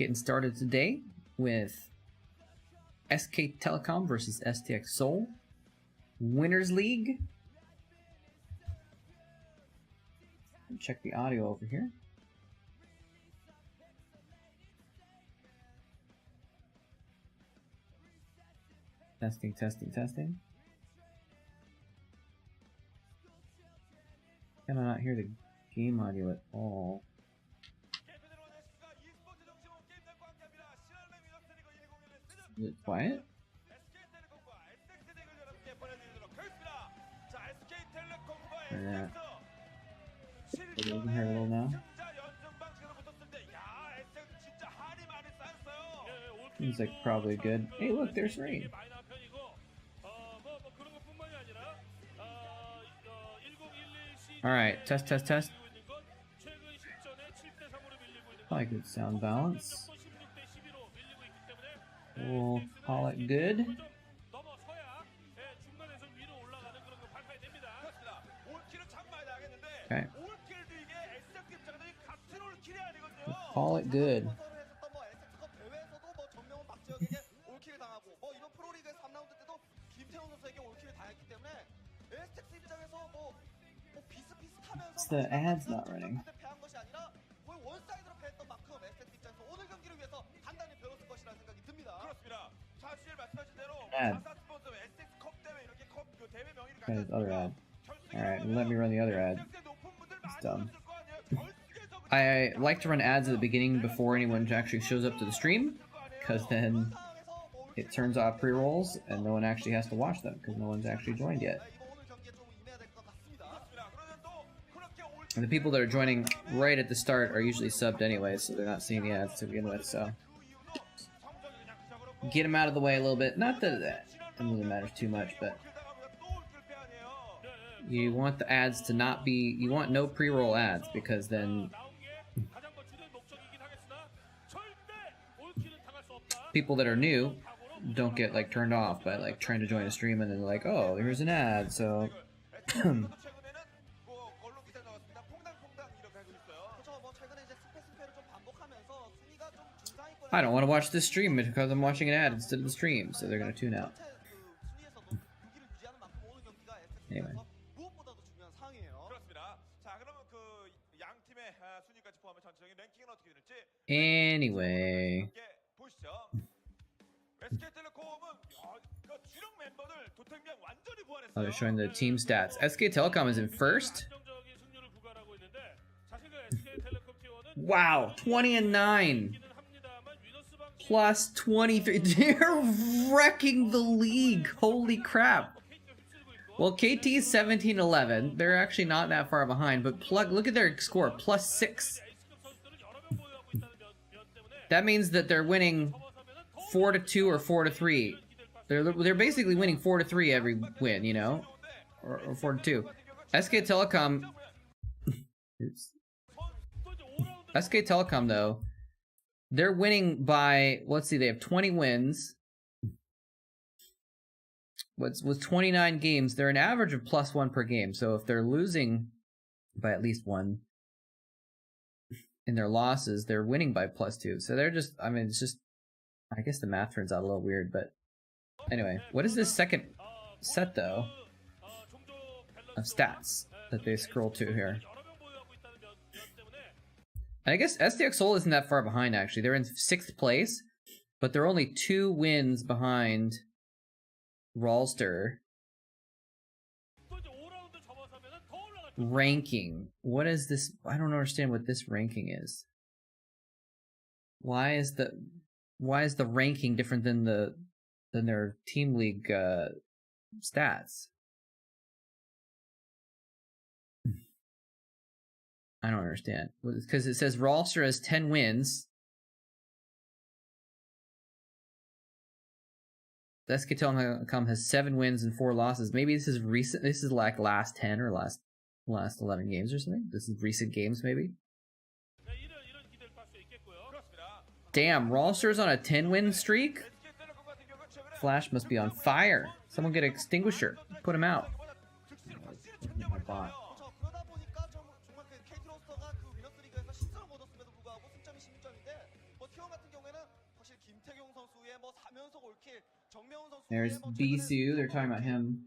Getting started today with SK Telecom versus STX Seoul. Winners League. Check the audio over here. Testing, testing, testing. Can I not hear the game audio at all? Is it quiet? Try that. Maybe we can hear a little now. Seems like probably good. Hey, look, there's rain. Alright, test, test, test. Probably good sound balance. We'll call it good. Okay. We'll call it good. It's the ads not running. Ad. Okay, other ad. Alright, let me run the other ad. It's dumb. I like to run ads at the beginning before anyone actually shows up to the stream, because then it turns off pre-rolls and no one actually has to watch them because no one's actually joined yet. And the people that are joining right at the start are usually subbed anyway, so they're not seeing the ads to begin with, so get them out of the way a little bit. Not that that really matters too much, but you want the ads to not be, you want no pre-roll ads, because then people that are new don't get like turned off by like trying to join a stream and then like, oh, here's an ad, so I don't want to watch this stream because I'm watching an ad instead of the stream, so they're gonna tune out. Anyway. Anyway. Oh, they're showing the team stats. SK Telecom is in first. Wow, 20-9. Plus 23. They're wrecking the league. Holy crap. Well, KT is 17-11. They're actually not that far behind, but look at their score, +6. That means that they're winning 4-2 or 4-3. They're basically winning 4-3 every win, you know, or 4-2. SK Telecom. SK Telecom though, they're winning by, let's see, they have 20 wins. With 29 games, they're an average of +1 per game. So if they're losing by at least 1 in their losses, they're winning by +2. So they're just, I mean, it's just, I guess the math turns out a little weird, but anyway, what is this second set though of stats that they scroll to here? And I guess STX Seoul isn't that far behind actually. They're in 6th place, but they're only 2 wins behind Vulture. Ranking. What is this? I don't understand what this ranking is. Why is the ranking different than their team league stats? I don't understand. Because it says Vulture has 10 wins. The SK Telecom has 7 wins and 4 losses. Maybe this is recent. This is like last 10 or last 11 games or something. This is recent games, maybe. Damn, Vulture's on a 10-win streak. Flash must be on fire. Someone get an extinguisher. Put him out. My bot. There's Bisu. They're talking about him.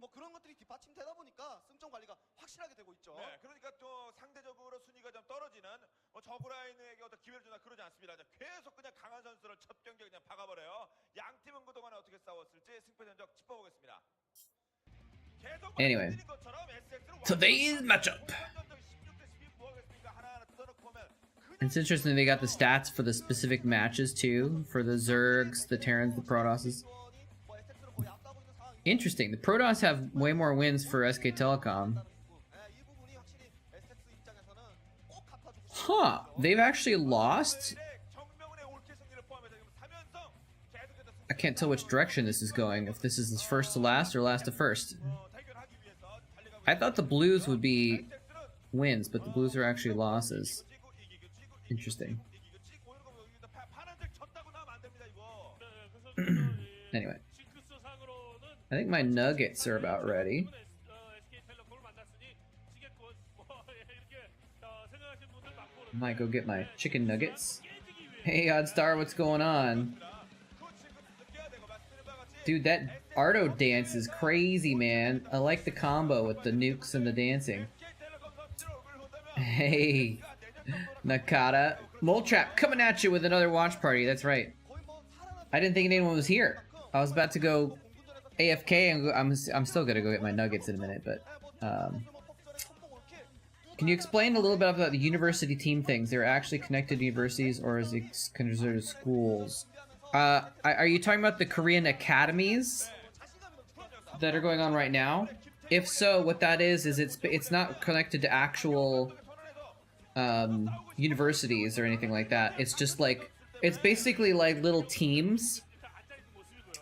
네, 그러니까 또 상대적으로 순위가 좀 떨어지는 저브라인에게 어떤 기회를 주나 그러지 않습니다. 계속 그냥 강한 선수를 첫 경기에 그냥 박아버려요. 양 팀은 그동안에 어떻게 싸웠을지 승패 전적 짚어보겠습니다. Anyway, today's matchup. It's interesting they got the stats for the specific matches too, for the Zergs, the Terrans, the Protosses. Interesting. The Protoss have way more wins for SK Telecom. Huh. They've actually lost? I can't tell which direction this is going, if this is first to last or last to first. I thought the Blues would be wins, but the Blues are actually losses. Interesting. Anyway. I think my nuggets are about ready. Might go get my chicken nuggets. Hey, Oddstar, what's going on? Dude, that Ardo dance is crazy, man. I like the combo with the nukes and the dancing. Hey, Nakata. Moletrap coming at you with another watch party, that's right. I didn't think anyone was here. I was about to go AFK and I'm still gonna go get my nuggets in a minute, but can you explain a little bit about the university team things? They're actually connected to universities, or is it considered schools? Are you talking about the Korean academies that are going on right now? If so, what that is it's not connected to actual universities or anything like that. It's just like, it's basically like little teams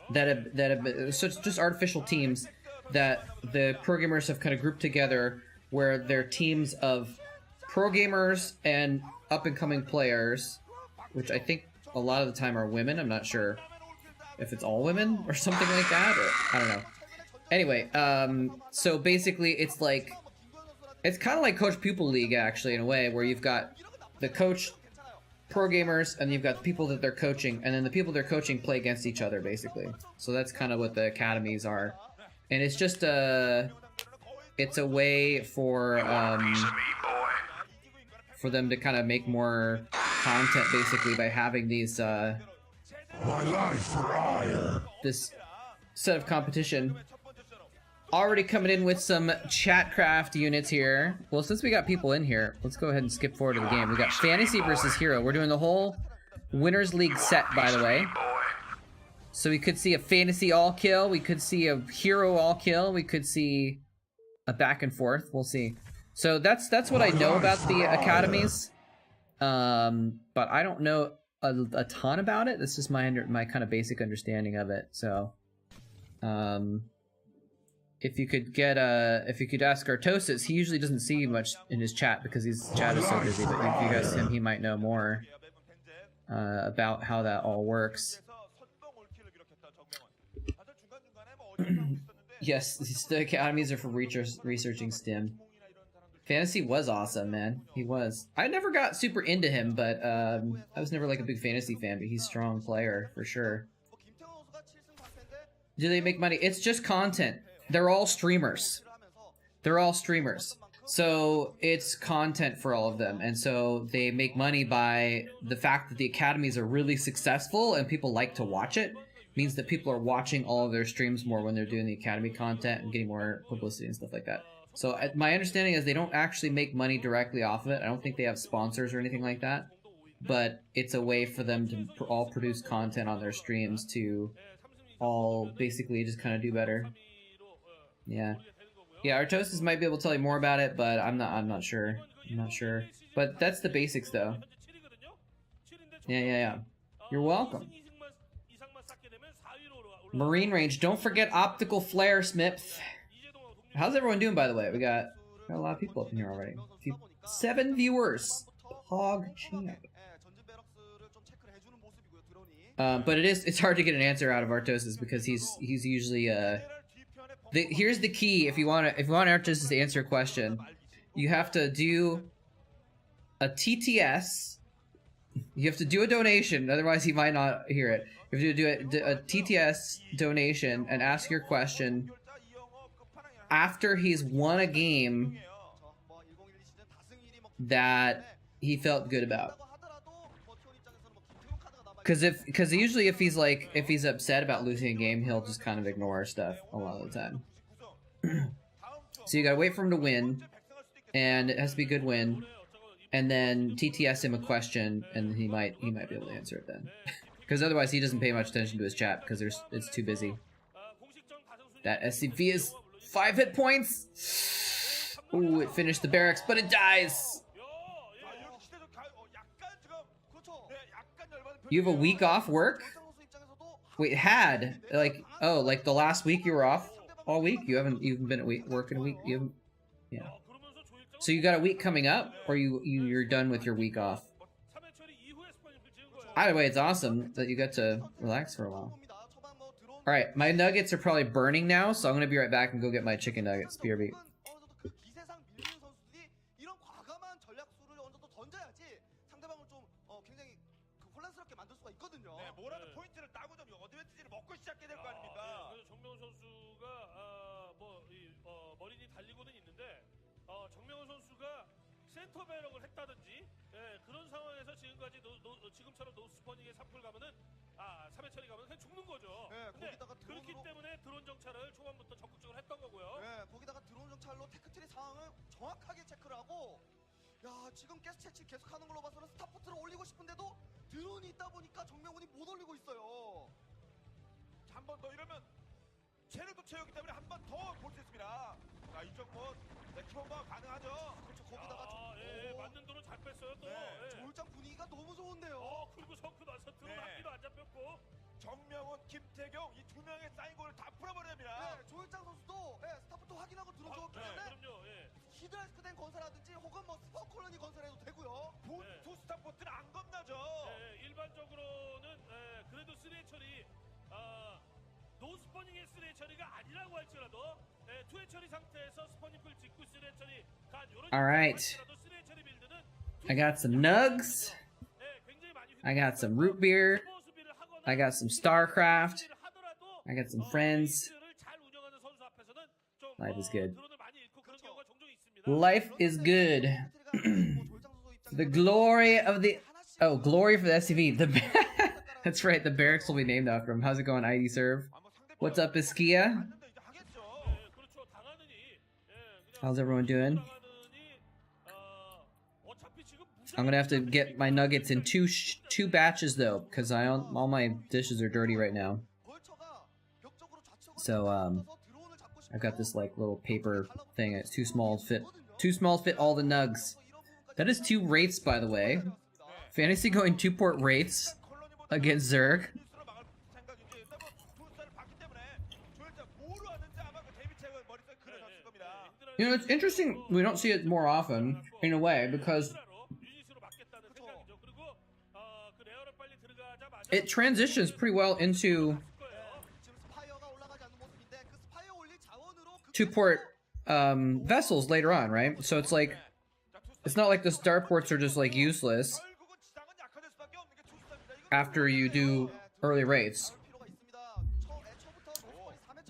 that have so it's just artificial teams that the programmers have kind of grouped together, where they're teams of pro gamers and up-and-coming players, which I think a lot of the time are women. I'm not sure if it's all women or something like that, or I don't know. Anyway, so basically it's like, it's kind of like coach-pupil league, actually, in a way, where you've got the coach pro gamers, and you've got the people that they're coaching, and then the people they're coaching play against each other, basically. So that's kind of what the academies are. And it's just it's a way for them to kind of make more content, basically, by having these this set of competition. Already coming in with some Chatcraft units here. Well, since we got people in here, let's go ahead and skip forward to the game. We got Fantasy versus Hero. We're doing the whole Winners League set, by the way. So we could see a Fantasy all-kill. We could see a Hero all-kill. We could see a back and forth. We'll see. So that's what I know about the academies. But I don't know a ton about it. This is my kind of basic understanding of it. So, if you could ask Artosis, he usually doesn't see much in his chat because his chat is so busy, but if you ask him, he might know more about how that all works. Yes, the academies are for researching STEM. Fantasy was awesome, man. He was. I never got super into him, but I was never like a big Fantasy fan, but he's a strong player, for sure. Do they make money? It's just content. They're all streamers. They're all streamers. So it's content for all of them. And so they make money by the fact that the academies are really successful and people like to watch it. Means that people are watching all of their streams more when they're doing the academy content and getting more publicity and stuff like that. So my understanding is they don't actually make money directly off of it. I don't think they have sponsors or anything like that. But it's a way for them to all produce content on their streams to all basically just kind of do better. Yeah. Yeah, Artosis might be able to tell you more about it, but I'm not sure. I'm not sure. But that's the basics, though. Yeah. You're welcome. Marine range. Don't forget optical flare, Smith. How's everyone doing, by the way? We got a lot of people up in here already. 7 viewers. Pog champ. But it's hard to get an answer out of Artosis because he's usually here's the key. If you want Artosis to answer a question, you have to do a TTS You have to do a donation, otherwise he might not hear it. You have to do a TTS donation and ask your question after he's won a game that he felt good about. Because usually if he's upset about losing a game, he'll just kind of ignore stuff a lot of the time. So you gotta wait for him to win, and it has to be a good win, and then TTS him a question, and he might be able to answer it then. Because otherwise he doesn't pay much attention to his chat because it's too busy. That SCV is 5 hit points. Ooh, it finished the barracks, but it dies. You have a week off work? Wait, had like the last week you were off all week? You haven't even been at work in a week? You haven't, yeah. So you got a week coming up, or you're done with your week off? Either way, it's awesome that you got to relax for a while. All right, my nuggets are probably burning now, so I'm gonna be right back and go get my chicken nuggets. BRB. 센터 배럭을 했다든지 그런 상황에서 지금처럼 노스포닝에 3풀 가면은 3회 처리 가면 그냥 죽는 거죠. 근데 그렇기 때문에 드론 정찰을 초반부터 적극적으로 했던 거고요. 거기다가 드론 정찰로 테크트리 상황을 정확하게 체크를 하고 지금 가스 채취 계속하는 걸로 봐서는 스타포트를 올리고 싶은데도 드론이 있다 보니까 정명훈이 못 올리고 있어요. 한 번 더 이러면 체력도 채우기 때문에 한 번 더 볼 수 있습니다. 자, 이쪽 키보드가 가능하죠. 그렇죠. 거기다가 맞는 도로 잘 뺐어요 또. 조율장 분위기가 너무 좋은데요. 그리고 성크 나서 드론 한 기도 안 잡혔고. 정명훈, 김태경 이 두 명의 쌓인 골을 다 풀어버려야 됩니다. 조율장 선수도 스타포트 확인하고 들어줬기 때문에 히드라스크 된 건설하든지 혹은 스포 콜로니 건설해도 되고요. 투 스타포트는 안 겁나죠. 일반적으로는 그래도 3회 처리 노스포닝의 3회 처리가 아니라고 할지라도 2회 처리 상태에서 스포닝풀 직구 3회 처리 간 요런 Alright. I got some nugs. I got some root beer. I got some Starcraft. I got some friends. Life is good. Life is good. The glory of the... Oh, glory for the SCV. That's right, the barracks will be named after him. How's it going, ID Serve? What's up, Iskia? How's everyone doing? I'm gonna have to get my nuggets in two batches though, because all my dishes are dirty right now. So I've got this like little paper thing. It's too small to fit all the nugs. That is 2 wraiths, by the way. Fantasy going 2-port wraiths against Zerg. You know, it's interesting we don't see it more often, in a way, because it transitions pretty well into 2-port vessels later on, right? So it's like, it's not like the starports are just like useless after you do early wraiths.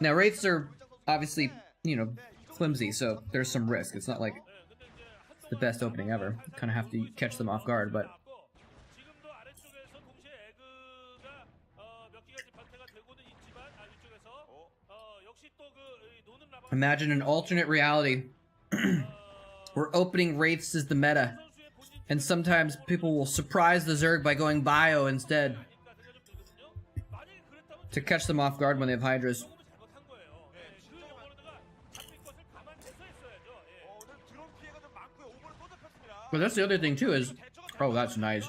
Now wraiths are obviously, you know, flimsy, so there's some risk. It's not like it's the best opening ever. You kind of have to catch them off guard, but imagine an alternate reality where opening wraiths is the meta, and sometimes people will surprise the Zerg by going bio instead to catch them off guard when they have Hydras. But that's the other thing too is, oh, that's nice.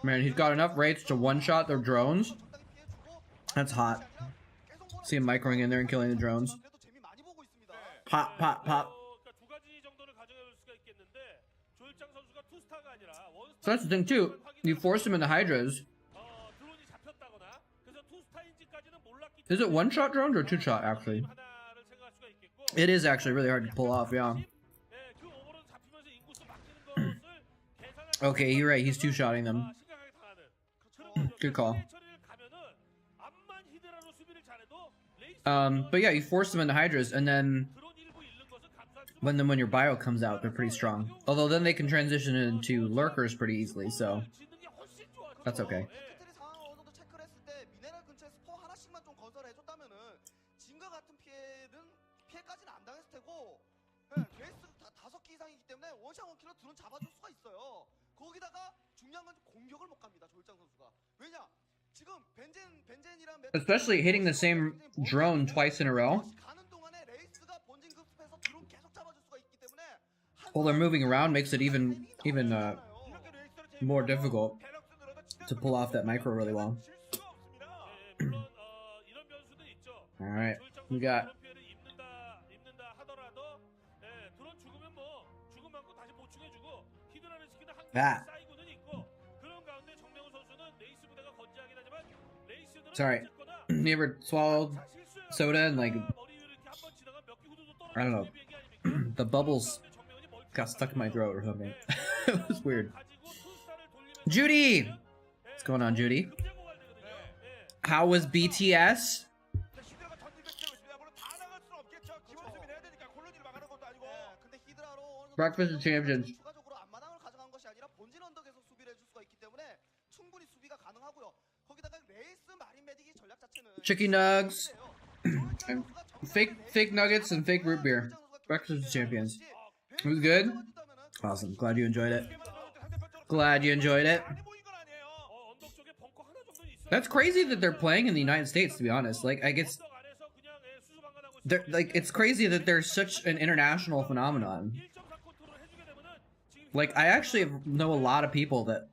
Man, he's got enough wraiths to one-shot their drones. That's hot. See him microing in there and killing the drones. Pop, pop, pop. So that's the thing too. You force him into Hydras. Is it one-shot drones or two-shot, actually? It is actually really hard to pull off, yeah. Okay, you're right. He's two-shotting them. Good call. But yeah, you force them into Hydras, and then when your bio comes out, they're pretty strong. Although then they can transition into lurkers pretty easily, so that's okay. 테크트리 상황 어느 정도 체크를 했을 때 미네랄 근처에 스포 하나씩만 좀 건설해줬다면은 진과 같은 피해까지는 안 당했을 테고 베이스 다섯 개 이상이기 때문에 원샷 원킬로 드론 잡아줄 수가 있어요. 거기다가 중요한 건 공격을 못 갑니다. 조일장 선수가. 왜냐? 지금 벤젠이랑 Especially hitting the same drone twice in a row. 가는 동안에 레이스가 본진 급습해서 드론 계속 잡아줄 수가 있기 때문에 While they're moving around makes it even more difficult to pull off that micro really well. Alright, we got that. Sorry, you ever swallowed soda and like, I don't know, the bubbles got stuck in my throat or something. It was weird. Judy! What's going on, Judy? How was BTS? Breakfast of Champions. 추가적으로 앞마당을 가져간 것이 아니라 본진 언덕에서 수비를 해줄 수가 있기 때문에 충분히 수비가 가능하고요. 거기다가 레이스 마린 메딕이 전략 자체는 Chicken nugs. And fake nuggets and fake root beer. Breakfast of Champions. It was good? Awesome. Glad you enjoyed it. Glad you enjoyed it. That's crazy that they're playing in the United States, to be honest. Like, I guess they're like, it's crazy that there's such an international phenomenon. Like, I actually know a lot of people that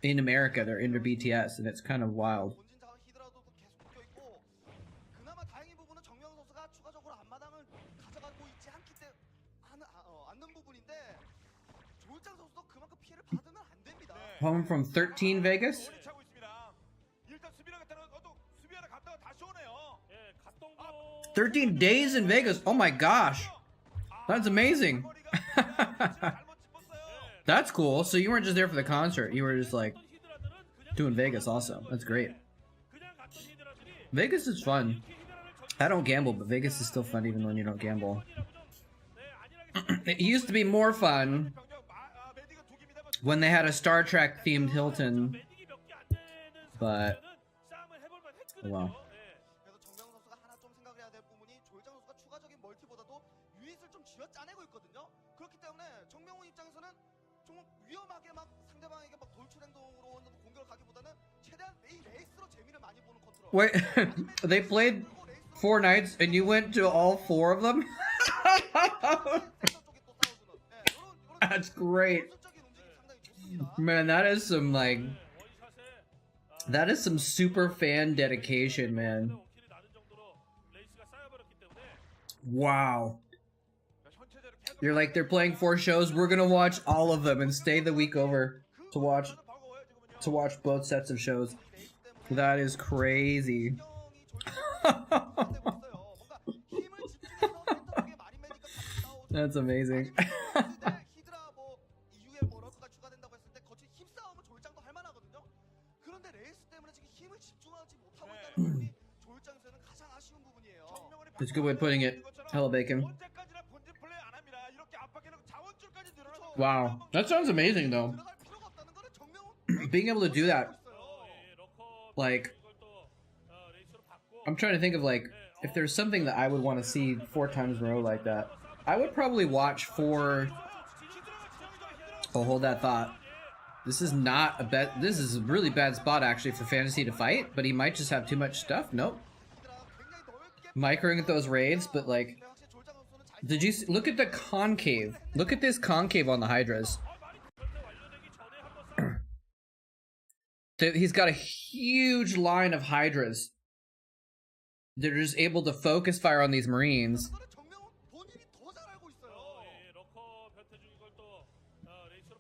in America they're into BTS, and it's kind of wild. 그나마 다행인 부분은 정명 선수가 추가적으로 앞마당을 가져가고 있지 않는 부분인데 조일장 선수도 그만큼 피해를 받으면 안 됩니다. Home from 13 Vegas? 13 days in Vegas. Oh my gosh. That's amazing. That's cool. So you weren't just there for the concert. You were just like doing Vegas also. That's great. Vegas is fun. I don't gamble, but Vegas is still fun even when you don't gamble. It used to be more fun when they had a Star Trek themed Hilton. But oh well. Wait, they played 4 nights and you went to all 4 of them? That's great. Man, that is some like, that is some super fan dedication, man. Wow. You're like, they're playing 4 shows, we're gonna watch all of them and stay the week over to watch both sets of shows. That is crazy. That's amazing. That's a good way of putting it. Hello, bacon. Wow, that sounds amazing though. Being able to do that. Like, I'm trying to think of like, if there's something that I would want to see 4 times in a row like that. I would probably watch 4... Oh, hold that thought. This is not a bet. This is a really bad spot actually for Fantasy to fight, but he might just have too much stuff. Nope. Microing at those raids, but like, did you look at the concave? Look at this concave on the Hydras. He's got a huge line of Hydras. They're just able to focus fire on these Marines.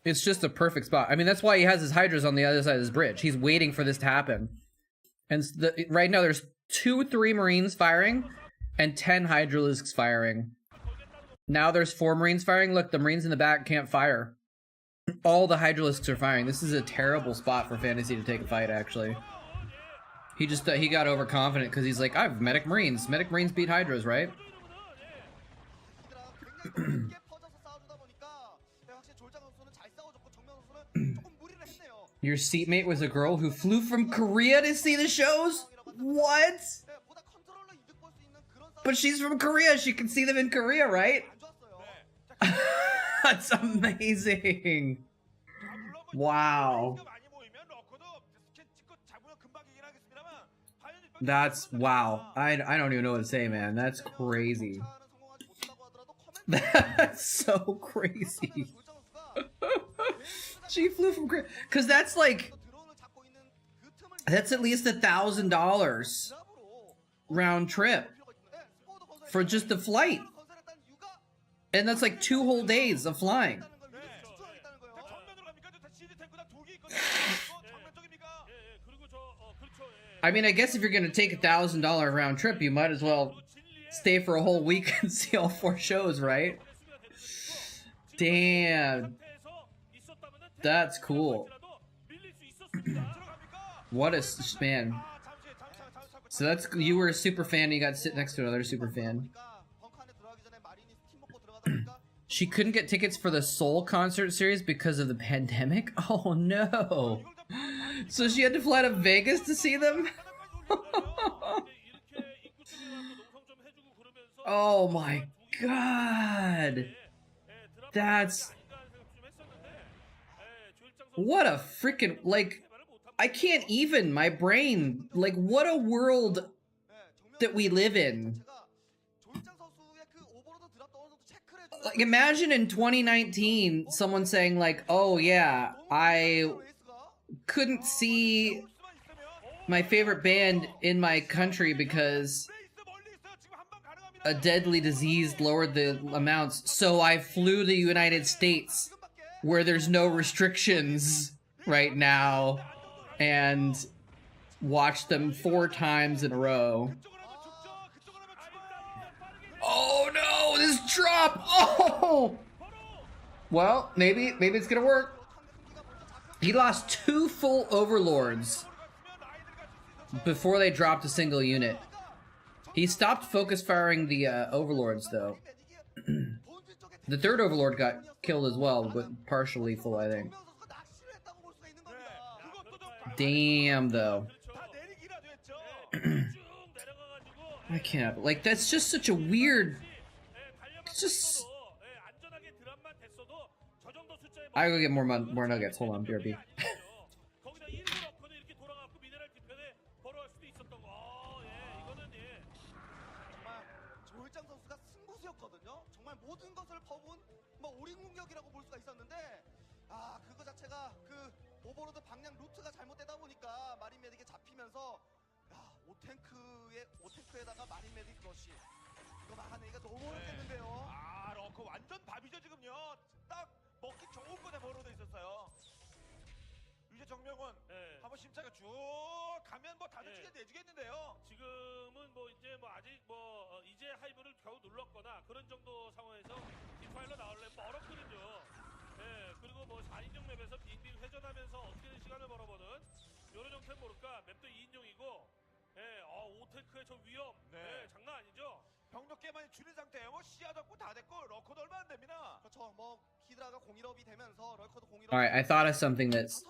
It's just a perfect spot. I mean, that's why he has his Hydras on the other side of his bridge. He's waiting for this to happen. And right now there's 2-3 Marines firing and 10 Hydralisks firing. Now there's 4 Marines firing. Look, the Marines in the back can't fire. All the Hydralisks are firing. This is a terrible spot for Fantasy to take a fight, actually. He just he got overconfident because he's like, I have Medic Marines. Medic Marines beat Hydras, right? Your seatmate was a girl who flew from Korea to see the shows? What? But she's from Korea. She can see them in Korea, right? That's amazing. Wow. That's wow. I don't even know what to say, man. That's crazy. That's so crazy. She flew from Korea. Cause that's like, that's at least $1,000 round trip for just the flight. And that's like 2 whole days of flying. I mean, I guess if you're gonna take $1,000 round trip, you might as well stay for a whole week and see all 4 shows, right? Damn. That's cool. What a man. So that's, you were a super fan and you got to sit next to another super fan. She couldn't get tickets for the Seoul concert series because of the pandemic? Oh no. So she had to fly to Vegas to see them? Oh my god. That's... What a freaking, like, I can't even, my brain, like, what a world that we live in. Like, imagine in 2019, someone saying like, oh yeah, I couldn't see my favorite band in my country because a deadly disease lowered the amounts, so I flew to the United States where there's no restrictions right now and watched them 4 times in a row. Oh no, this drop! Oh! Well, maybe it's gonna work. He lost 2 full overlords before they dropped a single unit. He stopped focus firing the overlords though. The 3rd overlord got killed as well, but partially full, I think. Damn, though. I can't, like, that's just such a weird... It's just... I go get more nuggets. Hold on, BRB. 그거 자체가 그 오버로드 방향 루트가 잘못되다 보니까 마린 메딕에 잡히면서 야, 오탱크에다가 마린 메딕 러시 이거 막아내기가 너무 어렵겠는데요. 아, 러커 완전 밥이죠 지금요. 딱 먹기 좋은 곳에 벌어져 있었어요. 이제 정명원 한번 심차가 쭉 가면 뭐 다들 찌게 내주겠는데요. 지금은 뭐 이제 뭐 아직 뭐 이제 하이브를 겨우 눌렀거나 그런 정도 상황에서 디파일러 나오려면 어렵거든요. 예, 그리고 뭐 4인용 맵에서 빙빙 회전하면서 어떻게든 시간을 벌어보는 요런 형태는 모를까. 맵도 2인용이고 예, 5탱크의 저 위험 예, 장난 아니죠. 병력 꽤 많이 줄인 상태예요. 뭐 시야도 없고 다 됐고 러커도 얼마 안 됩니다. 그렇죠. 뭐 히드라가 공일업이 되면서 러커도 공일업. Alright, I thought of something that's...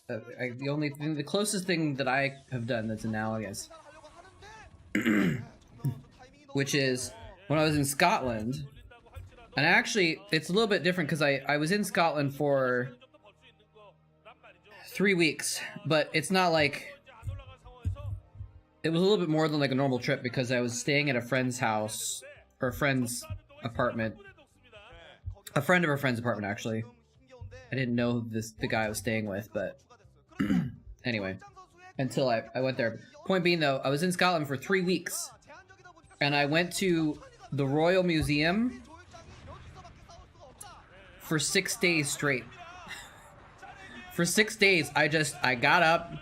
the closest thing that I have done that's analogous. Which is, when I was in Scotland... And actually, it's a little bit different because I was in Scotland for 3 weeks, but it's not like... It was a little bit more than like a normal trip because I was staying at a friend's house, or a friend's apartment. A friend of a friend's apartment, actually. I didn't know the guy I was staying with, but... Anyway, until I went there. Point being though, I was in Scotland for 3 weeks, and I went to the Royal Museum for 6 days straight. For 6 days, I got up,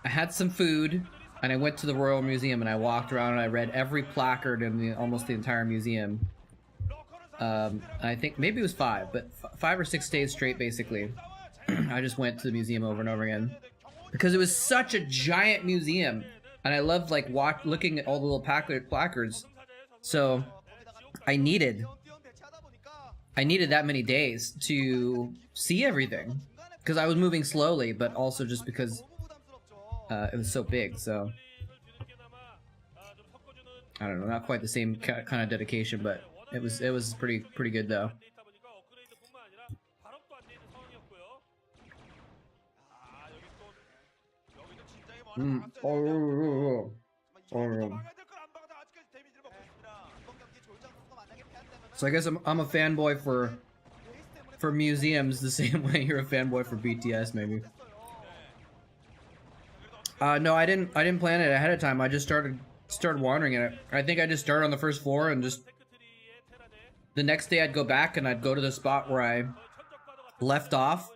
I had some food, and I went to the Royal Museum and I walked around and I read every placard in almost the entire museum. I think maybe it was 5, but or 6 days straight, basically. I just went to the museum over and over again because it was such a giant museum, and I loved like looking at all the little placards. So I needed that many days to see everything because I was moving slowly, but also just because it was so big. So I don't know, not quite the same kind of dedication, but it was pretty good though. So I guess I'm a fanboy for museums the same way you're a fanboy for BTS, maybe. No, I didn't plan it ahead of time. I just started wandering in it. I think I just started on the first floor, and just the next day I'd go back and I'd go to the spot where I left off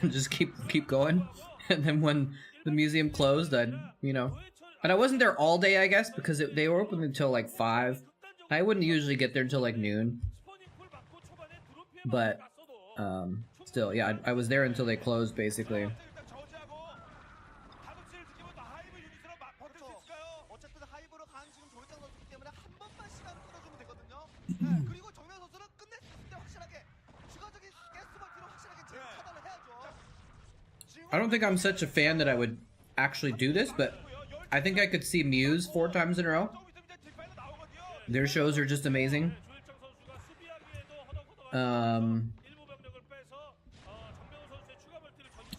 and just keep going. And then when the museum closed, I'd, you know, and I wasn't there all day, I guess, because they were open until like 5. I wouldn't usually get there until like noon, but still, yeah, I was there until they closed, basically. I don't think I'm such a fan that I would actually do this, but I think I could see Muse 4 times in a row. Their shows are just amazing. I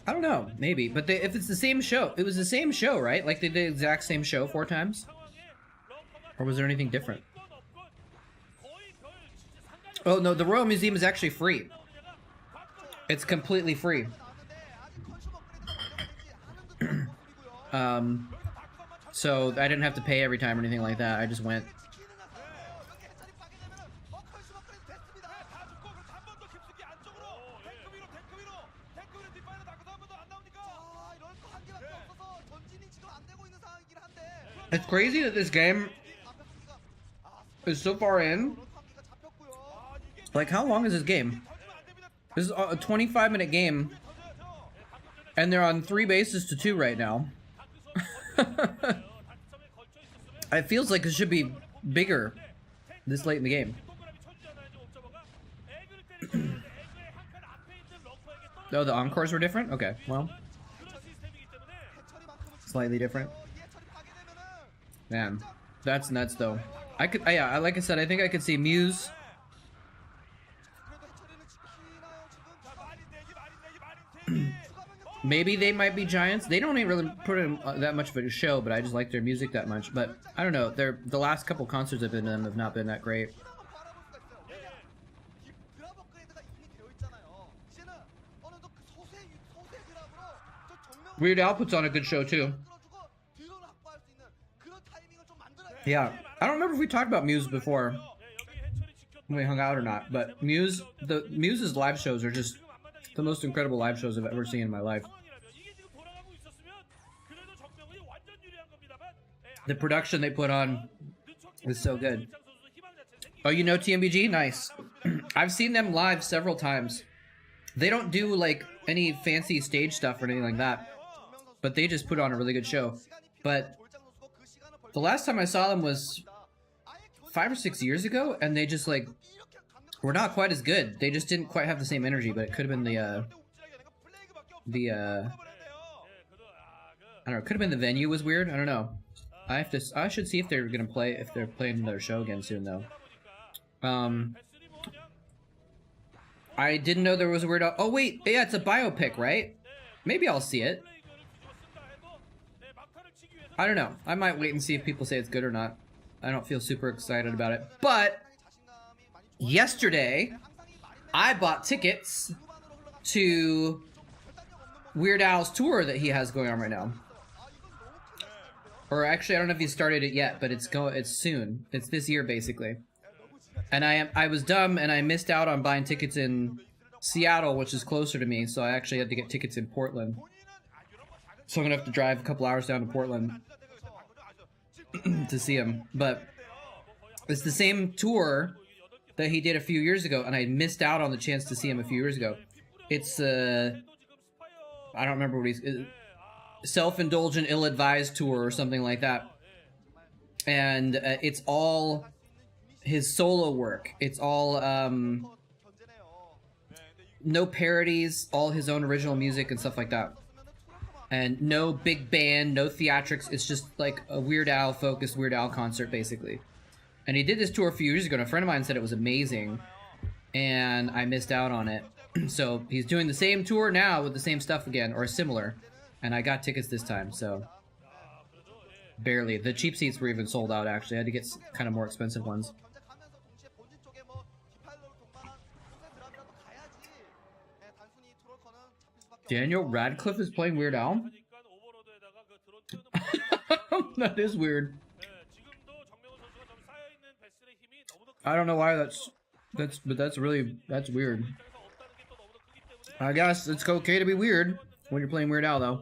don't know, maybe, but if it's the same show, it was the same show, right? Like they did the exact same show 4 times? Or was there anything different? Oh no, the Royal Museum is actually free. It's completely free. So I didn't have to pay every time or anything like that. I just went. It's crazy that this game is so far in. Like, how long is this game? This is a 25-minute game, and they're on 3 bases to 2 right now. It feels like it should be bigger this late in the game. Oh, the encores were different? Okay, well, slightly different. Man, that's nuts though. Yeah, like I said, I think I could see Muse. Maybe they might be giants. They don't even really put in that much of a show, but I just like their music that much. But I don't know. The last couple concerts I've been to them have not been that great. Weird Al puts on a good show too. Yeah, I don't remember if we talked about Muse before when we hung out or not, but Muse's live shows are just the most incredible live shows I've ever seen in my life. The production they put on is so good. Oh, you know TMBG? Nice. I've seen them live several times. They don't do like any fancy stage stuff or anything like that, but they just put on a really good show. But the last time I saw them was 5 or 6 years ago, and they just like were not quite as good. They just didn't quite have the same energy, but it could have been I don't know, it could have been the venue was weird. I don't know. I should see if they're gonna play, if they're playing their show again soon though. I didn't know there was a weird. Oh wait, yeah, it's a biopic, right? Maybe I'll see it. I don't know. I might wait and see if people say it's good or not. I don't feel super excited about it. But yesterday, I bought tickets to Weird Al's tour that he has going on right now. Or actually, I don't know if he started it yet, but it's soon. It's this year, basically. And I was dumb and I missed out on buying tickets in Seattle, which is closer to me, so I actually had to get tickets in Portland. So I'm gonna have to drive a couple hours down to Portland to see him. But it's the same tour that he did a few years ago, and I missed out on the chance to see him a few years ago. It's I don't remember what he's self-indulgent, ill-advised tour or something like that, and it's all his solo work. It's all no parodies, all his own original music and stuff like that. And no big band, no theatrics. It's just like a Weird Al focused Weird Al concert, basically. And he did this tour a few years ago, and a friend of mine said it was amazing, and I missed out on it. So he's doing the same tour now with the same stuff again, or similar, and I got tickets this time, so barely. The cheap seats were even sold out, actually. I had to get kind of more expensive ones. Daniel Radcliffe is playing Weird Al? That is weird. I don't know why that's weird. I guess it's okay to be weird when you're playing Weird Al, though.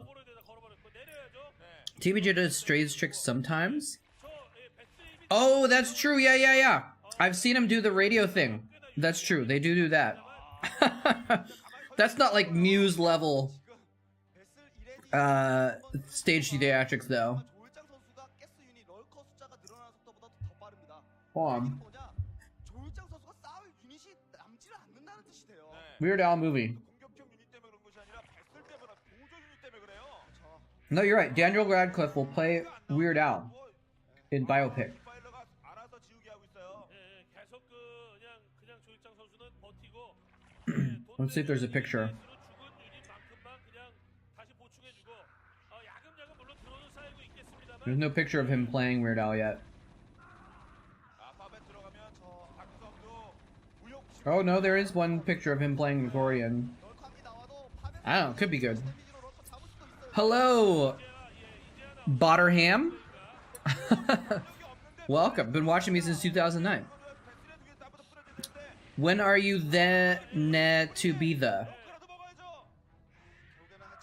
TBJ does Strays tricks sometimes? Oh, that's true. Yeah. I've seen him do the radio thing. That's true. They do that. That's not like Muse level stage theatrics, though. Hold on. Weird Al movie. No, you're right. Daniel Radcliffe will play Weird Al in biopic. Let's see if there's a picture. There's no picture of him playing Weird Al yet. Oh no, there is one picture of him playing accordion. I don't know, could be good. Hello, Botterham. Welcome. Been watching me since 2009. When are you then to be the?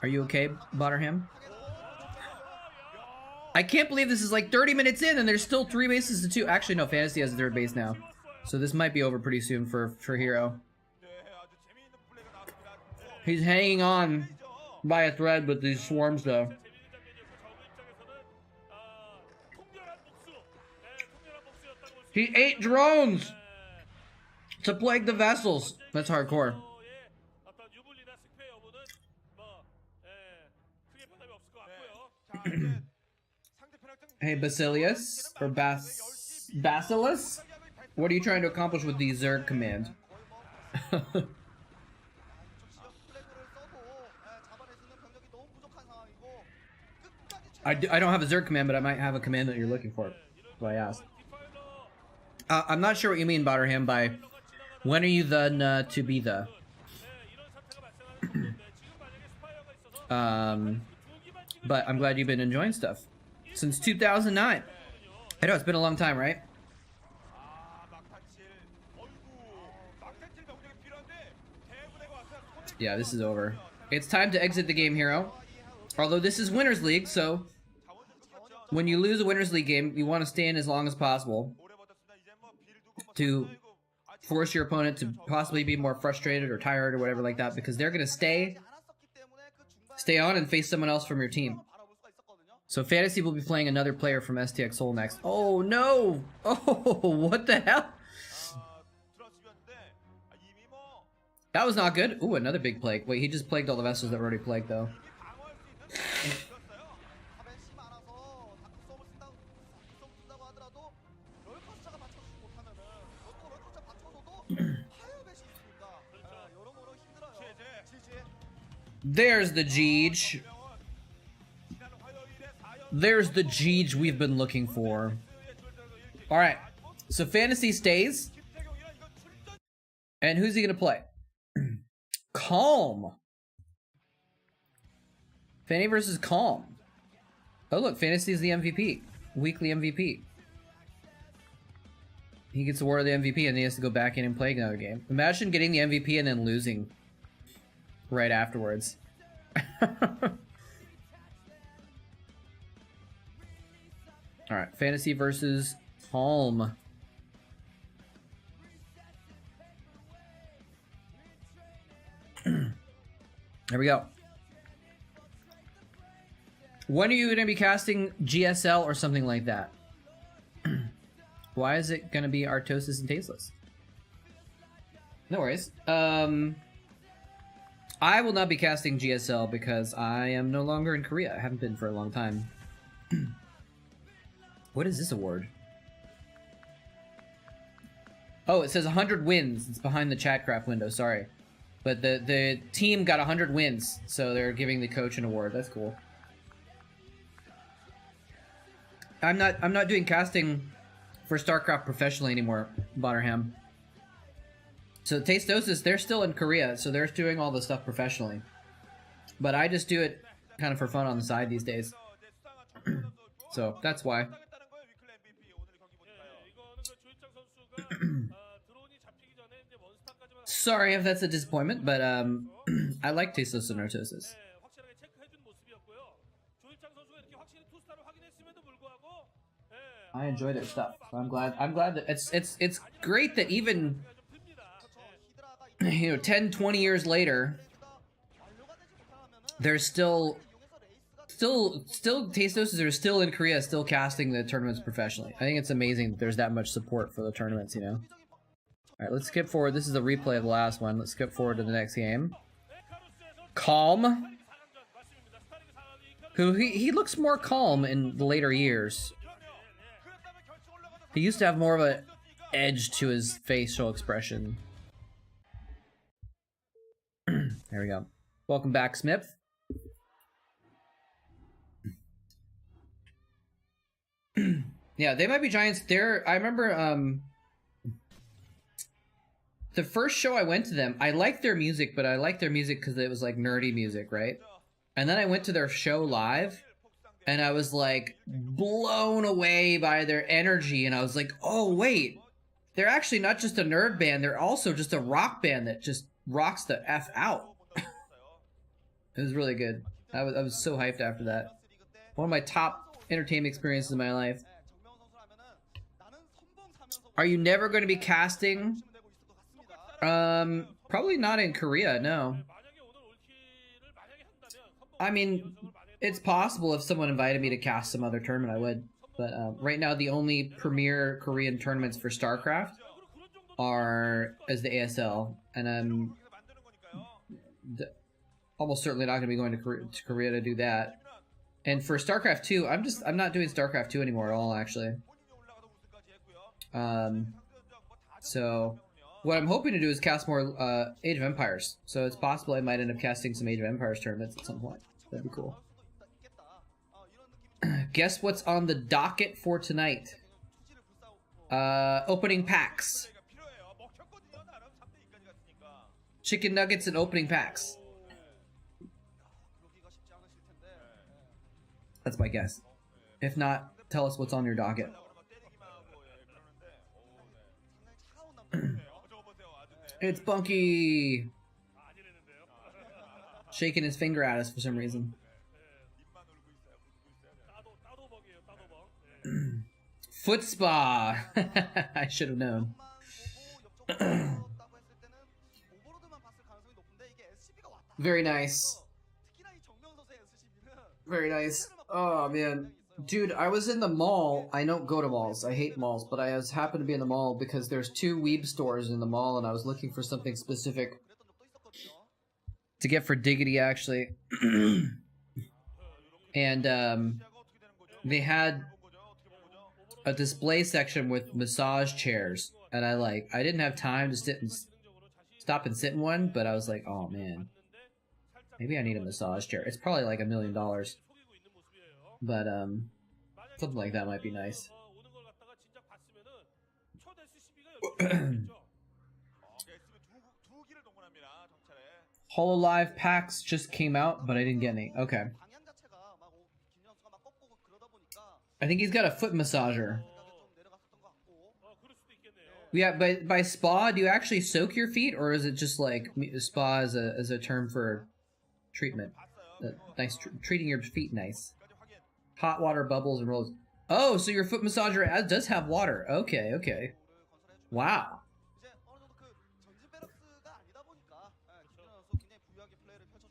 Are you okay, Botterham? I can't believe this is like 30 minutes in and there's still 3 bases to 2. Actually, no, Fantasy has a 3rd base now. So this might be over pretty soon for Hero. He's hanging on by a thread with these swarms, though. He ate drones to plague the vessels. That's hardcore. Hey, Basilius, or Basilis? What are you trying to accomplish with the Zerg command? I don't have a Zerg command, but I might have a command that you're looking for. So I asked. I'm not sure what you mean, Botterham, by when are you then to be the? But I'm glad you've been enjoying stuff. Since 2009. I know, it's been a long time, right? Yeah, this is over. It's time to exit the game, Hero. Although this is Winners League, so when you lose a Winners League game, you want to stay in as long as possible to force your opponent to possibly be more frustrated or tired or whatever like that, because they're going to stay on and face someone else from your team. So Fantasy will be playing another player from STX Seoul next. Oh no! Oh, what the hell? That was not good. Ooh, another big plague. Wait, he just plagued all the vessels that were already plagued, though. There's the Jeej. There's the Jeej we've been looking for. Alright, so Fantasy stays. And who's he gonna play? Calm. Fanny versus Calm. Oh look, Fantasy is the MVP. Weekly MVP. He gets awarded the MVP and he has to go back in and play another game. Imagine getting the MVP and then losing right afterwards. Alright, Fantasy versus Calm. There we go. When are you going to be casting GSL or something like that? Why is it going to be Artosis and Tasteless? No worries. I will not be casting GSL because I am no longer in Korea. I haven't been for a long time. What is this award? Oh, it says 100 wins. It's behind the Chatcraft window, sorry. But the team got 100 wins, so they're giving the coach an award. That's cool. I'm not doing casting for Starcraft professionally anymore, Botterham. So Tastosis, they're still in Korea, so they're doing all the stuff professionally. But I just do it kind of for fun on the side these days. So that's why. Sorry if that's a disappointment, but I like Tasteless and Artosis. I enjoy their stuff. So I'm glad that it's great that even 10, 20 years later, there's still Tastoses are still in Korea, still casting the tournaments professionally. I think it's amazing that there's that much support for the tournaments, you know. Alright, let's skip forward. This is a replay of the last one. Let's skip forward to the next game. Calm. Who he looks more calm in the later years. He used to have more of an edge to his facial expression. There we go. Welcome back, Smith. Yeah, they might be giants. I remember the first show I went to them, I liked their music, but I liked their music because it was like nerdy music, right? And then I went to their show live, and I was like blown away by their energy, and I was like, oh wait, they're actually not just a nerd band, they're also just a rock band that just rocks the F out. It was really good. I was so hyped after that. One of my top entertainment experiences in my life. Are you never going to be casting? Probably not in Korea, no. I mean, it's possible if someone invited me to cast some other tournament, I would. But right now, the only premier Korean tournaments for Starcraft is the ASL, and I'm almost certainly not going to be going to Korea to do that. And for Starcraft 2, I'm not doing Starcraft 2 anymore at all, actually. So what I'm hoping to do is cast more Age of Empires. So it's possible I might end up casting some Age of Empires tournaments at some point. That'd be cool. Guess what's on the docket for tonight? Opening packs. Chicken nuggets and opening packs. That's my guess. If not, tell us what's on your docket. It's Bunky! Shaking his finger at us for some reason. Foot spa! I should have known. Very nice. Very nice. Oh, man. Dude, I was in the mall. I don't go to malls. I hate malls, but I happened to be in the mall because there's 2 weeb stores in the mall, and I was looking for something specific to get for Diggity, actually. And they had a display section with massage chairs, and I didn't have time to stop and sit in one, but I was like, oh man, maybe I need a massage chair. It's probably like $1 million, but something like that might be nice. HoloLive packs just came out, but I didn't get any. Okay. I think he's got a foot massager. Yeah, but by spa, do you actually soak your feet, or is it just like spa as a term for treatment? Nice, treating your feet nice. Hot water, bubbles, and rolls. Oh, so your foot massager does have water. Okay, okay. Wow.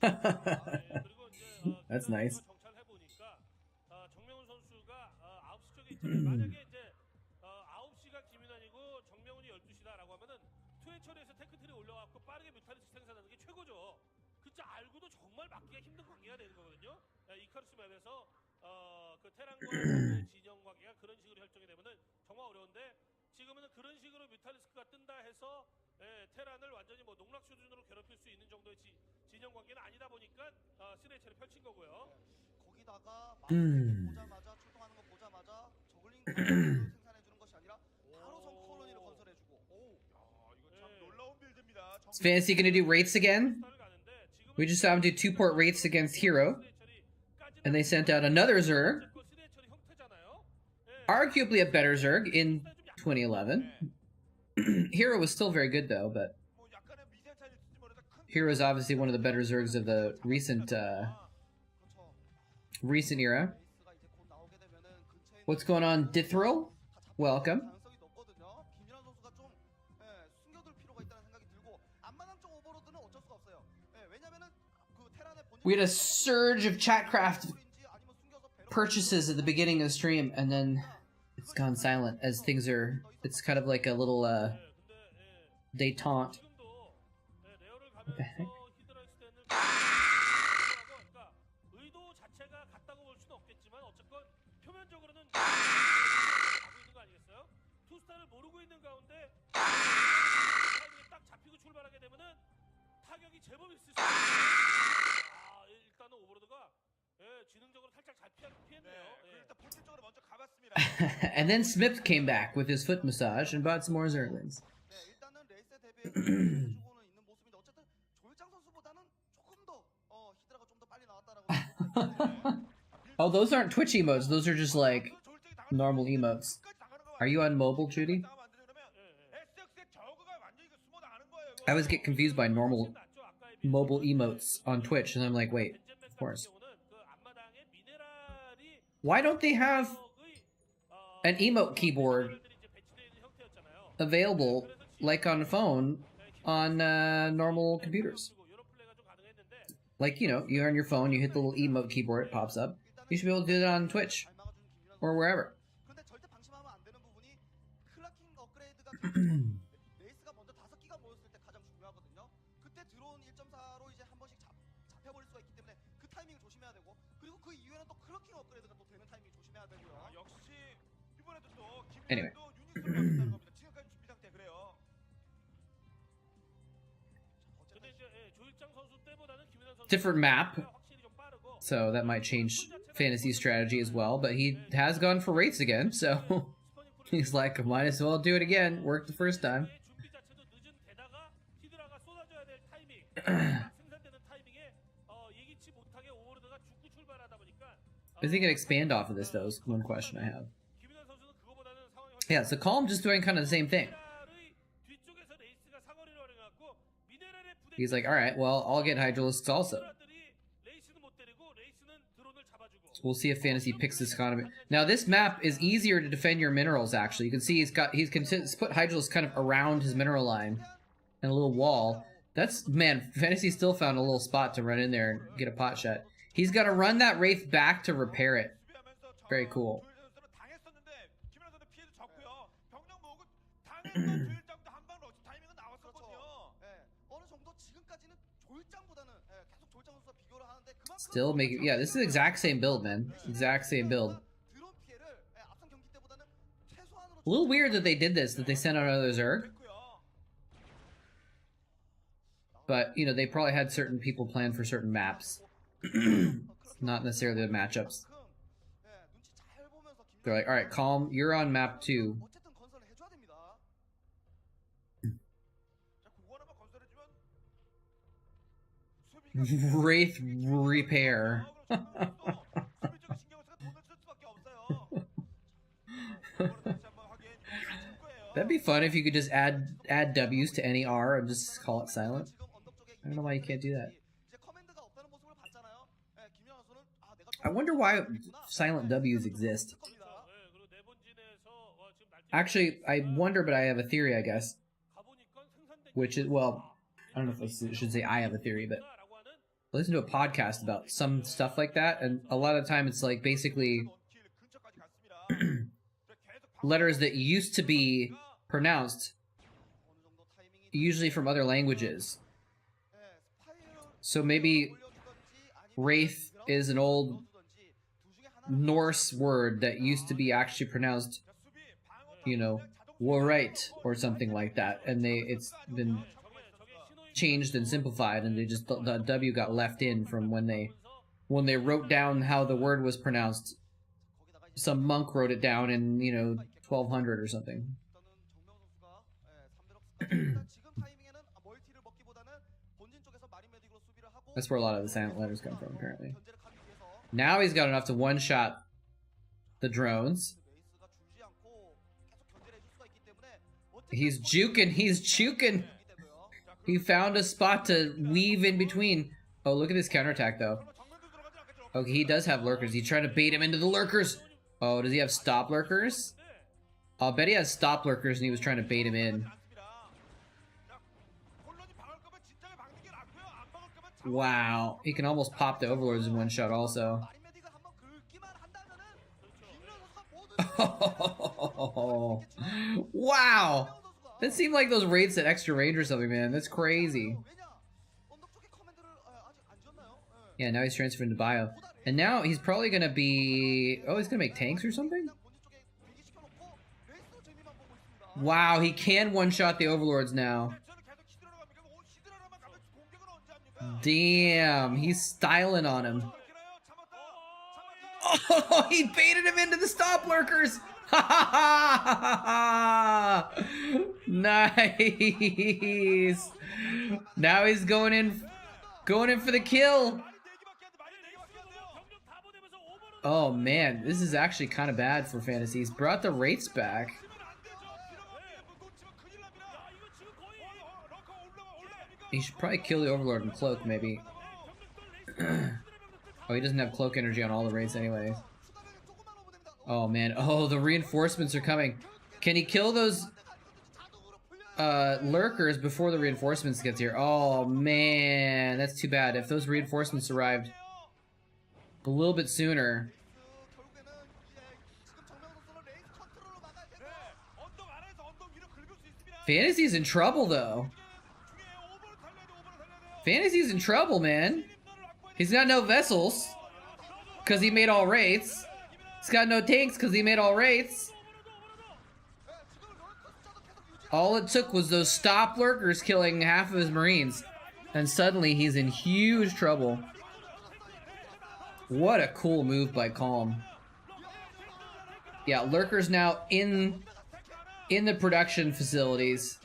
그리고 이제 That's nice. 정찰해 보니까 정명훈 선수가 9시 쪽에 있잖아요. 만약에 이제 9시가 김윤환이고 정명훈이 12시다라고 하면은 투에 처리해서 테크트리 올려갖고 빠르게 뮤탈리스크 생산하는 게 최고죠. 그저 알고도 정말 막기가 힘든 관계가 되는 거거든요. 이카루스 맵에서 그 테란과 그 진영 관계가 그런 식으로 결정이 되면은 정말 어려운데 지금은 그런 식으로 뮤탈리스크가 뜬다 해서 테란을 완전히 뭐 농락 수준으로 괴롭힐 수 있는 정도의 진영 관계는 아니다 보니까 시네이처를 펼친 거고요. 거기다가 보자마자 출동하는 거 보자마자 저글링 생산해 주는 것이 아니라 바로 성 콜로니를 건설해 주고. 이거 참 놀라운 빌드입니다. Is Fantasy gonna do wraiths again? We just saw him do 2-port wraiths against Hero. And they sent out another Zerg. Arguably a better Zerg in 2011. Hero was still very good though, but Hero is obviously one of the better Zergs of the recent era. What's going on, Dithril? Welcome. We had a surge of Chatcraft purchases at the beginning of the stream, and then it's gone silent as things are. It's kind of like a little détente. What the heck? And then Smith came back with his foot massage and bought some more Zerglings. Oh, those aren't Twitch emotes. Those are just like normal emotes. Are you on mobile, Judy? I always get confused by normal mobile emotes on Twitch, and I'm like, wait, of course. Why don't they have an emote keyboard available, like on a phone, on normal computers? Like, you know, you're on your phone, you hit the little emote keyboard, it pops up. You should be able to do that on Twitch or wherever. Anyway. Different map, so that might change fantasy strategy as well, but he has gone for rates again, so he's like, might as well do it again. Worked the first time. Is he going to expand off of this, though, is one question I have. Yeah, so Calm just doing kind of the same thing. He's like, alright, well, I'll get Hydralisks also. So we'll see if Fantasy picks this economy. Now, this map is easier to defend your minerals, actually. You can see he's put Hydralisk kind of around his mineral line. And a little wall. That's, man, Fantasy still found a little spot to run in there and get a pot shot. He's got to run that Wraith back to repair it. Very cool. Still making, yeah, this is the exact same build, man. Exact same build. A little weird that they did this, that they sent out another Zerg. But, you know, they probably had certain people planned for certain maps. Not necessarily the matchups. They're like, alright, Calm, you're on map 2. Wraith repair. That'd be fun if you could just add W's to any R and just call it silent. I don't know why you can't do that. I wonder why silent W's exist. Actually, I wonder, but I have a theory, I guess. Which is, well, I don't know if I should say I have a theory, but listen to a podcast about some stuff like that, and a lot of the time it's like basically letters that used to be pronounced, usually from other languages. So maybe Wraith is an old Norse word that used to be actually pronounced, you know, Warite or something like that, and it's been changed and simplified, and they just the W got left in from when they wrote down how the word was pronounced. Some monk wrote it down in 1200 or something. That's where a lot of the silent letters come from, apparently. Now he's got enough to one-shot the drones. He's juking, he's juking! He found a spot to weave in between. Oh, look at this counterattack, though. Okay, he does have lurkers. He's trying to bait him into the lurkers. Oh, does he have stop lurkers? I'll bet he has stop lurkers and he was trying to bait him in. Wow, he can almost pop the overlords in one shot also. Oh, wow! That seemed like those raids at extra range or something, man. That's crazy. Yeah, now he's transferring to bio. And now he's probably gonna be... Oh, he's gonna make tanks or something? Wow, he can one-shot the overlords now. Damn, he's styling on him. Oh, he baited him into the stop lurkers! Ha ha ha! Nice! Now he's going in for the kill! Oh man, this is actually kind of bad for Fantasy. He's brought the rates back. He should probably kill the Overlord and Cloak, maybe. Oh, he doesn't have Cloak energy on all the raids anyways. Oh man, oh, the reinforcements are coming. Can he kill those lurkers before the reinforcements gets here? Oh man, that's too bad. If those reinforcements arrived a little bit sooner. Fantasy's in trouble though. Fantasy's in trouble, man. He's got no vessels because he made all raids. He's got no tanks because he made all raids. All it took was those stop lurkers killing half of his marines, and suddenly he's in huge trouble. What a cool move by Calm. Yeah, lurkers now in the production facilities.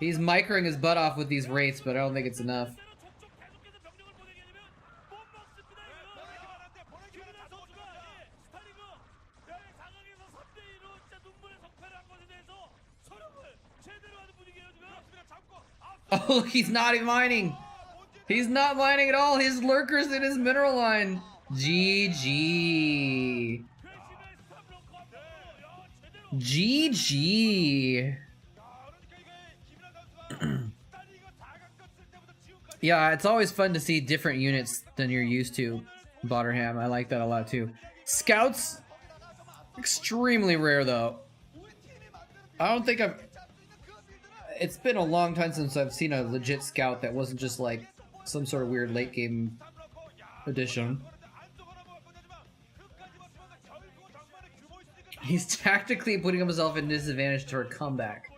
He's microing his butt off with these rates, but I don't think it's enough. Oh, look, he's not even mining. He's not mining at all. His lurkers in his mineral line. GG. GG. Yeah, it's always fun to see different units than you're used to, Botterham. I like that a lot too. Scouts, extremely rare though. I don't think it's been a long time since I've seen a legit scout that wasn't just like some sort of weird late game addition. He's tactically putting himself in disadvantage to a comeback.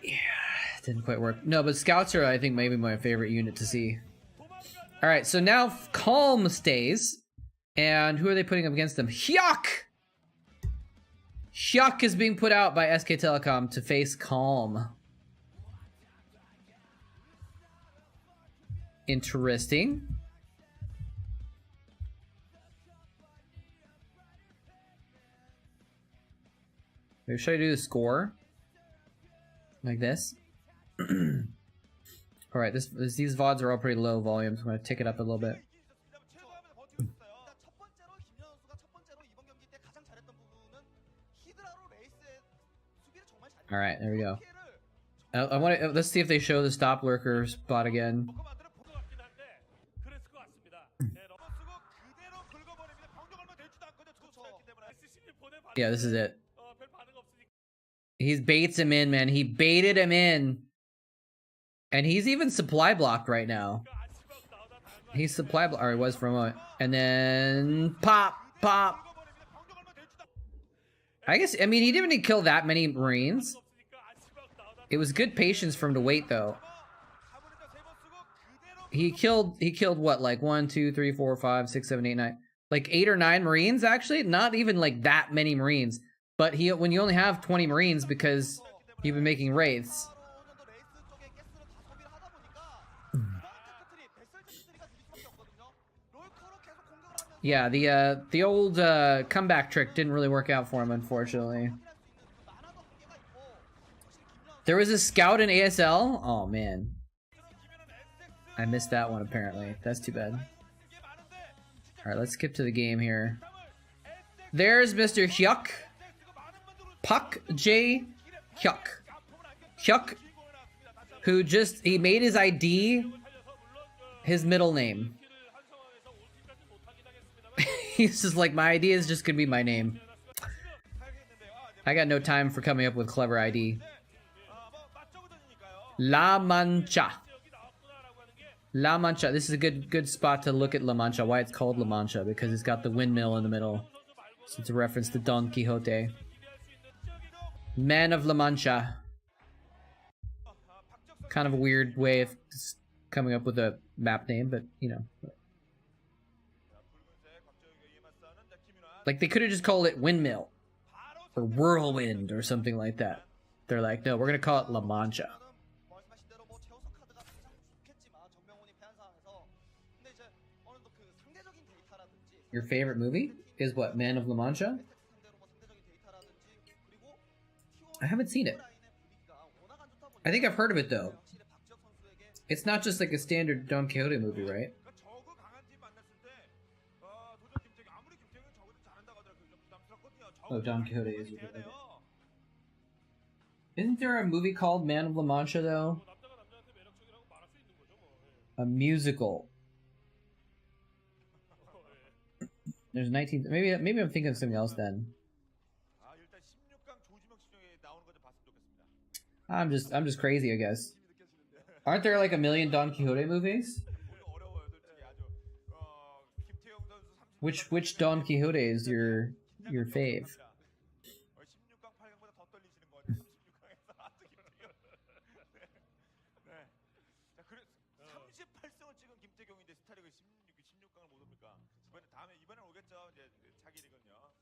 Yeah, didn't quite work. No, but scouts are, I think, maybe my favorite unit to see. Alright, so now Calm stays. And who are they putting up against them? Hyuk! Hyuk is being put out by SK Telecom to face Calm. Interesting. Maybe should I do the score? Like this? Alright, these VODs are all pretty low volumes. I'm gonna tick it up a little bit. All right, there we go. I want to. Let's see if they show the stop lurker spot again. Yeah, this is it. He baits him in, man. He baited him in. And he's even supply blocked right now. He's supply blocked, or he was for a moment. And then pop, pop. I guess, I mean, he didn't kill that many Marines. It was good patience for him to wait, though. He killed what, like 1, 2, 3, 4, 5, 6, 7, 8, 9. Like 8 or 9 Marines, actually. Not even like that many Marines. But when you only have 20 Marines because you've been making wraiths. Yeah, the old comeback trick didn't really work out for him, unfortunately. There was a scout in ASL? Oh, man. I missed that one, apparently. That's too bad. Alright, let's skip to the game here. There's Mr. Hyuk. Puck J. Hyuk. Hyuk, who he made his ID his middle name. He's just like, my ID is just gonna be my name. I got no time for coming up with clever ID. La Mancha. La Mancha. This is a good spot to look at La Mancha. Why it's called La Mancha, because it's got the windmill in the middle. So it's a reference to Don Quixote. Man of La Mancha. Kind of a weird way of coming up with a map name, but you know. Like, they could have just called it Windmill or Whirlwind or something like that. They're like, no, we're gonna call it La Mancha. Your favorite movie is what, Man of La Mancha? I haven't seen it. I think I've heard of it, though. It's not just like a standard Don Quixote movie, right? Oh, Don Quixote is really good. Isn't there a movie called Man of La Mancha, though? A musical. There's 19... Maybe I'm thinking of something else then. I'm just crazy, I guess. Aren't there like a million Don Quixote movies? Which Don Quixote is your fave?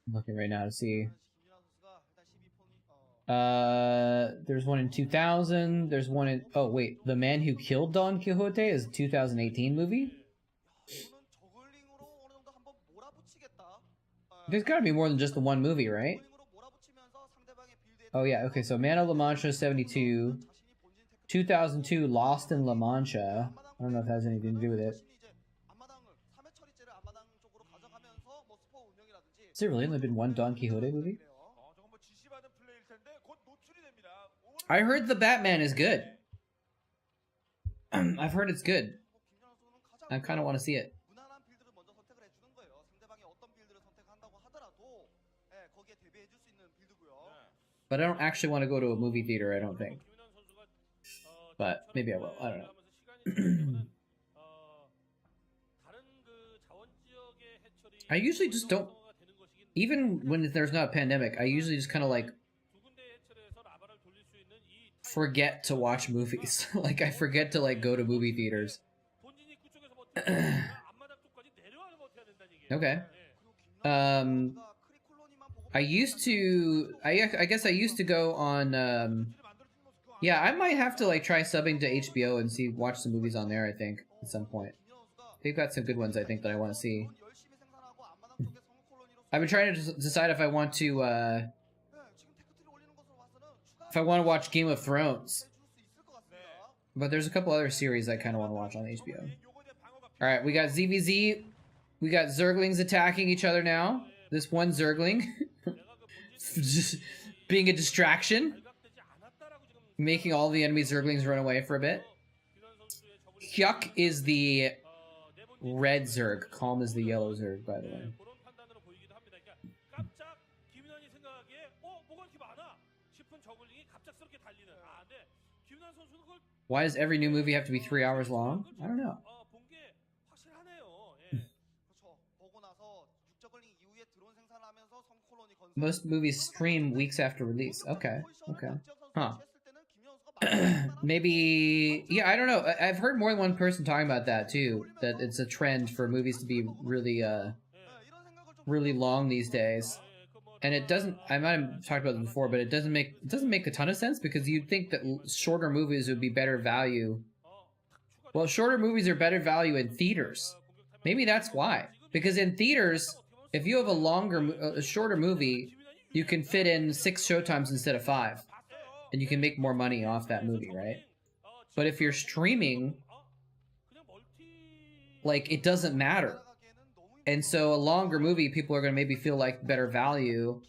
I'm looking right now to see. There's one in 2000. There's one in... Oh, wait. The Man Who Killed Don Quixote is a 2018 movie? There's gotta be more than just the one movie, right? Oh, yeah. Okay, so Man of La Mancha, 72. 2002, Lost in La Mancha. I don't know if that has anything to do with it. Has there really only been one Don Quixote movie? I heard the Batman is good. I've heard it's good. I kind of want to see it. But I don't actually want to go to a movie theater, I don't think. But maybe I will. I don't know. I usually just don't... Even when there's not a pandemic, I usually just kind of like... forget to watch movies. Like, I forget to like go to movie theaters. Okay. I used to... I guess I used to go on... yeah, I might have to like try subbing to HBO and watch some movies on there, I think, at some point. They've got some good ones, I think, that I want to see. I've been trying to decide if I want to, if I want to watch Game of Thrones. But there's a couple other series I kind of want to watch on HBO. Alright, we got ZVZ. We got Zerglings attacking each other now. This one Zergling. Just being a distraction. making all the enemy Zerglings run away for a bit. Hyuk is the red Zerg. Calm is the yellow Zerg, by the way. 그런 판단으로 보이기도 합니다. 그러니까 깜짝 김윤환이 생각하기에 뭐가 이렇게 많아 싶은 저글링이 갑작스럽게 달리는. 근데 김윤환 선수는 그걸 Why does every new movie have to be 3 hours long? I don't know. 본게 확실하네요. 예. 그렇죠. 보고 나서 육저글링 이후에 드론 생산하면서 성콜로니 건설. Most movies stream weeks after release. Okay, okay. Huh. Maybe, yeah, I don't know. I've heard more than one person talking about that too. That it's a trend for movies to be really, really long these days. And it doesn't. I might have talked about it before, but it doesn't make a ton of sense because you'd think that shorter movies would be better value. Well, shorter movies are better value in theaters. Maybe that's why. Because in theaters, if you have a shorter movie, you can fit in 6 showtimes instead of 5. And you can make more money off that movie, right? But if you're streaming, like, it doesn't matter. And so a longer movie, people are going to maybe feel like better value.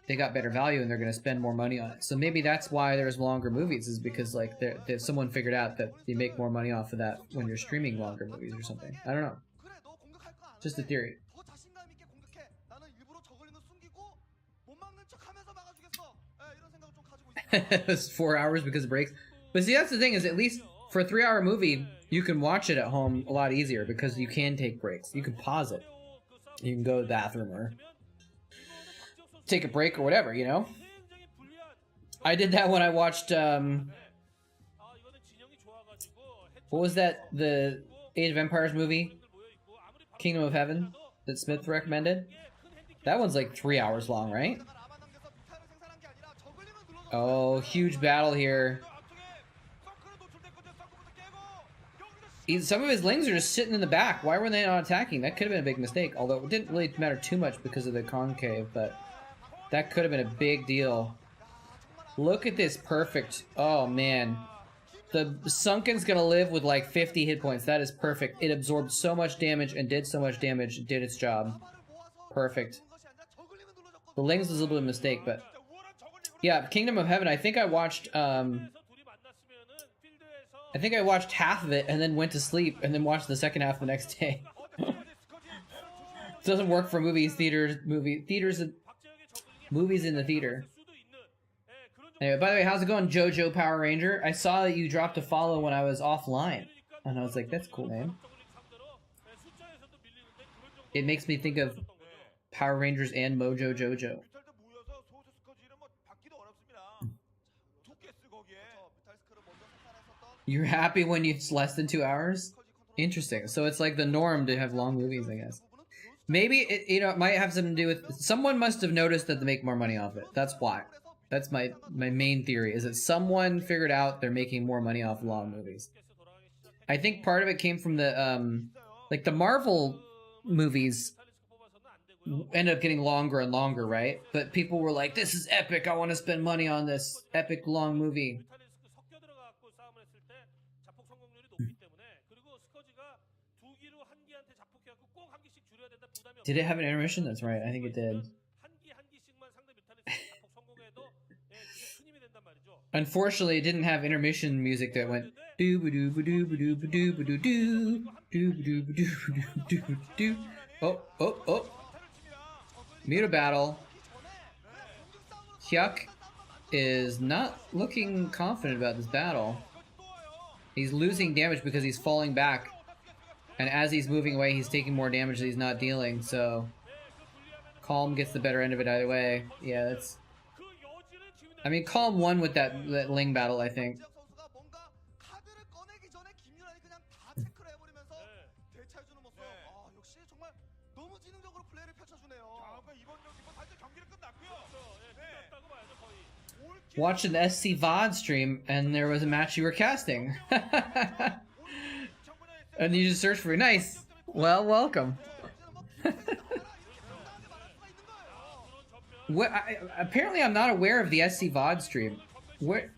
They got better value and they're going to spend more money on it. So maybe that's why there's longer movies, is because, like, someone figured out that you make more money off of that when you're streaming longer movies or something. I don't know. Just a theory. It's 4 hours because of breaks. But see, that's the thing, is at least for a 3-hour movie, you can watch it at home a lot easier because you can take breaks. You can pause it. You can go to the bathroom or take a break or whatever, you know? I did that when I watched, what was that? The Age of Empires movie? Kingdom of Heaven? That Smith recommended? That one's like 3 hours long, right? Oh, huge battle here. Some of his lings are just sitting in the back. Why were they not attacking? That could have been a big mistake. Although it didn't really matter too much because of the concave, but that could have been a big deal. Look at this perfect. Oh, man. The Sunken's gonna live with like 50 hit points. That is perfect. It absorbed so much damage and did so much damage. It did its job. Perfect. The lings was a little bit of a mistake, but... yeah, Kingdom of Heaven, I think I watched half of it and then went to sleep and then watched the second half the next day. It doesn't work for movies in the theater. Anyway, by the way, how's it going, JoJo Power Ranger? I saw that you dropped a follow when I was offline. And I was like, that's a cool name. It makes me think of Power Rangers and Mojo Jojo. You're happy when it's less than 2 hours? Interesting. So it's like the norm to have long movies, I guess. Maybe it, it might have something to do with someone must have noticed that they make more money off it. That's why. That's my main theory, is that someone figured out they're making more money off long movies. I think part of it came from the like the Marvel movies ended up getting longer and longer, right? But people were like, this is epic, I want to spend money on this epic long movie. Did it have an intermission? That's right, I think it did. Unfortunately, it didn't have intermission music that went doo ba doo ba doo ba doo ba doo ba doo doo doo ba doo ba doo ba doo ba doo. Oh. Muta battle. Hyuk is not looking confident about this battle. He's losing damage because he's falling back. And as he's moving away, he's taking more damage that he's not dealing, so... Calm gets the better end of it either way. Yeah, that's... I mean, Calm won with that Ling battle, I think. Watched an SC VOD stream, and there was a match you were casting. And you just search for it. Nice. Well, welcome. Apparently, I'm not aware of the SC VOD stream. Where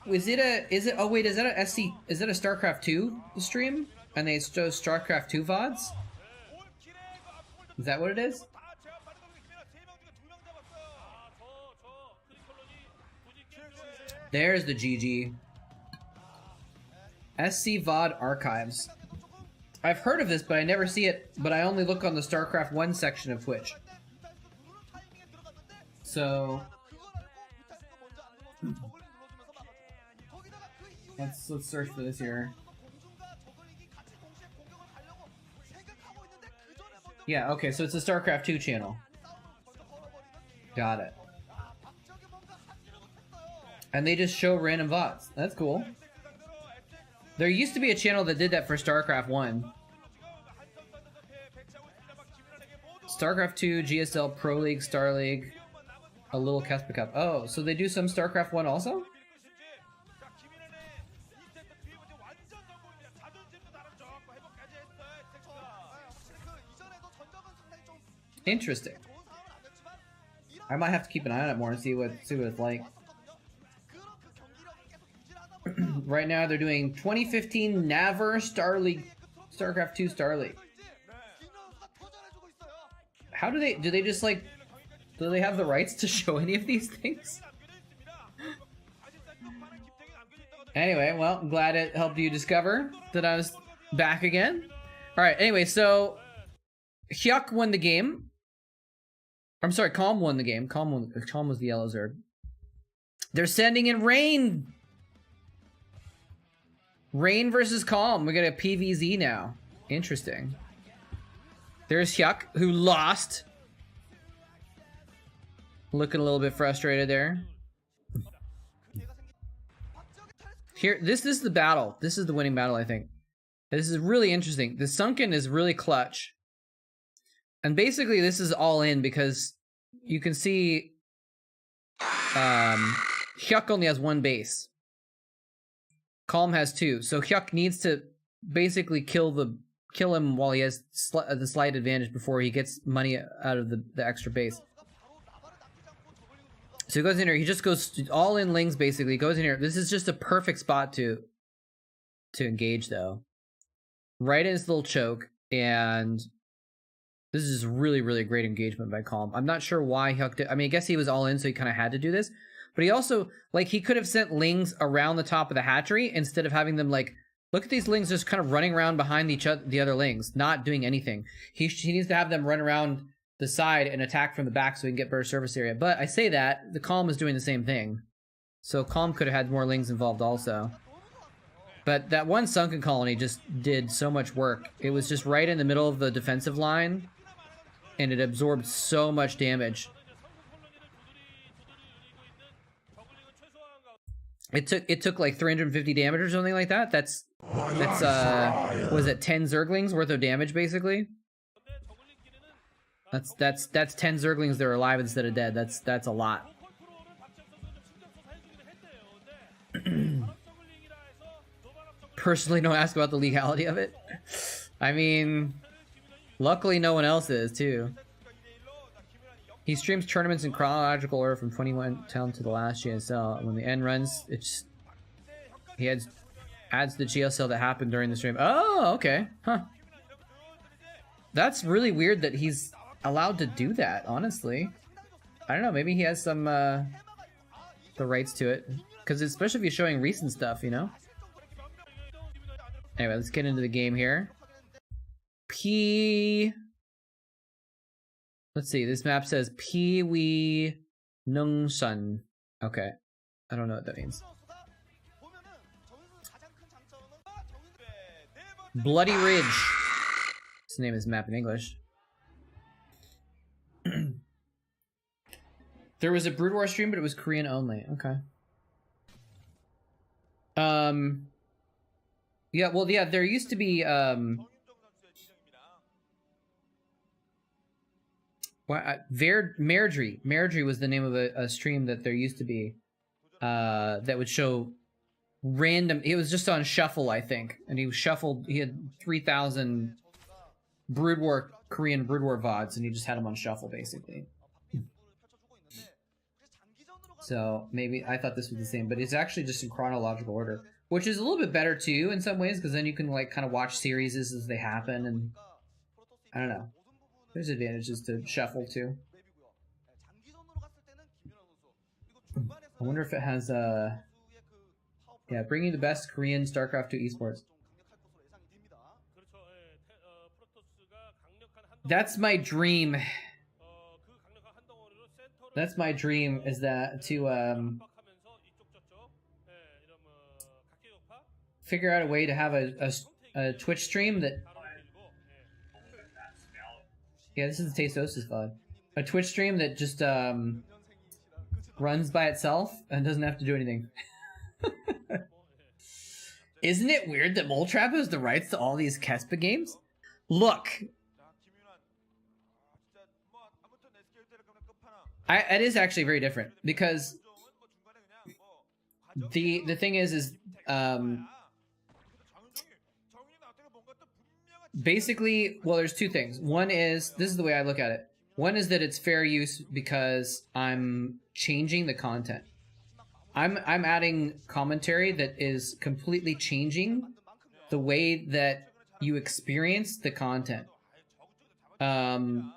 is it? Oh wait, is that a SC? Is that a Starcraft 2 stream? And they show Starcraft 2 VODs? Is that what it is? There's the GG. SC VOD Archives. I've heard of this, but I never see it. But I only look on the Starcraft 1 section of Twitch. So let's search for this here. Yeah, okay, so it's a Starcraft 2 channel. Got it. And they just show random VODs. That's cool. There used to be a channel that did that for Starcraft 1. Starcraft 2, GSL, Pro League, Star League, a little Casper Cup. Oh, so they do some Starcraft 1 also? Interesting. I might have to keep an eye on it more and see what it's like. Right now they're doing 2015 Naver Star League, Starcraft 2 Star League. How do they just like, do they have the rights to show any of these things? Anyway, well, I'm glad it helped you discover that I was back again. Alright, anyway, so Hyuk won the game. I'm sorry, Calm won the game. Calm was the yellow Zerg. They're sending in Rain! Rain versus Calm. We got a PVZ now. Interesting. There's Hyuk, who lost. Looking a little bit frustrated there. Here, this is the battle. This is the winning battle, I think. This is really interesting. The Sunken is really clutch. And basically, this is all in because you can see Hyuk only has one base. Calm has two. So Hyuk needs to basically kill him while he has the slight advantage before he gets money out of the extra base. So he goes in here. He just goes all in Lings, basically. Goes in here. This is just a perfect spot to engage, though. Right in his little choke. And this is really, really great engagement by Calm. I'm not sure why Hyuk did. I mean, I guess he was all in, so he kind of had to do this. But he also, like, he could have sent Lings around the top of the hatchery instead of having them, like, look at these Lings just kind of running around behind the other Lings, not doing anything. He needs to have them run around the side and attack from the back so he can get better surface area. But I say that, the Calm is doing the same thing. So Calm could have had more Lings involved also. But that one Sunken colony just did so much work. It was just right in the middle of the defensive line, and it absorbed so much damage. It took like 350 damage or something like that. That's was it 10 Zerglings worth of damage basically? That's 10 Zerglings that are alive instead of dead. That's a lot. Personally, don't ask about the legality of it. I mean, luckily no one else is too. He streams tournaments in chronological order from 21 down to the last GSL. When the end runs, he adds the GSL that happened during the stream. Oh, okay. Huh. That's really weird that he's allowed to do that, honestly. I don't know, maybe he has some the rights to it. Because especially if you're showing recent stuff, you know? Anyway, let's get into the game here. Let's see, this map says Piwi Nungshan. Okay. I don't know what that means. Bloody Ridge. His name is map in English. There was a Brood War stream, but it was Korean only. Okay. Yeah, well, yeah, there used to be, Mairdry was the name of a stream that there used to be, that would show random, it was just on shuffle, I think, and he was shuffled, he had 3,000 Korean Brood War VODs, and he just had them on shuffle, basically. So, maybe, I thought this was the same, but it's actually just in chronological order, which is a little bit better, too, in some ways, because then you can, like, kind of watch series as they happen, and, I don't know. There's advantages to shuffle, too. I wonder if it has, Yeah, bringing the best Korean StarCraft 2 esports. 그렇죠. 예, 프로토스가 강력한 한 That's my dream. 그 강력한 한 덩어리로 센터를 That's my dream, is that to 압박하면서 이쪽 저쪽 이런 각계격파 figure out a way to have a Twitch stream that... 바로 밀고 Yeah, this is the Tastosis VOD. A Twitch stream that just runs by itself and doesn't have to do anything. Isn't it weird that moletrap has the rights to all these Kespa games? Look, it is actually very different, because the thing is basically, well, there's two things. One is, this is the way I look at it. One is that it's fair use because I'm changing the content. I'm adding commentary that is completely changing the way that you experience the content. And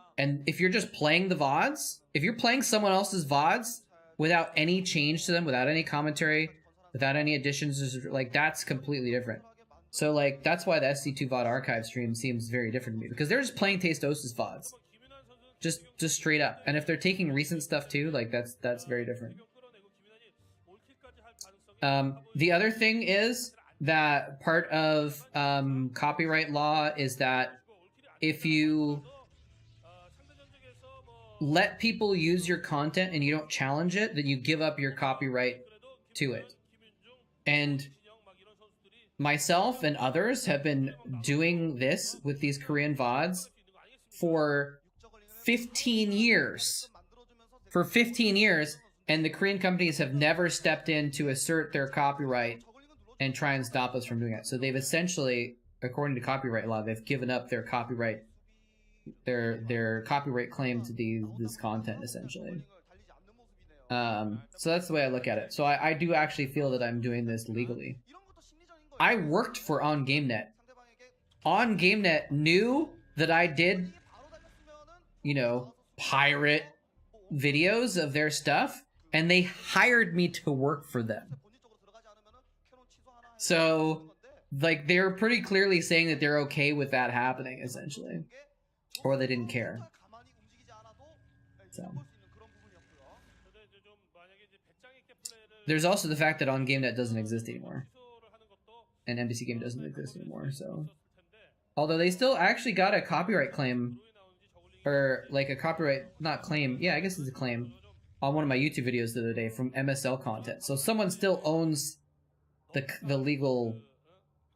if you're just playing the VODs, if you're playing someone else's VODs without any change to them, without any commentary, without any additions, like, that's completely different. So, like, that's why the SC2 VOD archive stream seems very different to me, because they're just playing Tastosis VODs. Just straight up. And if they're taking recent stuff too, like, that's very different. The other thing is that part of copyright law is that if you let people use your content and you don't challenge it, then you give up your copyright to it. And myself and others have been doing this with these Korean VODs for 15 years. For 15 years, and the Korean companies have never stepped in to assert their copyright and try and stop us from doing it. So they've essentially, according to copyright law, they've given up their copyright, their copyright claim to this content, essentially. So that's the way I look at it. So I do actually feel that I'm doing this legally. I worked for OnGameNet. OnGameNet knew that I did, you know, pirate videos of their stuff, and they hired me to work for them. So, like, they're pretty clearly saying that they're okay with that happening, essentially. Or they didn't care. So. There's also the fact that OnGameNet doesn't exist anymore. And NBC Game doesn't exist anymore, so... Although they still actually got a copyright claim, or like a copyright, not claim, yeah, I guess it's a claim, on one of my YouTube videos the other day from MSL content. So someone still owns the legal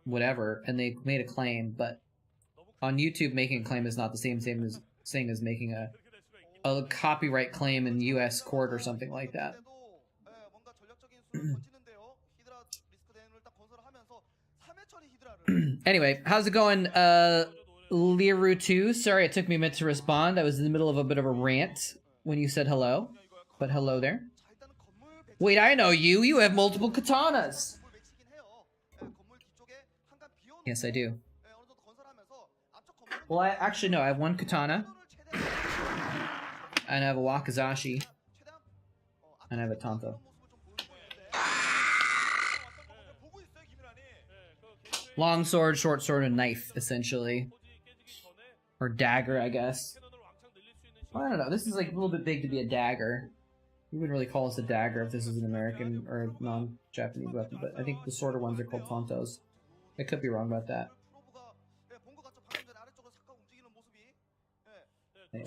whatever, and they made a claim, but on YouTube making a claim is not the same as making a copyright claim in US court or something like that. Anyway, how's it going, Liru2? Sorry it took me a minute to respond. I was in the middle of a bit of a rant when you said hello. But hello there. Wait, I know you. You have multiple katanas. Yes, I do. Well, I actually no, I have one katana. And I have a wakizashi. And I have a tanto. Long sword, short sword, and knife, essentially. Or dagger, I guess. Well, I don't know. This is like a little bit big to be a dagger. You wouldn't really call this a dagger if this is an American or non-Japanese weapon, but I think the shorter ones are called tantos. I could be wrong about that. Yeah.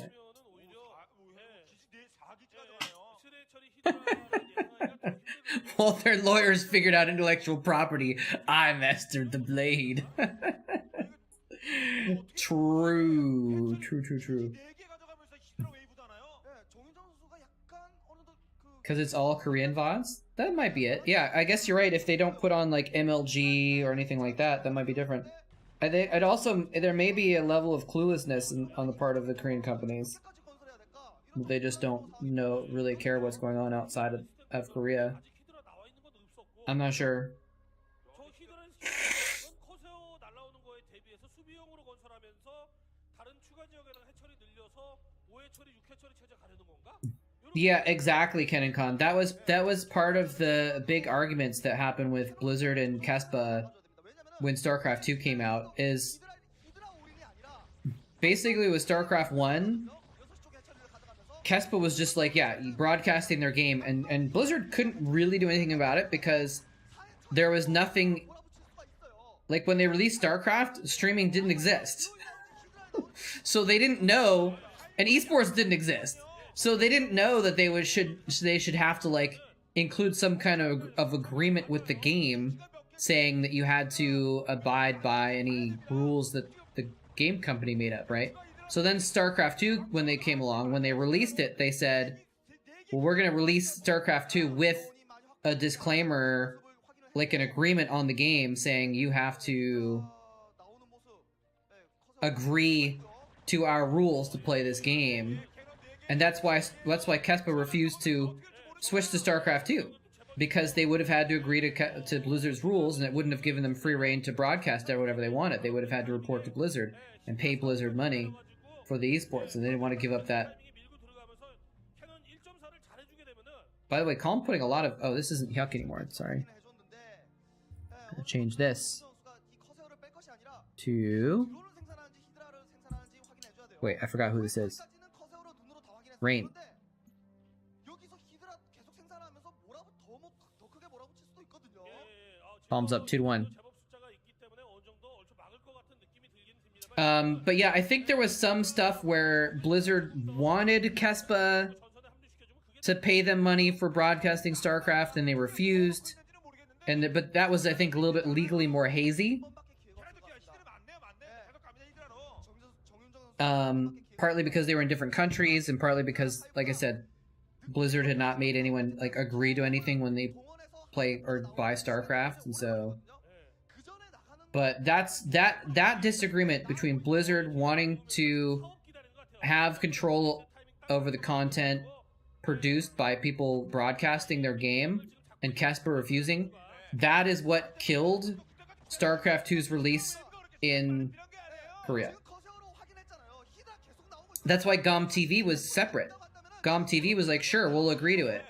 Well, their lawyers figured out intellectual property. I mastered the blade. True. Because it's all Korean VODs? That might be it. Yeah, I guess you're right. If they don't put on, like, MLG or anything like that, that might be different. I think it also, there may be a level of cluelessness on the part of the Korean companies. They just don't really care what's going on outside of Korea. I'm not sure. Yeah, exactly, Ken and Khan. That was part of the big arguments that happened with Blizzard and Kespa when StarCraft 2 came out. Is basically with StarCraft 1, Kespa was just like, yeah, broadcasting their game, and Blizzard couldn't really do anything about it because there was nothing. Like when they released StarCraft, streaming didn't exist. So they didn't know, and esports didn't exist. So they didn't know that they should have to like include some kind of agreement with the game saying that you had to abide by any rules that the game company made up, right? So then StarCraft 2, when they came along, when they released it, they said, well, we're going to release StarCraft 2 with a disclaimer, like an agreement on the game saying you have to agree to our rules to play this game. And that's why Kespa refused to switch to StarCraft 2, because they would have had to agree to Blizzard's rules, and it wouldn't have given them free reign to broadcast or whatever they wanted. They would have had to report to Blizzard and pay Blizzard money for the esports, and they didn't want to give up that. By the way, Calm putting a lot of... Oh, this isn't Hyuk anymore. Sorry. I'm gonna change this to... Wait, I forgot who this is. Rain. Palms up 2-1. But yeah, I think there was some stuff where Blizzard wanted Kespa to pay them money for broadcasting StarCraft, and they refused. But that was, I think, a little bit legally more hazy. Partly because they were in different countries, and partly because, like I said, Blizzard had not made anyone like agree to anything when they play or buy StarCraft, and so. But that disagreement between Blizzard wanting to have control over the content produced by people broadcasting their game and Kespa refusing, that is what killed StarCraft 2's release in Korea. That's why GOM TV was separate. GOM TV was like, sure, we'll agree to it,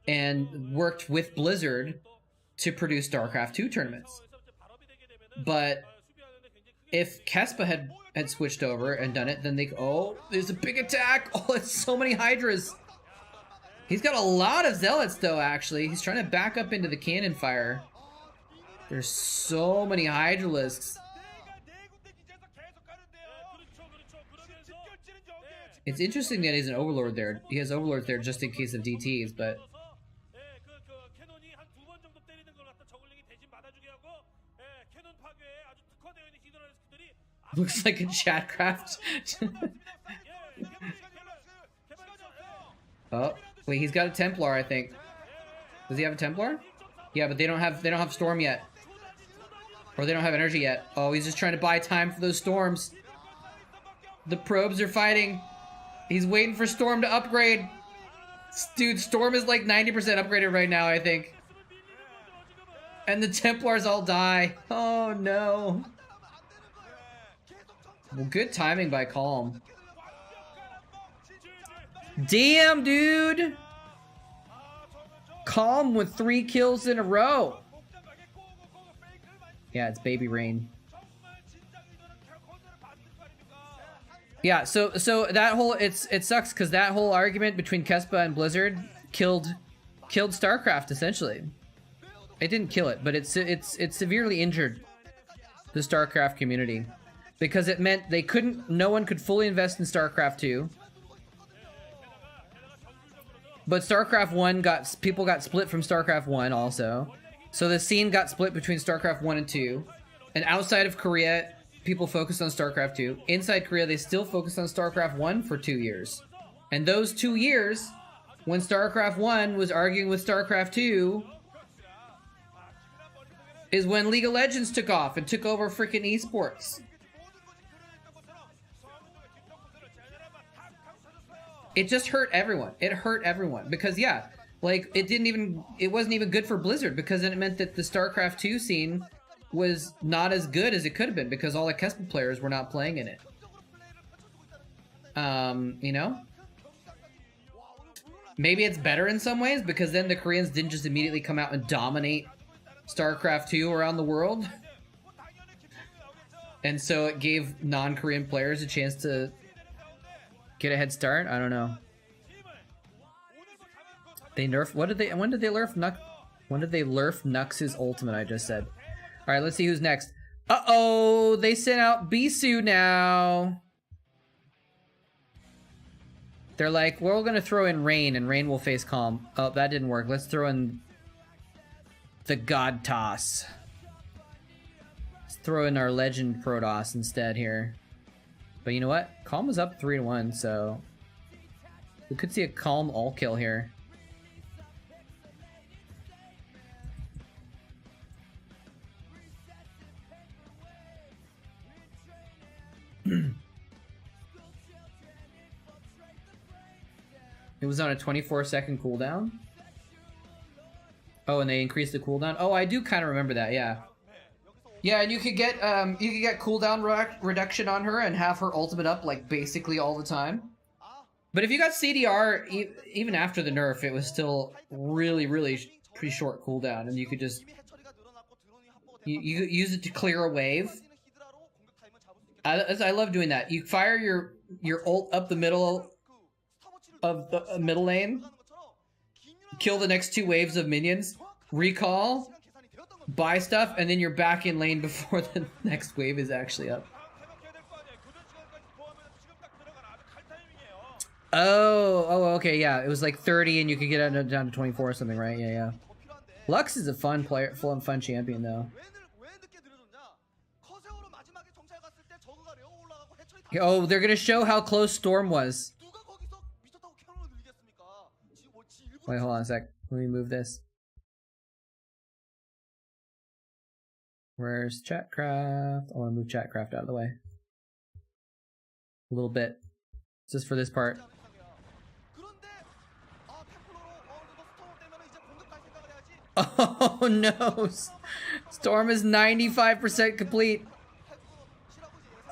and worked with Blizzard to produce StarCraft 2 tournaments. But if Kespa had switched over and done it, then they... Oh, there's a big attack! Oh, it's so many Hydras! He's got a lot of Zealots, though, actually. He's trying to back up into the cannon fire. There's so many Hydralisks. It's interesting that he's an Overlord there. He has Overlords there just in case of DTs, but... Looks like a Chatcraft. Oh, wait, he's got a Templar, I think. Does he have a Templar? Yeah, but they don't have Storm yet. Or they don't have energy yet. Oh, he's just trying to buy time for those storms. The probes are fighting. He's waiting for Storm to upgrade. Dude, Storm is like 90% upgraded right now, I think. And the Templars all die. Oh, no. Well, good timing by Calm. Damn, dude! Calm with 3 kills in a row. Yeah, it's Baby Rain. Yeah, so that whole it sucks because that whole argument between Kespa and Blizzard killed StarCraft essentially. It didn't kill it, but it severely injured the StarCraft community because it meant no one could fully invest in StarCraft 2. But StarCraft 1 people got split from StarCraft 1 also. So the scene got split between StarCraft 1 and 2. And outside of Korea, people focused on StarCraft 2. Inside Korea, they still focused on StarCraft 1 for 2 years. And those 2 years, when StarCraft 1 was arguing with StarCraft 2, is when League of Legends took off and took over freaking esports. It just hurt everyone. It hurt everyone. Because, yeah, like, it wasn't even good for Blizzard because then it meant that the StarCraft 2 scene was not as good as it could have been because all the Kespa players were not playing in it. You know? maybe it's better in some ways because then the Koreans didn't just immediately come out and dominate Starcraft 2 around the world. And so it gave non-Korean players a chance to get a head start. I don't know. They nerfed. When did they nerf Nux's ultimate? I just said. All right, let's see who's next. Uh-oh, they sent out Bisu now. They're like, we're gonna throw in Rain, and Rain will face Calm. Oh, that didn't work. Let's throw in the God Toss. Let's throw in our Legend Protoss instead here. But you know what? Calm was up 3-1, so we could see a Calm all kill here. It was on a 24-second cooldown. Oh, and they increased the cooldown. Oh, I do kind of remember that. Yeah, yeah, and you could get cooldown reduction on her and have her ultimate up like basically all the time. But if you got CDR, even after the nerf, it was still really pretty short cooldown, and you could just you use it to clear a wave. I love doing that. You fire your ult up the middle of the middle lane, kill the next 2 waves of minions, recall, buy stuff, and then you're back in lane before the next wave is actually up. Oh, okay, yeah. It was like 30 and you could get it down to 24 or something, right? Yeah. Lux is a fun player, fun champion though. Oh, they're gonna show how close Storm was. Wait, hold on a sec. Let me move this. Where's Chatcraft? I want to move Chatcraft out of the way. A little bit. Just for this part. Oh no! Storm is 95% complete.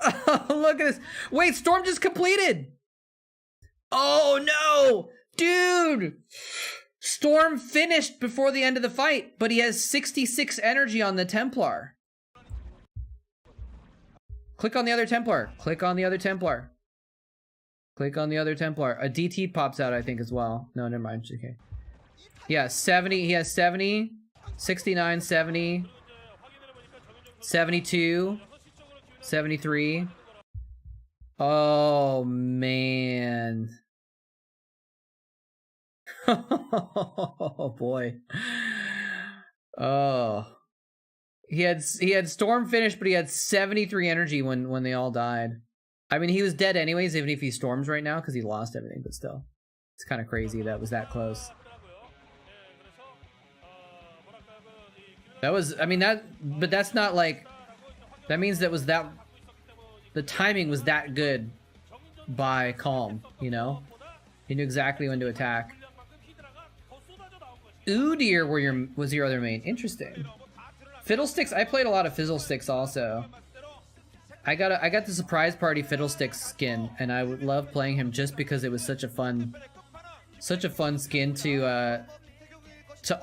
Oh, look at this. Wait, Storm just completed! Oh no! Dude! Storm finished before the end of the fight, but he has 66 energy on the Templar. Click on the other Templar. Click on the other Templar. Click on the other Templar. A DT pops out, I think, as well. No, never mind. Okay. Yeah, 70. He has 70, 69, 70, 72, 73. Oh, man. Oh, boy. Oh. He had Storm finished, but he had 73 energy when they all died. I mean, he was dead anyways, even if he storms right now, because he lost everything, but still. It's kind of crazy that was that close. That was, I mean, but that's not like, that means that was that, the timing was that good by Calm, you know? He knew exactly when to attack. Udyr was your other main. Interesting. Fiddlesticks, I played a lot of Fiddlesticks also. I got the surprise party Fiddlesticks skin, and I would love playing him just because it was such a fun skin to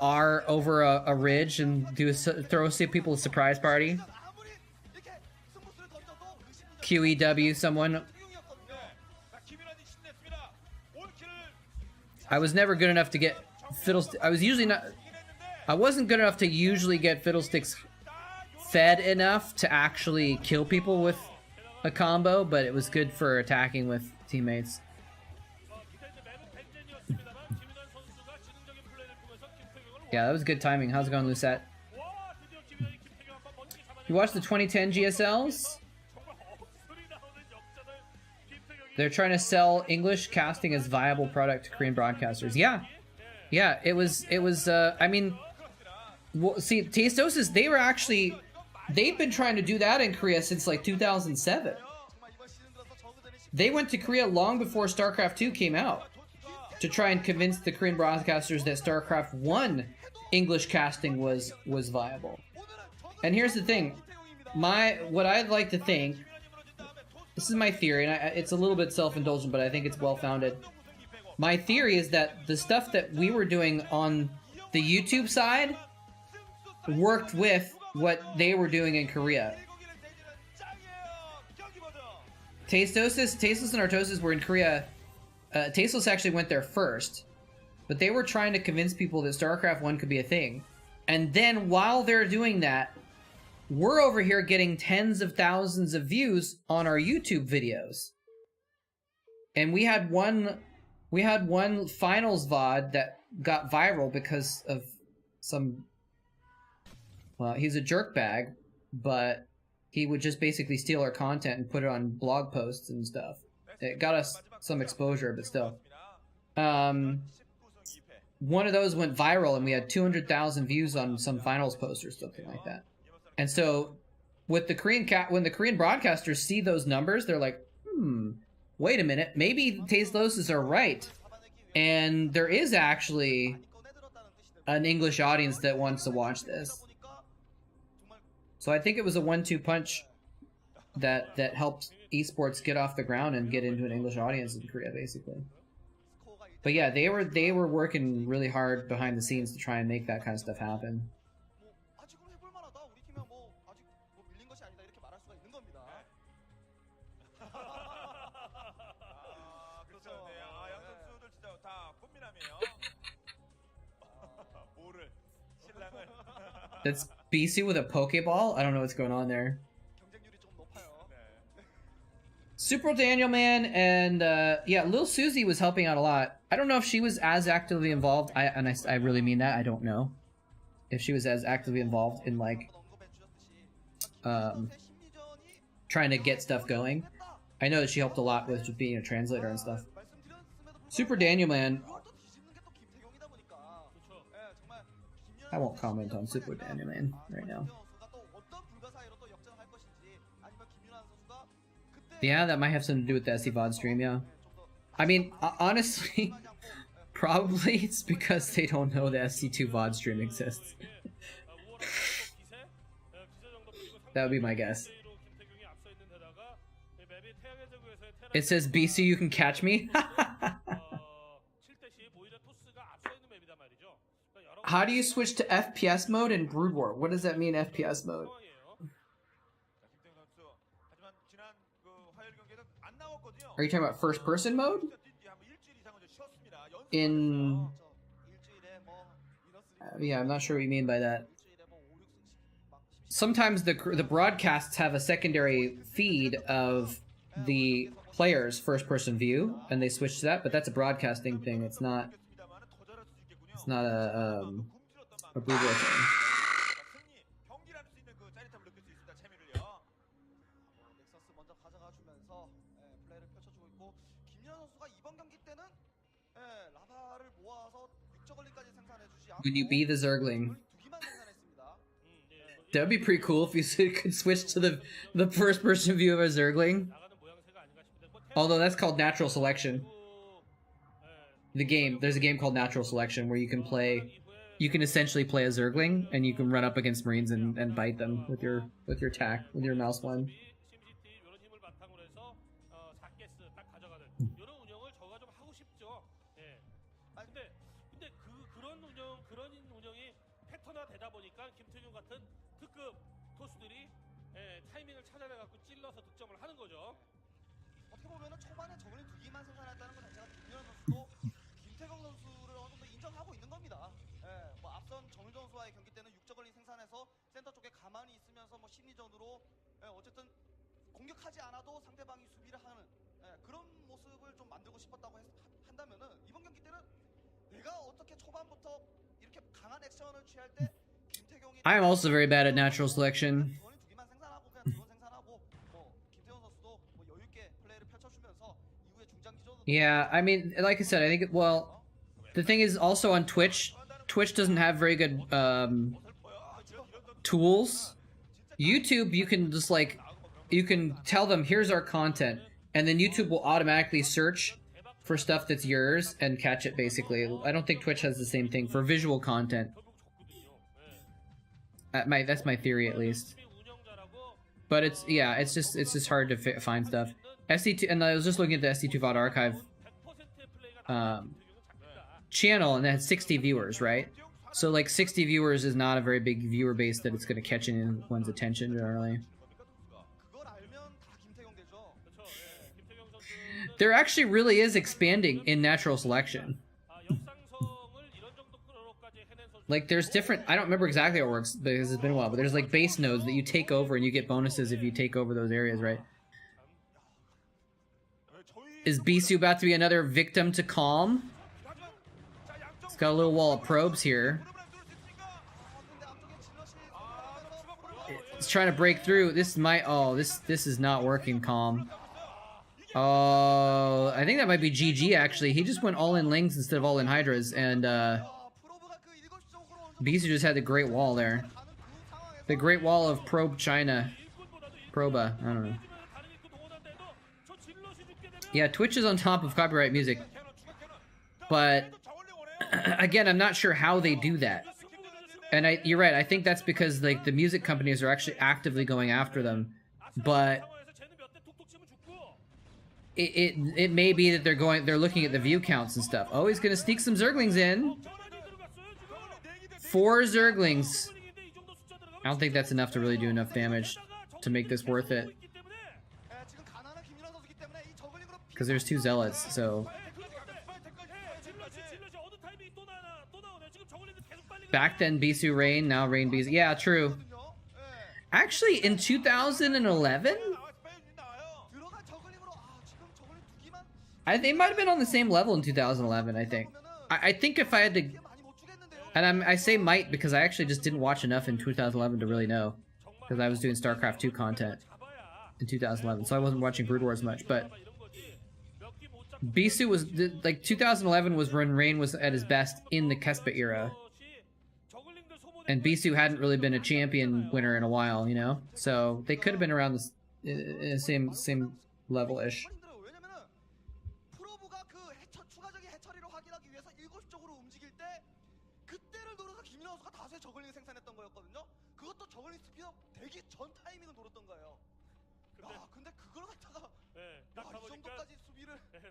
R over a ridge and throw people a surprise party. QEW someone. I was never good enough to get Fiddlesticks. I wasn't good enough to usually get Fiddlesticks fed enough to actually kill people with a combo, but it was good for attacking with teammates. Yeah, that was good timing. How's it going, Lucette? You watched the 2010 GSLs? They're trying to sell English casting as viable product to Korean broadcasters. Yeah, it was. I mean, well, see, Tastosis, they've been trying to do that in Korea since like 2007. They went to Korea long before StarCraft 2 came out to try and convince the Korean broadcasters that StarCraft 1 English casting was viable. And here's the thing, what I'd like to think, this is my theory, and it's a little bit self-indulgent, but I think it's well-founded. my theory is that the stuff that we were doing on the YouTube side worked with what they were doing in Korea. Tasteless and Artosis were in Korea. Tasteless actually went there first, but they were trying to convince people that StarCraft 1 could be a thing. And then while they're doing that, we're over here getting tens of thousands of views on our YouTube videos. And we had one finals VOD that got viral because of some, well, he's a jerkbag, but he would just basically steal our content and put it on blog posts and stuff. It got us some exposure, but still. One of those went viral and we had 200,000 views on some finals post or something like that. And so with the when the Korean broadcasters see those numbers, they're like, wait a minute, maybe Tasteloses are right. And there is actually an English audience that wants to watch this. So I think it was a 1-2 punch that helped esports get off the ground and get into an English audience in Korea, basically. But yeah, they were working really hard behind the scenes to try and make that kind of stuff happen. That's BC with a Pokeball? I don't know what's going on there. Super Daniel Man and yeah, Lil Susie was helping out a lot. I don't know if she was as actively involved. I really mean that. I don't know if she was as actively involved in like trying to get stuff going. I know that she helped a lot with just being a translator and stuff. Super Daniel Man. I won't comment on Super Daniel Man right now. Yeah, that might have something to do with the SCVOD stream, yeah. I mean, honestly, probably it's because they don't know the SC2 VOD stream exists. That would be my guess. It says, BC, you can catch me? How do you switch to FPS mode in Brood War? What does that mean, FPS mode? Are you talking about first-person mode? In... yeah, I'm not sure what you mean by that. Sometimes the broadcasts have a secondary feed of the player's first-person view, and they switch to that, but that's a broadcasting thing. It's not a Brood War thing. Would you be the Zergling? That'd be pretty cool if you could switch to the first-person view of a Zergling. Although that's called natural selection. There's a game called Natural Selection where you can essentially play a Zergling and you can run up against Marines and bite them with your mouse one. 공격하지 않아도 상대방이 수비를 하는 그런 모습을 좀 만들고 싶었다고 한다면은 이번 경기 때는 내가 어떻게 초반부터 이렇게 강한 액션을 취할 때 김태경이 I'm also very bad at natural selection. 두기만 생산하고 그냥 드론 생산하고 김태경 선수도 여유 있게 플레이를 펼쳐주면서 이후에 중장 기조도 Yeah, I mean, like I said, I think well, the thing is also on Twitch doesn't have very good tools. YouTube, you can just like you can tell them, here's our content, and then YouTube will automatically search for stuff that's yours and catch it, basically. I don't think Twitch has the same thing for visual content. That's my theory, at least. But it's just hard to find stuff. SC2, and I was just looking at the SC2 VOD archive. channel and it had 60 viewers, right? So like 60 viewers is not a very big viewer base that it's going to catch anyone's attention generally. 그걸 알면 다 김태경 되죠. 그렇죠. 예. 김태경 선수는 There actually really is expanding in natural selection. 역상성을 이런 정도까지 해낸 선수. Like there's different, I don't remember exactly how it works because it's been a while, but there's like base nodes that you take over and you get bonuses if you take over those areas, right? Is Bisu about to be another victim to Calm? It's got a little wall of probes here. It's trying to break through. This might, oh, this is not working, Calm. Oh, I think that might be GG actually. He just went all in Lings instead of all in Hydras, and Bisu just had the Great Wall there. The Great Wall of Probe China. Proba, I don't know. Yeah, Twitch is on top of copyright music. But again, I'm not sure how they do that. And you're right, I think that's because like the music companies are actually actively going after them. But it may be that they're looking at the view counts and stuff. Oh, he's gonna sneak some Zerglings in. 4 Zerglings. I don't think that's enough to really do enough damage to make this worth it. Because there's 2 Zealots, so... Back then, Bisu Rain, now Rain Bisu. Yeah, true. Actually, in 2011? They might have been on the same level in 2011, I think. I think if I had to... And I say might because I actually just didn't watch enough in 2011 to really know. Because I was doing Starcraft 2 content in 2011, so I wasn't watching Brood Wars much, but... Bisu was... Like, 2011 was when Rain was at his best in the Kespa era. And Bisu hadn't really been a champion winner in a while, you know? So, they could have been around the same level-ish.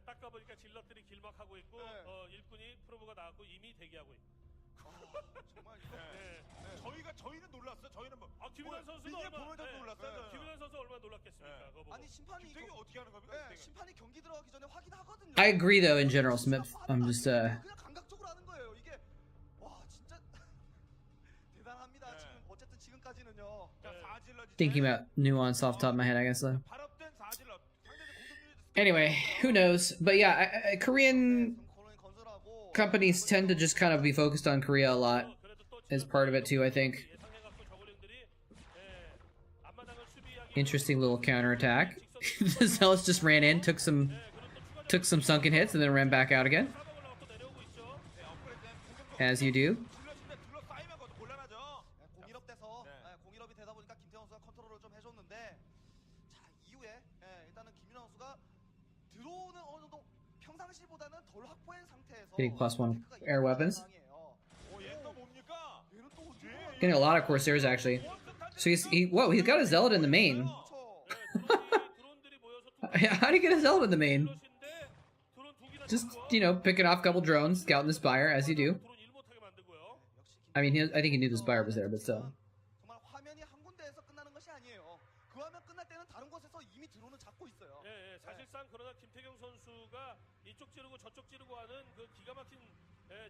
딱 가보니까 질럿들이 길막하고 있고 일꾼이 프로브가 나왔고 이미 대기하고 있고. 정말 저희는 놀랐어요. 저희는 뭐 김윤환 선수는 김윤환 선수 얼마나 놀랐겠습니까? 그거 보고. 아니 심판이 김태경이 어떻게 하는 겁니까? 심판이 경기 들어가기 전에 확인하거든요. I agree though in general, Smith. I'm just 그냥 감각적으로 하는 거예요. 이게 와 진짜 대단합니다. 지금 어쨌든 지금까지는요. thinking about nuance off the top of my head, I guess though. Anyway, who knows? But yeah, Korean companies tend to just kind of be focused on Korea a lot as part of it too, I think. Interesting little counterattack. The Zealots just ran in, took some sunken hits, and then ran back out again. As you do. Getting +1 air weapons. Getting a lot of Corsairs actually. So whoa, he's got a Zealot in the main. How do you get a Zealot in the main? Just, you know, picking off a couple drones, scouting the Spire, as you do. I mean, I think he knew the Spire was there, but still. 사실상 그러나 김태경 선수가 이쪽 찌르고 저쪽 찌르고 하는 그 기가 막힌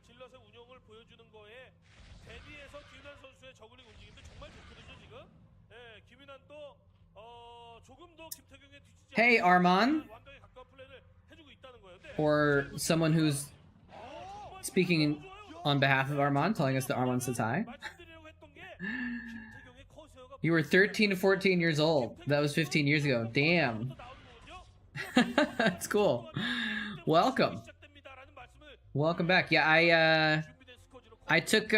질럿의 운영을 보여주는 거에 대비해서 김윤환 선수의 저글링 움직임도 정말 좋거든요 지금. 김윤환도 조금 더 김태경의 뒤치지 Hey, Armon. 완벽에 가까운 플레이를 해주고 있다는 거예요. Or someone who's speaking on behalf of Armon, telling us that Armon says hi. You were 13 to 14 years old. That was 15 years ago. Damn. That's cool. Welcome. Welcome back. Yeah, I took 8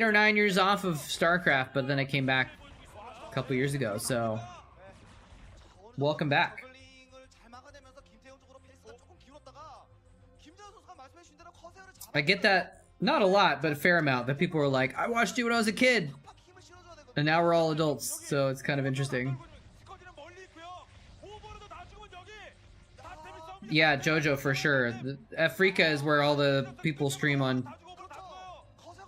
or 9 years off of Starcraft, but then I came back a couple years ago, so welcome back. I get that, not a lot, but a fair amount, that people were like, I watched you when I was a kid, and now we're all adults, so it's kind of interesting. Yeah, JoJo for sure. Africa is where all the people stream on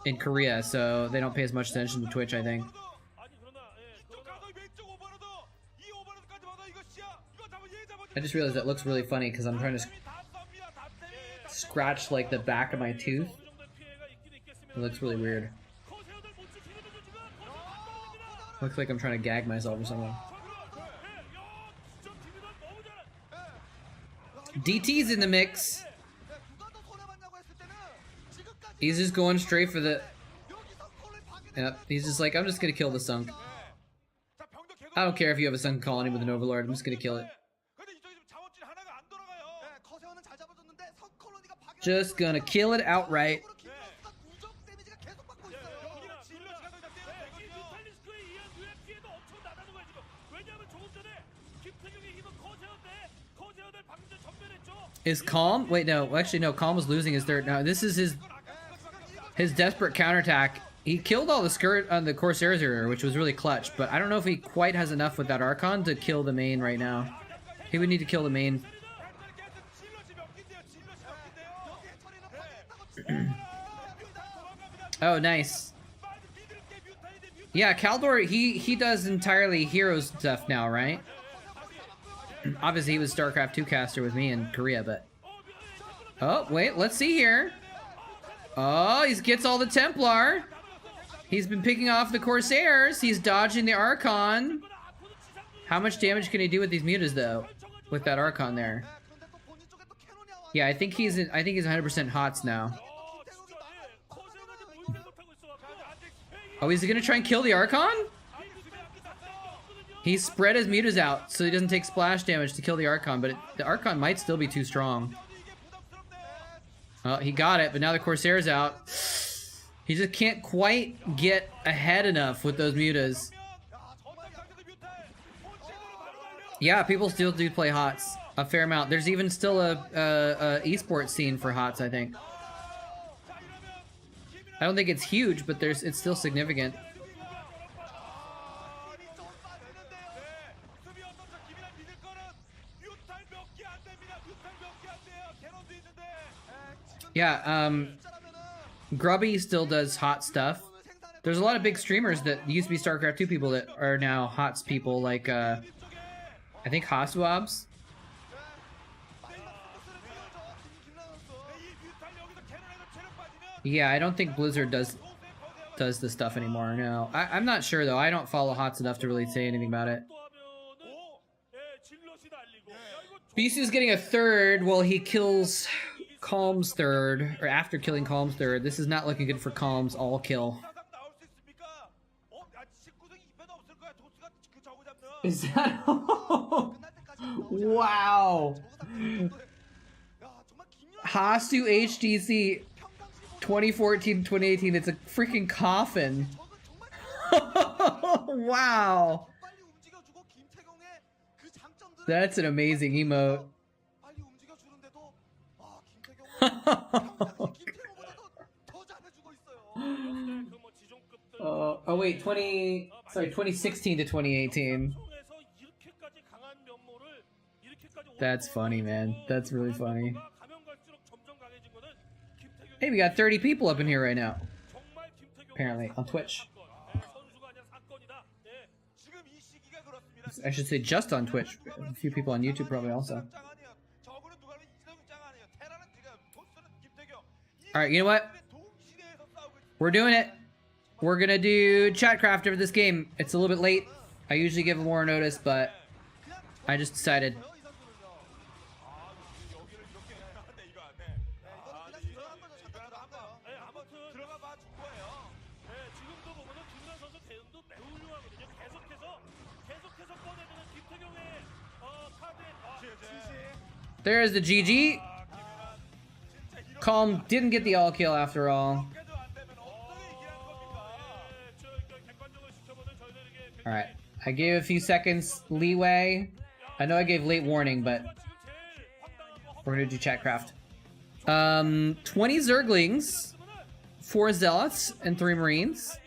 in Korea, so they don't pay as much attention to Twitch, I think. I just realized that looks really funny because I'm trying to scratch like the back of my tooth. It looks really weird. Looks like I'm trying to gag myself or something. DT's in the mix. He's just going straight for the... Yep, he's just like, I'm just gonna kill the Sunk. I don't care if you have a Sunk colony with an Overlord, I'm just gonna kill it. Just gonna kill it outright. Is Calm? Wait, no. Actually, no. Calm was losing his third. No, this is his desperate counterattack. He killed all the skirt on the Corsairs earlier, which was really clutch. But I don't know if he quite has enough with that Archon to kill the main right now. He would need to kill the main. Oh, nice. Yeah, Kaldor, he does entirely hero stuff now, right? Obviously, he was Starcraft 2 caster with me in Korea, but... Oh, wait, let's see here. Oh, he gets all the Templar. He's been picking off the Corsairs. He's dodging the Archon. How much damage can he do with these mutas, though? With that Archon there. Yeah, I think he's 100% HOTS now. Oh, is he gonna try and kill the Archon? He spread his mutas out so he doesn't take splash damage to kill the Archon, but the Archon might still be too strong. Oh, he got it, but now the Corsair's out. He just can't quite get ahead enough with those mutas. Yeah, people still do play HOTS a fair amount. There's even still a esports scene for HOTS, I think. I don't think it's huge, but it's still significant. Yeah, Grubby still does hot stuff. There's a lot of big streamers that used to be StarCraft 2 people that are now HOTS people, like, I think Haswabs. Yeah, I don't think Blizzard does this stuff anymore, no. I'm not sure, though. I don't follow HOTS enough to really say anything about it. Bisu's getting a third while he kills Calm's third, or after killing Calm's third. This is not looking good for Calm's all kill. Is that... Wow! Hasu HDC 2014-2018, it's a freaking coffin. Wow! That's an amazing emote. Oh wait, 2016 to 2018. That's funny, man. That's really funny. Hey, we got 30 people up in here right now. Apparently, on Twitch. I should say just on Twitch. A few people on YouTube probably also. Alright, you know what? We're doing it. We're gonna do Chatcraft over this game. It's a little bit late. I usually give more notice, but I just decided. There's the GG. Calm didn't get the all kill after all. Alright. I gave a few seconds leeway. I know I gave late warning, but we're gonna do Chatcraft. 20 Zerglings, 4 Zealots, and 3 Marines.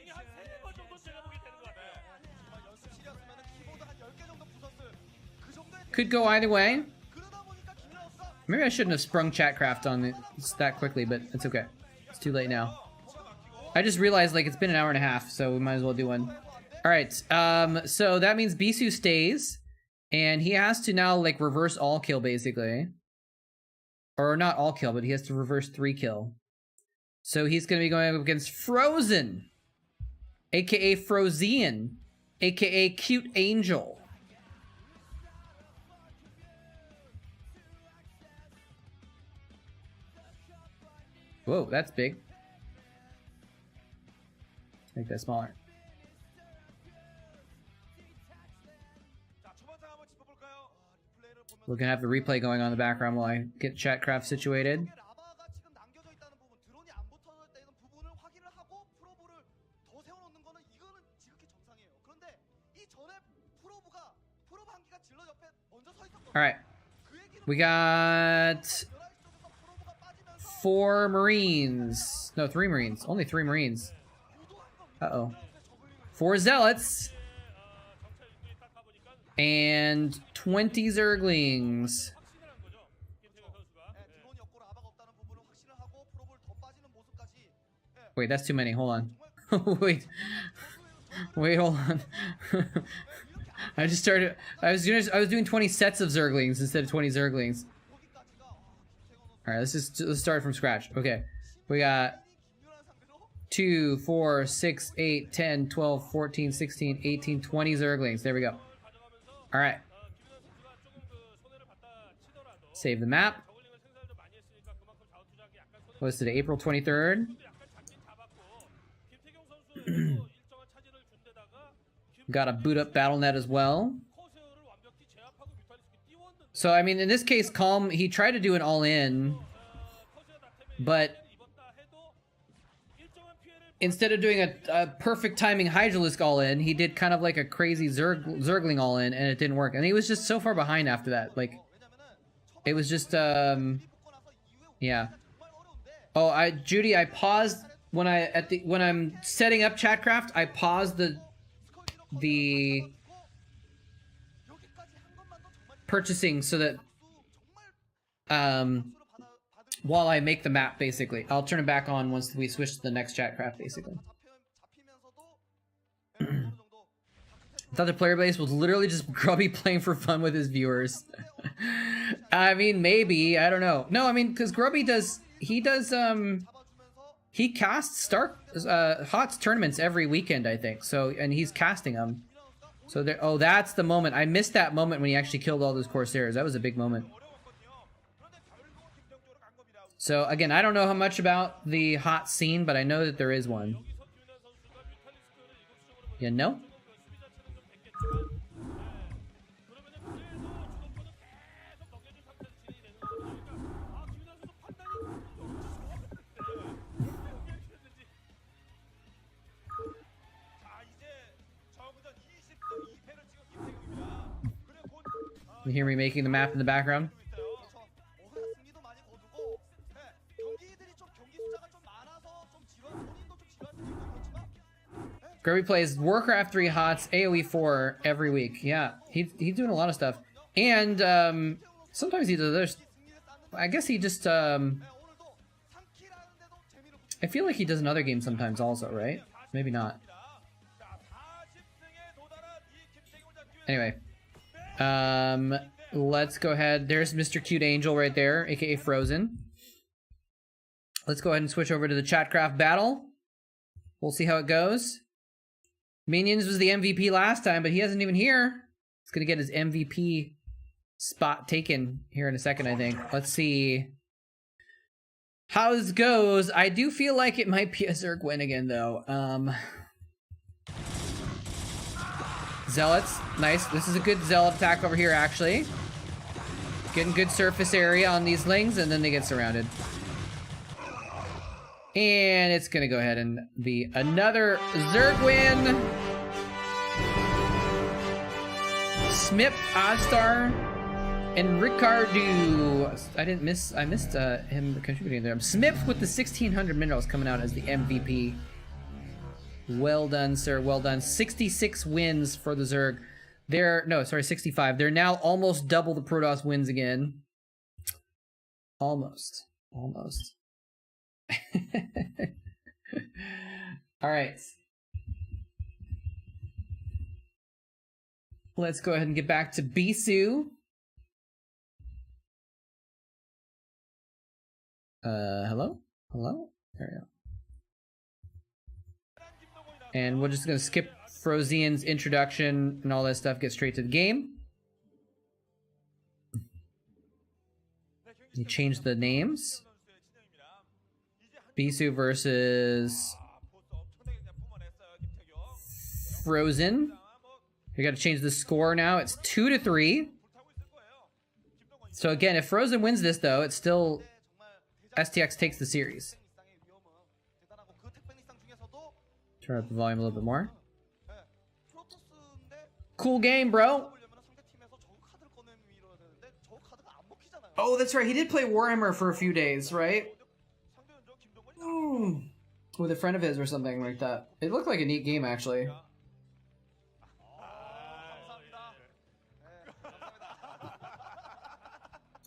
Could go either way. Maybe I shouldn't have sprung Chatcraft on it that quickly, but it's okay. It's too late now. I just realized, like, it's been an hour and a half, so we might as well do one. Alright, so that means Bisu stays, and he has to now, like, reverse all kill, basically. Or not all kill, but he has to reverse 3 kill. So he's going to be going up against Frozen, aka Frozian, aka Cute Angel. Whoa, that's big. Make that smaller. We're gonna have the replay going on in the background while I get Chatcraft situated. Alright. We got 4 Marines. No, 3 Marines. Only 3 Marines. Uh-oh. 4 Zealots. And 20 Zerglings. Wait, that's too many. Hold on. Wait. Wait, hold on. I just started. I was doing 20 sets of Zerglings instead of 20 Zerglings. All right, let's start from scratch. Okay, we got 2, 4, 6, 8, 10, 12, 14, 16, 18, 20 Zerglings. There we go. All right. Save the map. What's today? April 23rd. Got a boot up BattleNet as well. So, I mean, in this case, Calm, he tried to do an all-in, but instead of doing a perfect timing Hydralisk all-in, he did kind of like a crazy Zergling all-in, and it didn't work. And he was just so far behind after that. Like, it was just, yeah. Oh, Judy, I paused when I'm setting up Chatcraft, I paused the purchasing so that while I make the map, basically. I'll turn it back on once we switch to the next Chatcraft, basically. I thought the player base was literally just Grubby playing for fun with his viewers. I mean, maybe, I don't know. No, I mean, because Grubby he casts HOTS tournaments every weekend, I think. So, and he's casting them. So there. Oh, that's the moment. I missed that moment when he actually killed all those Corsairs. That was a big moment. So again, I don't know how much about the HOTS scene, but I know that there is one. You know? You hear me making the map in the background? Grubby plays Warcraft 3 HOTS, AoE 4 every week. Yeah, he's doing a lot of stuff. And sometimes he does others. I guess he just I feel like he does another game sometimes also, right? Maybe not. Anyway. Let's go ahead. There's Mr. Cute Angel right there, aka Frozen. Let's go ahead and switch over to the Chatcraft battle. We'll see how it goes. Minions was the MVP last time, but he isn't even here. He's gonna get his MVP spot taken here in a second, I think. Let's see how this goes. I do feel like it might be a Zerg win again, though. Zealots, nice. This is a good Zealot attack over here, actually. Getting good surface area on these lings, and then they get surrounded. And it's gonna go ahead and be another Zerg win. Smip, Oddstar, and Ricardo. I missed him contributing there. Smip with the 1600 minerals coming out as the MVP. Well done, sir. Well done. 66 wins for the Zerg. No, sorry, 65. They're now almost double the Protoss wins again. Almost. Almost. All right. Let's go ahead and get back to Bisu. Hello? Hello? There we go. And we're just gonna skip Frozian's introduction and all that stuff, get straight to the game. You change the names. Bisu versus Frozen. We gotta change the score now. It's 2-3. So again, if Frozen wins this though, it's still STX takes the series. Turn up the volume a little bit more. Cool game, bro. Oh, that's right. He did play Warhammer for a few days, right? With a friend of his or something like that. It looked like a neat game, actually.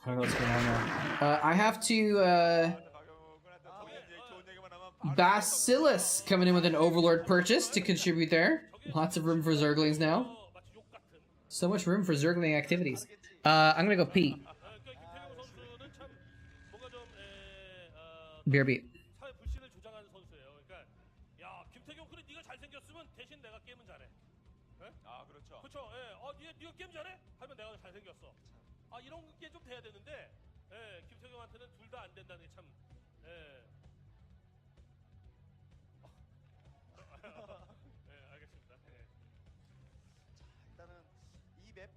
I don't know what's going on there. I have to, Basilis coming in with an Overlord purchase to contribute there. Lots of room for Zerglings now. So much room for Zergling activities. I'm gonna go pee. BRB. 이런 게 좀 돼야 되는데, 김태경한테는 둘 다 안 된다는 게 참, 알겠습니다. 일단은 이 맵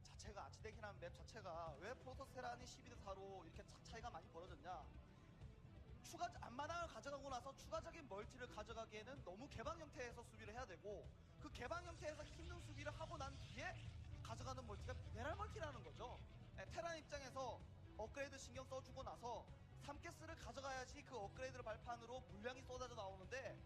자체가 아치덱이라는 맵 자체가 왜 프로토스 테란이 12대4로 이렇게 차이가 많이 벌어졌냐? 추가 앞마당을 가져가고 나서 추가적인 멀티를 가져가기에는 너무 개방 형태에서 수비를 해야 되고 그 개방 형태에서 힘든 수비를 하고 난 뒤에 가져가는 멀티가 미네랄 멀티라는 거죠. 테란 입장에서 업그레이드 신경 써주고 나서 3개스를 가져가야지 그 업그레이드를 발판으로 물량이 쏟아져 나오는데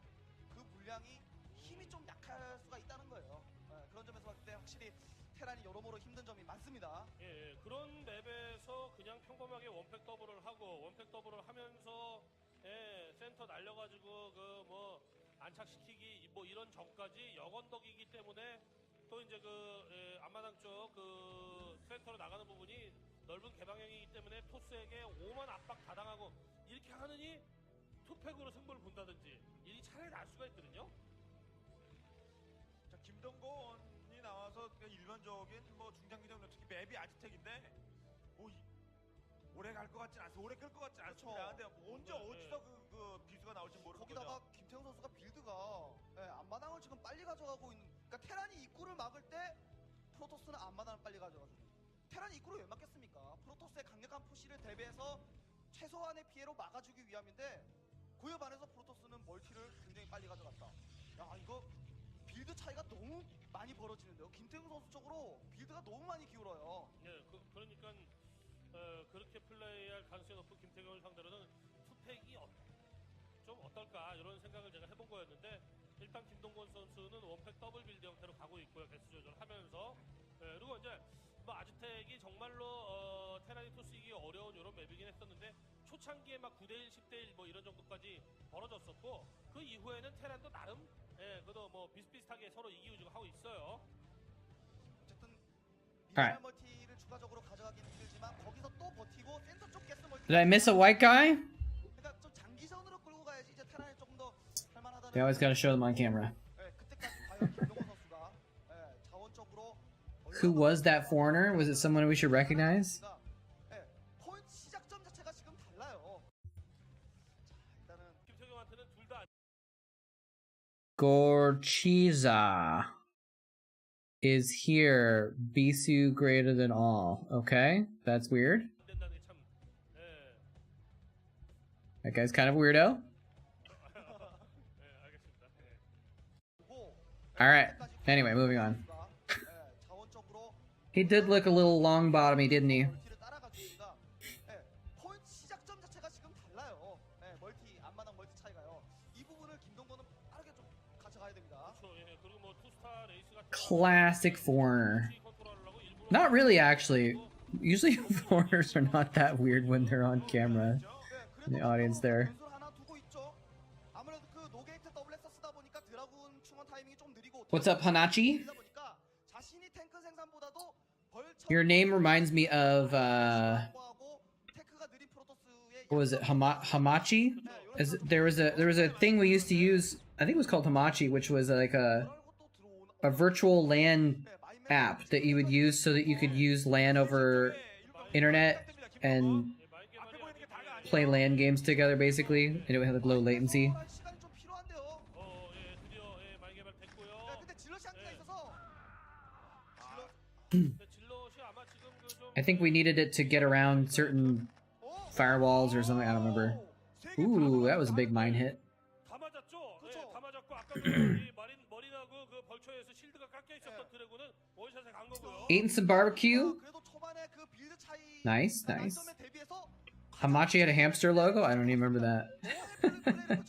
그 물량이 힘이 좀 약할 수가 있다는 거예요. 그런 점에서 봤을 때 확실히 테란이 여러모로 힘든 점이 많습니다. 예, 그런 맵에서 그냥 평범하게 원팩 더블을 하고 원팩 더블을 하면서 센터 날려가지고 그 뭐 안착시키기 뭐 이런 점까지 역언덕이기 때문에 또 이제 그 앞마당 쪽 그 센터로 나가는 부분이 넓은 개방형이기 때문에 토스에게 오만 압박 다 당하고 이렇게 하느니 투팩으로 승부를 본다든지 일이 차라리 날 수가 있거든요. 자, 김동건이 나와서 일반적인 뭐 중장기전 특히 맵이 아지텍인데 뭐 오래 갈 것 같진 않습니다. 오래 끌 것 같진 않습니다. 근데 언제 어디서 그 비수가 나올지 모르는 거죠. 거기다가 김태형 선수가 빌드가 앞마당을 지금 빨리 가져가고 있는. 그러니까 테란이 입구를 막을 때 프로토스는 앞마당을 빨리 가져가죠. 테란이 입구를 왜 막겠습니까? 프로토스의 강력한 푸시를 대비해서 최소한의 피해로 막아주기 위함인데 그에 반해서 프로토스는 멀티를 굉장히 빨리 가져갔다. 야, 이거 빌드 차이가 너무 많이 벌어지는데요. 김태형 선수 쪽으로 빌드가 너무 많이 기울어요. 네, 그러니까 그렇게 플레이할 가능성이 높은 김태경을 상대로는 투팩이 좀 어떨까 이런 생각을 제가 해본 거였는데 일단 김동건 선수는 원팩 더블 빌드 형태로 가고 있고요. 개수 조절하면서 그리고 이제 뭐 아즈텍이 정말로 테란이 토스이기 어려운 이런 맵이긴 했었는데 초창기에 막 9대1, 10대1 뭐 이런 정도까지 벌어졌었고 그 이후에는 테란도 나름 그래도 뭐 비슷비슷하게 서로 이기고 하고 있어요. 어쨌든 미네랄 멀티를 추가적으로 가져가기는 힘들지만 거기서 또 버티고 센터 쪽 가스 멀티. Did I miss a white guy? 그러니까 좀 장기전으로 끌고 가야지 이제 테란이 조금 더 할만하다는. They always gotta show them on camera. 그때까지 과연 김동건 선수가 자원적으로. Who was that foreigner? Was it someone we should recognize? 포인트 시작점 자체가 지금 달라요. 자, 일단은 김태경한테는 둘 다 Gorchiza is here. Bisu greater than all. Okay, that's weird. 안 된다는 게 참. That guy's kind of a weirdo. 알겠습니다. All right. Anyway, moving on. 자원적으로 He did look a little long bottomy, didn't he? 멀티를 따라가기가 포인트 시작점 자체가 지금 달라요. 멀티 앞마당 멀티 차이가요. 이 부분을 김동건은 빠르게 좀 가져가야 됩니다. 그리고 뭐 투스타 레이스 같은 Classic foreigner. Not really, actually. Usually foreigners are not that weird when they're on camera. In the audience there. What's up, Hanachi? Your name reminds me of what was it, Hamachi? There was a thing we used to use, I think it was called Hamachi, which was like a virtual LAN app that you would use so that you could use LAN over internet and play LAN games together, basically, and it would have like low latency. I think we needed it to get around certain firewalls or something. I don't remember. Ooh, that was a big mine hit. Eating some barbecue. Nice, nice. Hamachi had a hamster logo? I don't even remember that.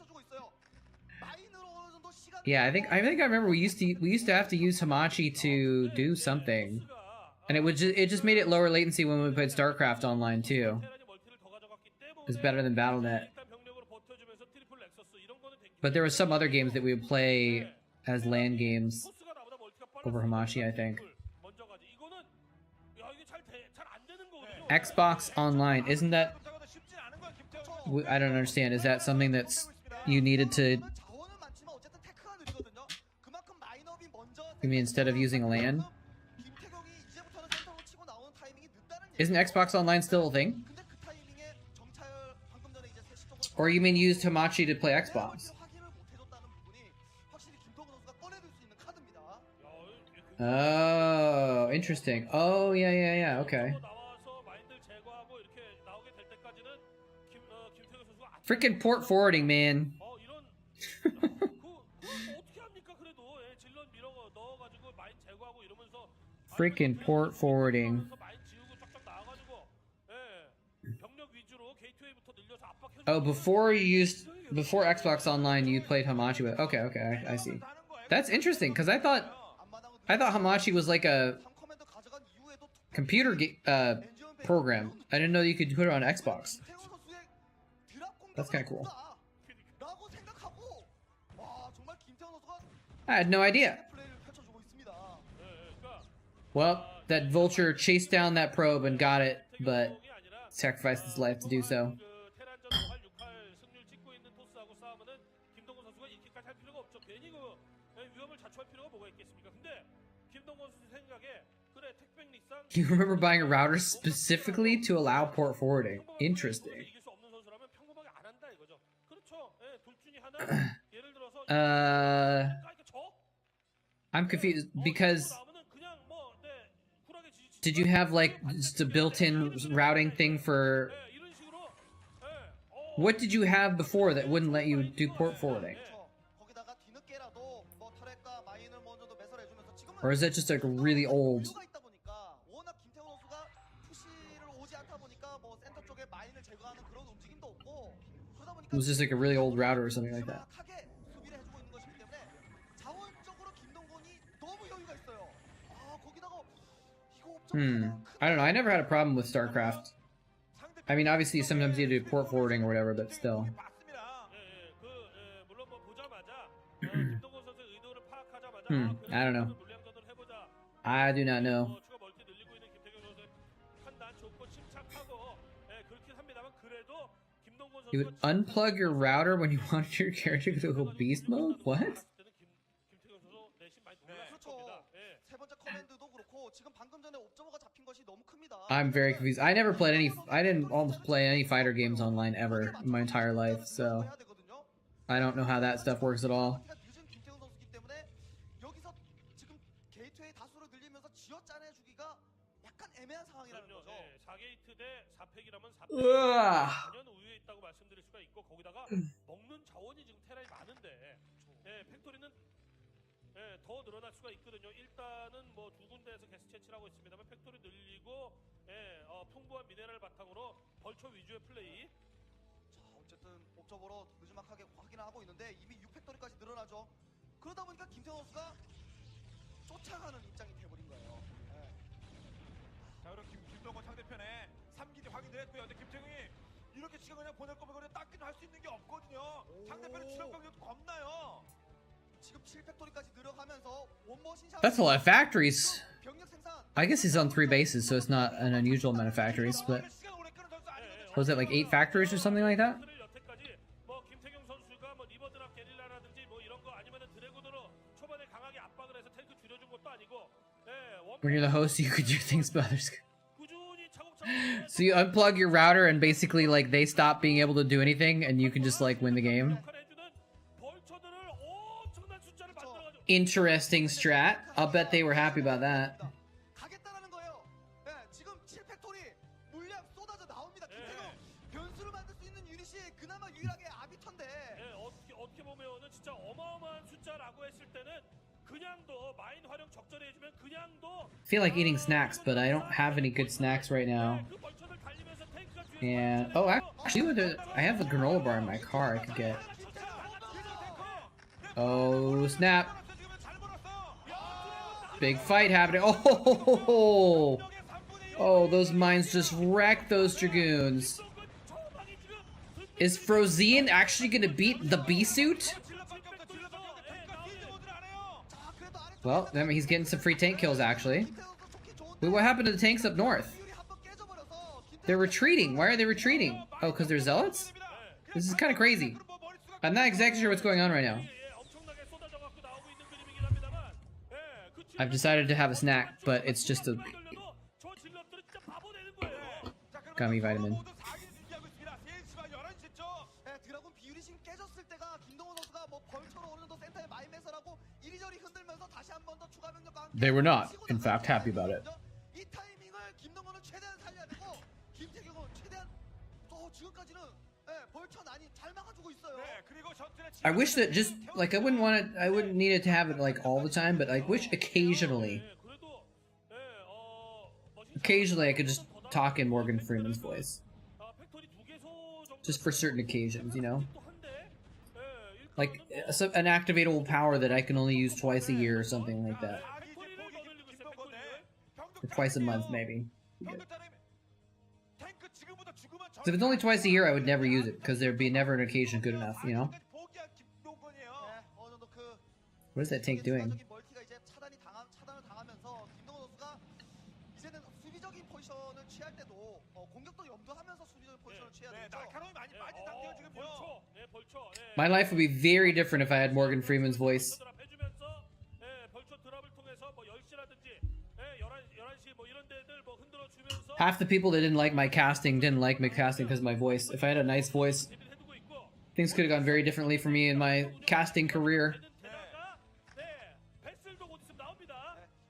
Yeah, I think I remember we used to have to use Hamachi to do something. And it just made it lower latency when we played Starcraft online too. It's better than BattleNet. But there were some other games that we would play as LAN games over Hamachi, I think. Xbox Online, isn't that... I don't understand. Is that something that's you needed to... You mean instead of using LAN? Isn't Xbox Online still a thing? Or you mean used Hamachi to play Xbox? Oh, interesting. Oh, yeah, okay. Freaking port forwarding, man. Freaking port forwarding. Oh, before Xbox Online, you played Hamachi with. Okay, I see. That's interesting because I thought Hamachi was like a computer program. I didn't know you could put it on Xbox. That's kind of cool. I had no idea. Well, that Vulture chased down that probe and got it, but sacrificed his life to do so. You remember buying a router specifically to allow port forwarding. Interesting. I'm confused because did you have like just a built-in routing thing for what did you have before that wouldn't let you do port forwarding? Or is that just like really old? It was just like a really old router or something like that. I don't know. I never had a problem with Starcraft. I mean, obviously, sometimes you do port forwarding or whatever, but still. I don't know. I do not know. You would unplug your router when you wanted your character to go beast mode? What? I'm very confused. I never played any. I didn't almost play any fighter games online ever in my entire life, so I don't know how that stuff works at all. 더 늘어날 수가 있거든요. 일단은 뭐 두 군데에서 게스트 채취를 하고 있습니다만 팩토리 늘리고 풍부한 미네랄 바탕으로 벌처 위주의 플레이. 자, 어쨌든 옵저버로 느지막하게 확인하고 있는데 이미 6팩토리까지 늘어나죠. 그러다 보니까 김태형 선수가 쫓아가는 입장이 돼버린 거예요. 자, 그럼 김동건 상대 시간 그냥 보낼 거면 그냥 닦기는 할 수 있는 게 없거든요. 상대편의 추적 병력도 겁나요. 지금 7팩토리까지 늘어가면서 원머 신상 That's a lot of factories. 병력 생산 I guess he's on 3 bases, so it's not an unusual amount of factories, but 시간 오래 끄는 선수 아니거든요. was it like 8 factories or something like that? 여태까지 뭐 김태경 선수가 뭐 리버드랍 게릴라라든지 뭐 이런 거 아니면은 드래곤으로 초반에 강하게 압박을 해서 탱크 줄여준 것도 아니고 When you're the host, you could do things, but others could. 꾸준히 차곡차곡 So you unplug your router and basically like they stop being able to do anything and you can just like win the game. 벌처들을 엄청난 숫자를 만들어가지고 Interesting strat. I'll bet they were happy about that. 가겠다라는 거예요. 네, 지금 7팩토리 물량 쏟아져 나옵니다. 김태경 변수를 만들 수 있는 유닛이 그나마 유일하게 아비터인데 어떻게 보면은 진짜 어마어마한 숫자라고 했을 때는 그냥도 마인 활용 적절히 해주면 그냥도 I feel like eating snacks, but I don't have any good snacks right now. 그 벌처들 달리면서 탱크가 And oh, actually, I have a granola bar in my car I could get. Oh snap! Big fight happening. Oh, those mines just wrecked those dragoons. Is Frozine actually gonna beat the bee suit? Well, I mean, he's getting some free tank kills actually. Wait, what happened to the tanks up north? They're retreating. Why are they retreating? Oh, because they're zealots? This is kind of crazy. I'm not exactly sure what's going on right now. I've decided to have a snack, but it's just a gummy vitamin. 드라군 비유리심 깨졌을 때가 김동원 선수가 뭐 벌처로 어느 정도 센터에 마임해서라고 이리저리 흔들면서 다시 한 번 더 추가 병력과 함께 They were not, in fact, happy about it. 이 타이밍을 김동원은 최대한 살려야 되고 김태경은 최대한 지금까지는 벌처 난이 잘 막아주고 있어요. I wish that just like I wouldn't need it to have it like all the time, but I wish occasionally I could just talk in Morgan Freeman's voice. Just for certain occasions, you know? Like an activatable power that I can only use twice a year or something like that. Or twice a month, maybe. So if it's only twice a year, I would never use it, because there'd be never an occasion good enough, you know? What is that tank doing? 멀티가 이제 차단을 당하면서 김동원 선수가 이제는 수비적인 포지션을 취할 때도 공격도 염두하면서 수비적인 포지션을 취해야 되죠. 날카로움이 많이 빠진 상태가 지금요. My life would be very different if I had Morgan Freeman's voice. Half the people that didn't like my casting didn't like my casting because of my voice. If I had a nice voice, things could have gone very differently for me in my casting career.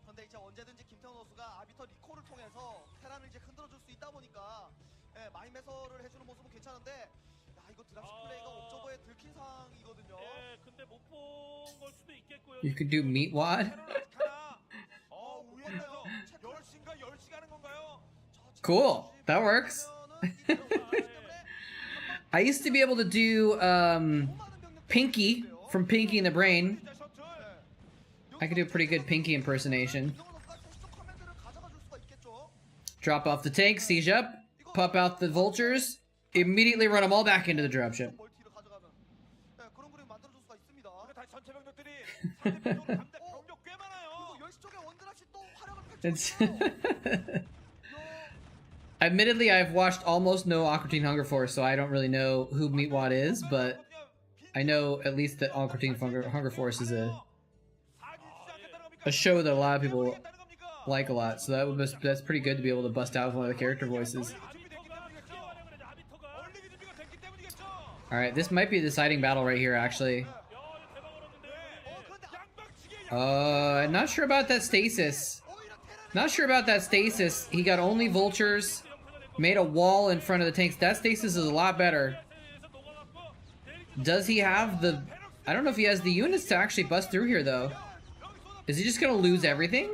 그런데 이제 언제든지 김태훈 선수가 아비터 리콜을 통해서 테란을 이제 흔들어줄 수 있다 보니까 마인 매설을 해주는 모습은 괜찮은데 야 이거 드랍십 플레이가 옵저버에 들킨 상황이거든요. 근데 못 본 걸 수도 있겠고요. You could do meat wad. 위에서 10시인가 10시 가는 건가요? Cool. That works. I used to be able to do Pinky from Pinky and the Brain. I could do a pretty good Pinky impersonation. Drop off the tank, siege up, pop out the vultures, immediately run them all back into the dropship. It's Admittedly, I've watched almost no Aqua Teen Hunger Force, so I don't really know who Meatwad is, but I know at least that Aqua Teen Hunger Force is a show that a lot of people like a lot, so that's pretty good to be able to bust out one of the character voices. Alright, this might be a deciding battle right here, actually. I'm not sure about that stasis. Not sure about that stasis. He got only vultures, made a wall in front of the tanks. That stasis is a lot better. Does he have the... I don't know if he has the units to actually bust through here, though. Is he just gonna lose everything?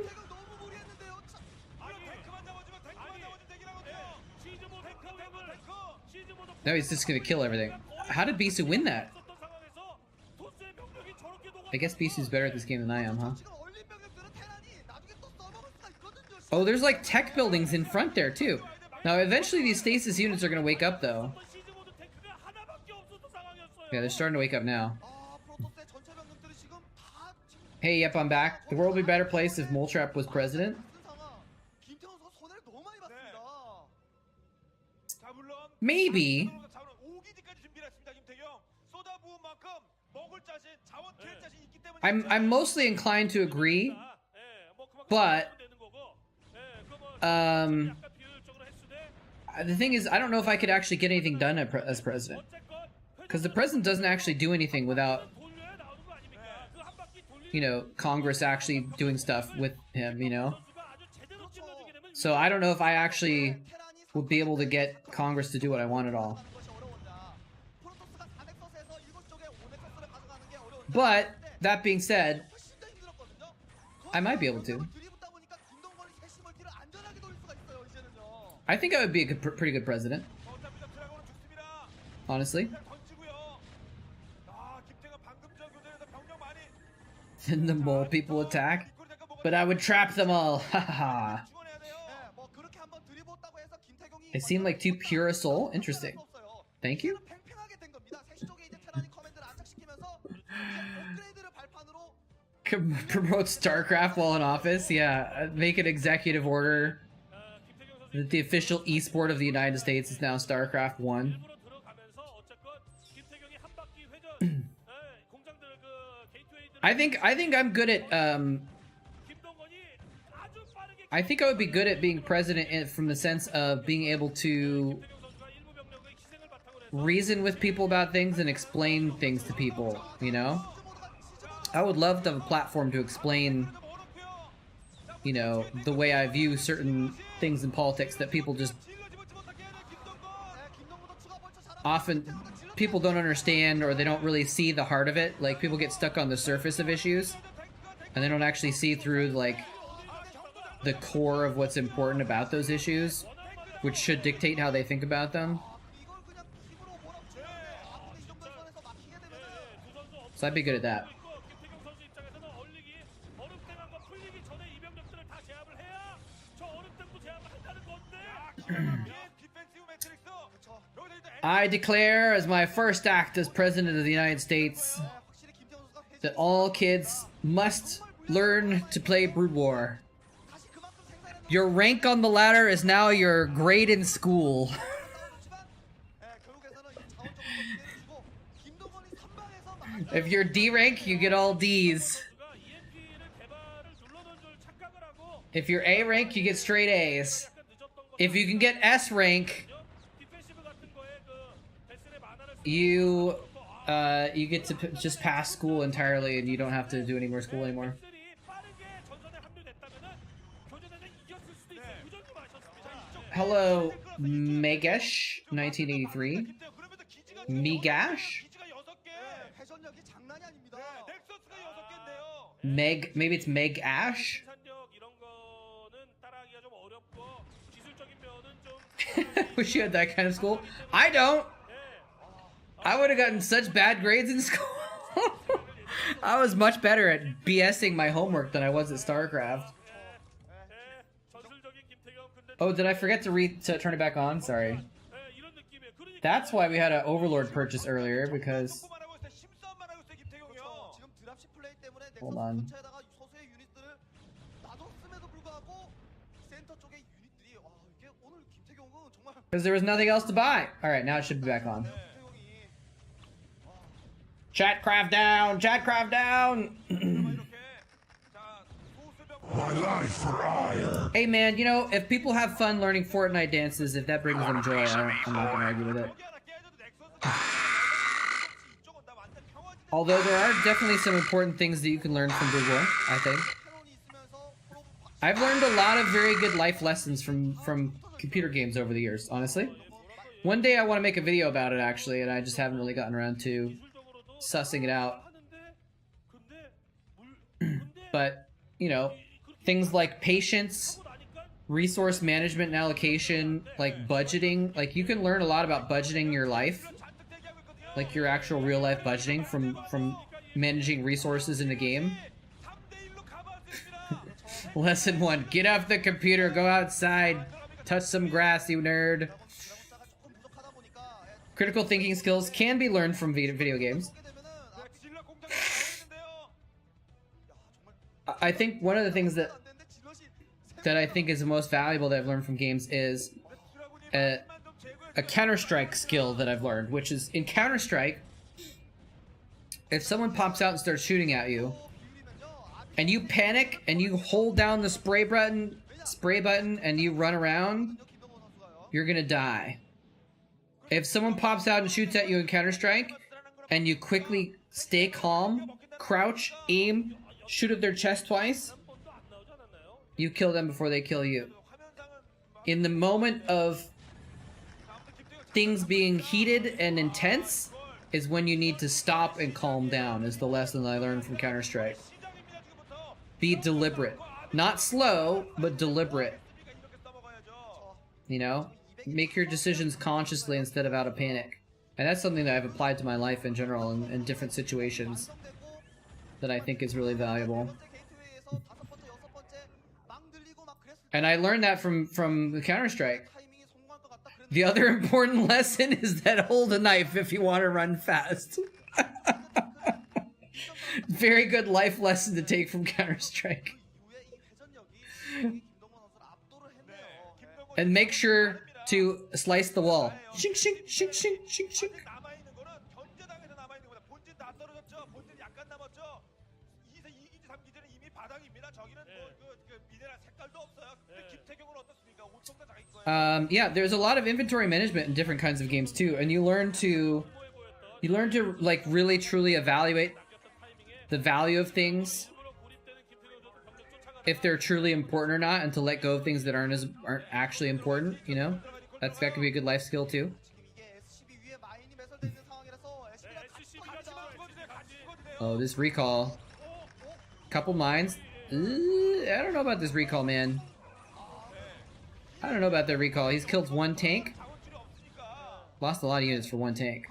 No, he's just gonna kill everything. How did Bisu win that? I guess Bisu's better at this game than I am, huh? Oh, there's like tech buildings in front there, too. Now, eventually these stasis units are gonna wake up, though. Yeah, they're starting to wake up now. 아, 프로토스의 전체 병력들이 지금 다 지금 Hey, yep, I'm back. The world would be a better place if moletrap was president. 김태형 선수 손해를 너무 많이 봤습니다. 자, 물론 Maybe. 자원 5기지까지 준비를 했습니다. 김태경. 쏟아부은 만큼 먹을 자신, 자원 킬 자신 있기 때문에 I'm mostly inclined to agree, but the thing is, I don't know if I could actually get anything done as president, because the president doesn't actually do anything without, you know, Congress actually doing stuff with him, you know. So I don't know if I actually would be able to get Congress to do what I want at all. But that being said, I might be able to. I think I would be a pretty good president. Honestly. Then the mole people attack. But I would trap them all. Haha. They seem like too pure a soul. Interesting. Thank you. Promote Starcraft while in office. Yeah, make an executive order that the official esport of the United States is now Starcraft 1. I think I'm good at I think I would be good at being president from the sense of being able to reason with people about things and explain things to people, you know? I would love to have a platform to explain, you know, the way I view certain things in politics that people just often people don't understand, or they don't really see the heart of it. Like, people get stuck on the surface of issues and they don't actually see through, like, the core of what's important about those issues, which should dictate how they think about them. So I'd be good at that. I declare as my first act as President of the United States that all kids must learn to play Brood War. Your rank on the ladder is now your grade in school. If you're D rank, you get all Ds. If you're A rank, you get straight A's. If you can get S rank, you get to just pass school entirely, and you don't have to do any more school anymore. Hello, Megash, 1983. Megash? Meg, maybe it's Meg Ash? Wish you had that kind of school. I don't! I would have gotten such bad grades in school. I was much better at BSing my homework than I was at Starcraft. Oh, did I forget to turn it back on? Sorry. That's why we had an Overlord purchase earlier, because... Hold on. Because there was nothing else to buy. Alright, now it should be back on. Chatcraft down! Chatcraft down! My life for ire. Hey man, you know, if people have fun learning Fortnite dances, if that brings them joy, I'm not gonna argue with it. Although there are definitely some important things that you can learn from Brood War, I think. I've learned a lot of very good life lessons from computer games over the years, honestly. One day I want to make a video about it, actually, and I just haven't really gotten around to sussing it out. But, you know, things like patience, resource management and allocation, like budgeting. Like, you can learn a lot about budgeting your life. Like, your actual real-life budgeting from managing resources in the game. Lesson 1. Get off the computer, go outside, touch some grass, you nerd. Critical thinking skills can be learned from video games. 보게 되면은 질러 공격이 나오는데요. I think one of the things 안 되는데 질럿이 that I think is the most valuable that I've learned from games is a Counter-Strike skill that I've learned, which is in Counter-Strike, if someone pops out and starts shooting at you, and you panic and you hold down the spray button and you run around, you're gonna die. If someone pops out and shoots at you in Counter-Strike, and you quickly stay calm, crouch, aim, shoot at their chest twice, you kill them before they kill you. In the moment of things being heated and intense is when you need to stop and calm down, is the lesson I learned from Counter-Strike. Be deliberate. Not slow, but deliberate. You know? Make your decisions consciously instead of out of panic. And that's something that I've applied to my life in general in different situations that I think is really valuable. And I learned that from the Counter-Strike. The other important lesson is that hold a knife if you want to run fast. Very good life lesson to take from Counter-Strike. And make sure to slice the wall. Shink, shink, shink, shink, shink, shink. 남아있는 거는 견제당해서 남아있는 거다. 본진 다 떨어졌죠. 본진 약간 남았죠. 2기지 3기지는 이미 바닥입니다. 저기는 그 미네랄 색깔도 없어요. 근데 김태경은 어떻습니까? 온통 다 자기 거예요. Yeah, there's a lot of inventory management in different kinds of games too, and you learn to like really truly evaluate the value of things, if they're truly important or not, and to let go of things that aren't actually important. You know, that could be a good life skill too. Oh, this recall. Couple mines. I don't know about this recall, man. I don't know about that recall. He's killed one tank. Lost a lot of units for one tank.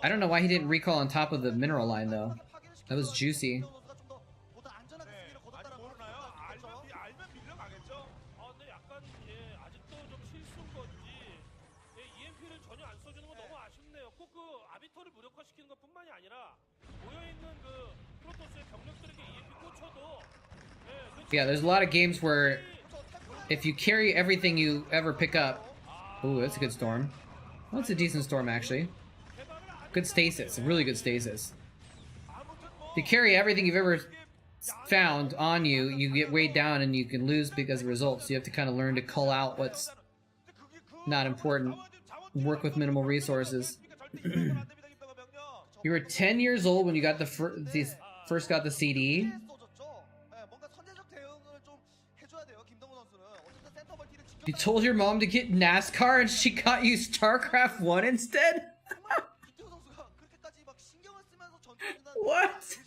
I don't know why he didn't recall on top of the mineral line, though. That was juicy. Yeah, there's a lot of games where if you carry everything you ever pick up... Ooh, that's a good storm. Well, that's a decent storm, actually. Good stasis, really good stasis. If you carry everything you've ever found on you, you get weighed down and you can lose because of results. You have to kind of learn to cull out what's not important. Work with minimal resources. You were 10 years old when you got first got the CD. You told your mom to get NASCAR and she got you StarCraft 1 instead? What?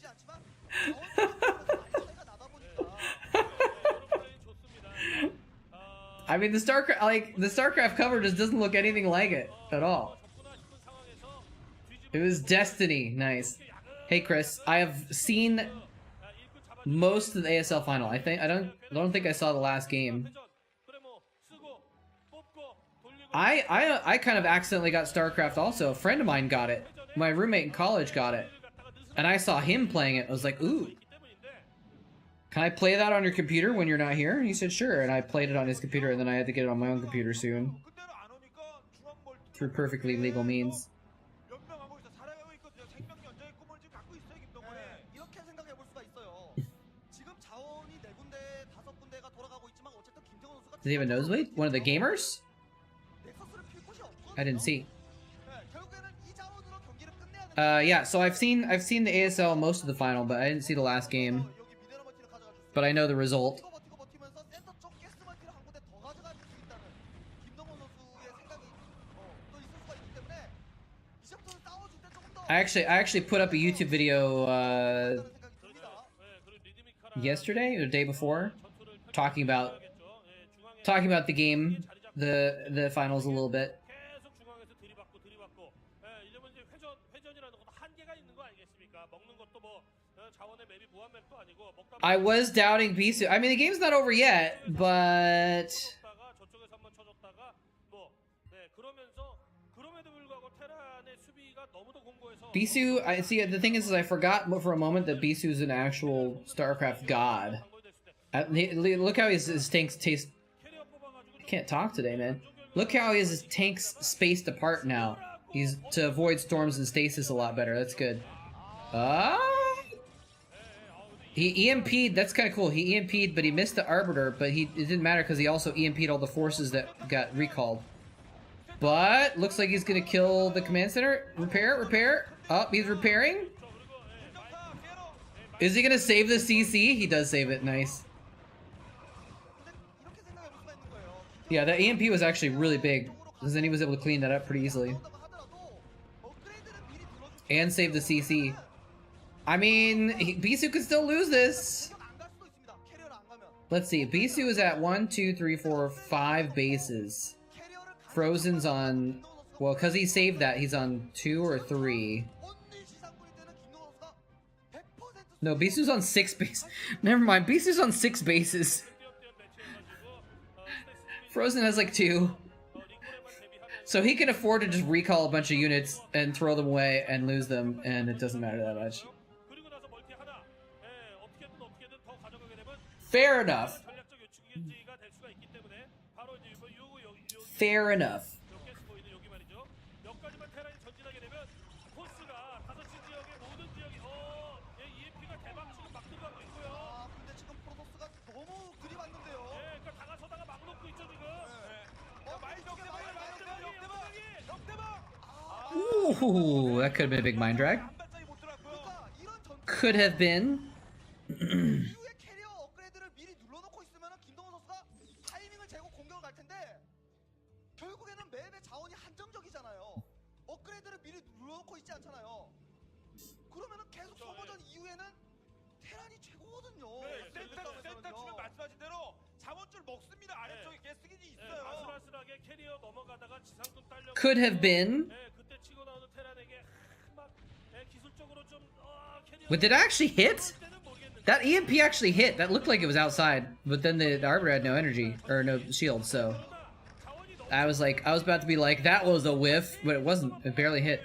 I mean, the StarCraft cover just doesn't look anything like it at all. It was Destiny. Nice. Hey Chris, I have seen most of the ASL final. I don't think I saw the last game. I kind of accidentally got StarCraft also. A friend of mine got it. My roommate in college got it. And I saw him playing it. I was like, ooh. Can I play that on your computer when you're not here? And he said, sure. And I played it on his computer, and then I had to get it on my own computer soon. Through perfectly legal means. Does he have a nosebleed? One of the gamers? I didn't see. Yeah, so I've seen the ASL most of the final, but I didn't see the last game. But I know the result. I actually put up a YouTube video yesterday or the day before, talking about the game, the finals a little bit. I was doubting Bisu. I mean, the game's not over yet, but Bisu, I see. The thing is I forgot for a moment that Bisu is an actual Starcraft god. Look how his tanks taste. I can't talk today, man. Look how his tanks spaced apart now. He's to avoid storms and stasis a lot better. That's good. He EMP'd. That's kind of cool. He EMP'd, but he missed the Arbiter. But it didn't matter because he also EMP'd all the forces that got recalled. But looks like he's gonna kill the command center. Repair. Oh, he's repairing. Is he gonna save the CC? He does save it. Nice. Yeah, that EMP was actually really big, because then he was able to clean that up pretty easily. And save the CC. I mean, Bisu could still lose this. Let's see, Bisu is at 1, 2, 3, 4, 5 bases. Frozen's on, well, because he saved that, he's on 2 or 3. No, Bisu's on 6 bases. Never mind, Bisu's on 6 bases. Frozen has like 2. So he can afford to just recall a bunch of units and throw them away and lose them, and it doesn't matter that much. Fair enough. Fair enough. Ooh, that could have been a big mind drag. Could have been. Could have been. But did it actually hit? That EMP actually hit. That looked like it was outside, but then the Arbiter had no energy or no shield, so I was about to be like, that was a whiff, but it wasn't. It barely hit.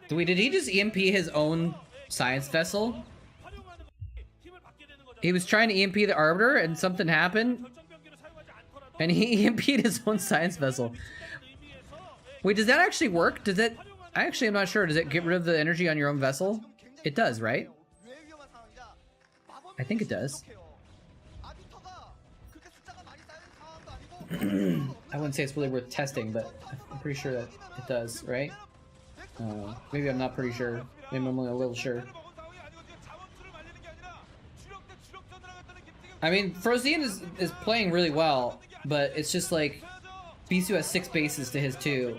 Wait, did he just EMP his own science vessel? He was trying to EMP the Arbiter and something happened, and he EMP'd his own science vessel. Wait, does that actually work? Does it? Actually, I'm not sure. Does it get rid of the energy on your own vessel? It does, right? I think it does. I wouldn't say it's really worth testing, but I'm pretty sure that it does, right? Maybe I'm not pretty sure. Maybe I'm only a little sure. I mean, Frozen is playing really well, but it's just like Bisu has 6 bases to his 2.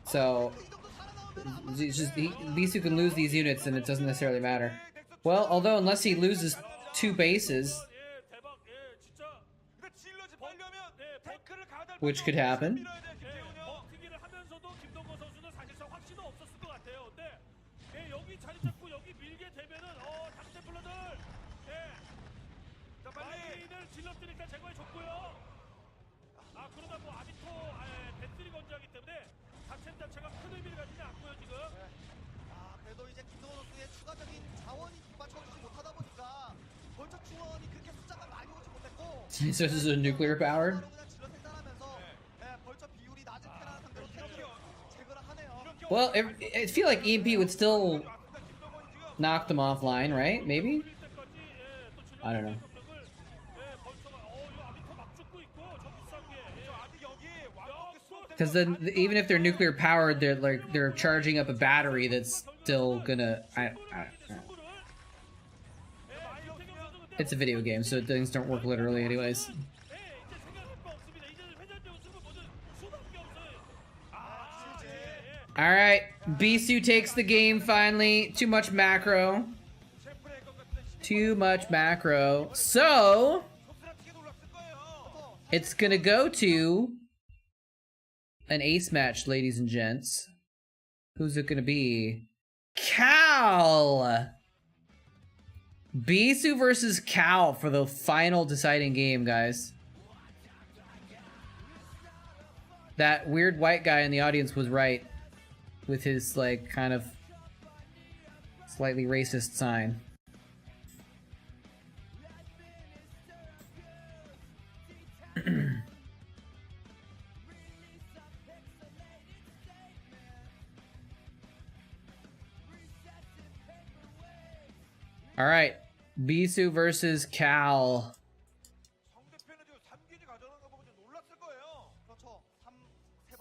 So it's just Bisu can lose these units and it doesn't necessarily matter. Well, although unless he loses 2 bases, which could happen. So this is a nuclear powered? Well, I feel like EMP would still knock them offline, right? Maybe? I don't know. Because then, even if they're nuclear powered, they're charging up a battery that's still gonna. It's a video game, so things don't work literally, anyways. All right, Bisu takes the game finally. Too much macro. Too much macro. So it's gonna go to an ace match, ladies and gents. Who's it gonna be? Cal! Bisu versus Cal for the final deciding game, guys. That weird white guy in the audience was right with his, like, kind of slightly racist sign. All right, Bisu versus Cal.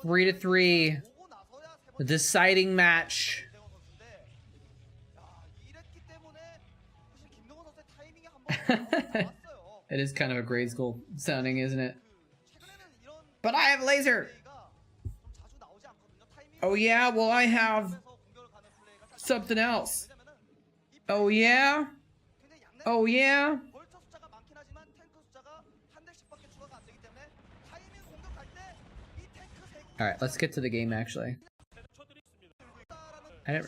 3-3. The deciding match. It is kind of a grade school sounding, isn't it? But I have laser. Oh yeah, well I have something else. Oh yeah? Oh yeah? Alright, let's get to the game actually. I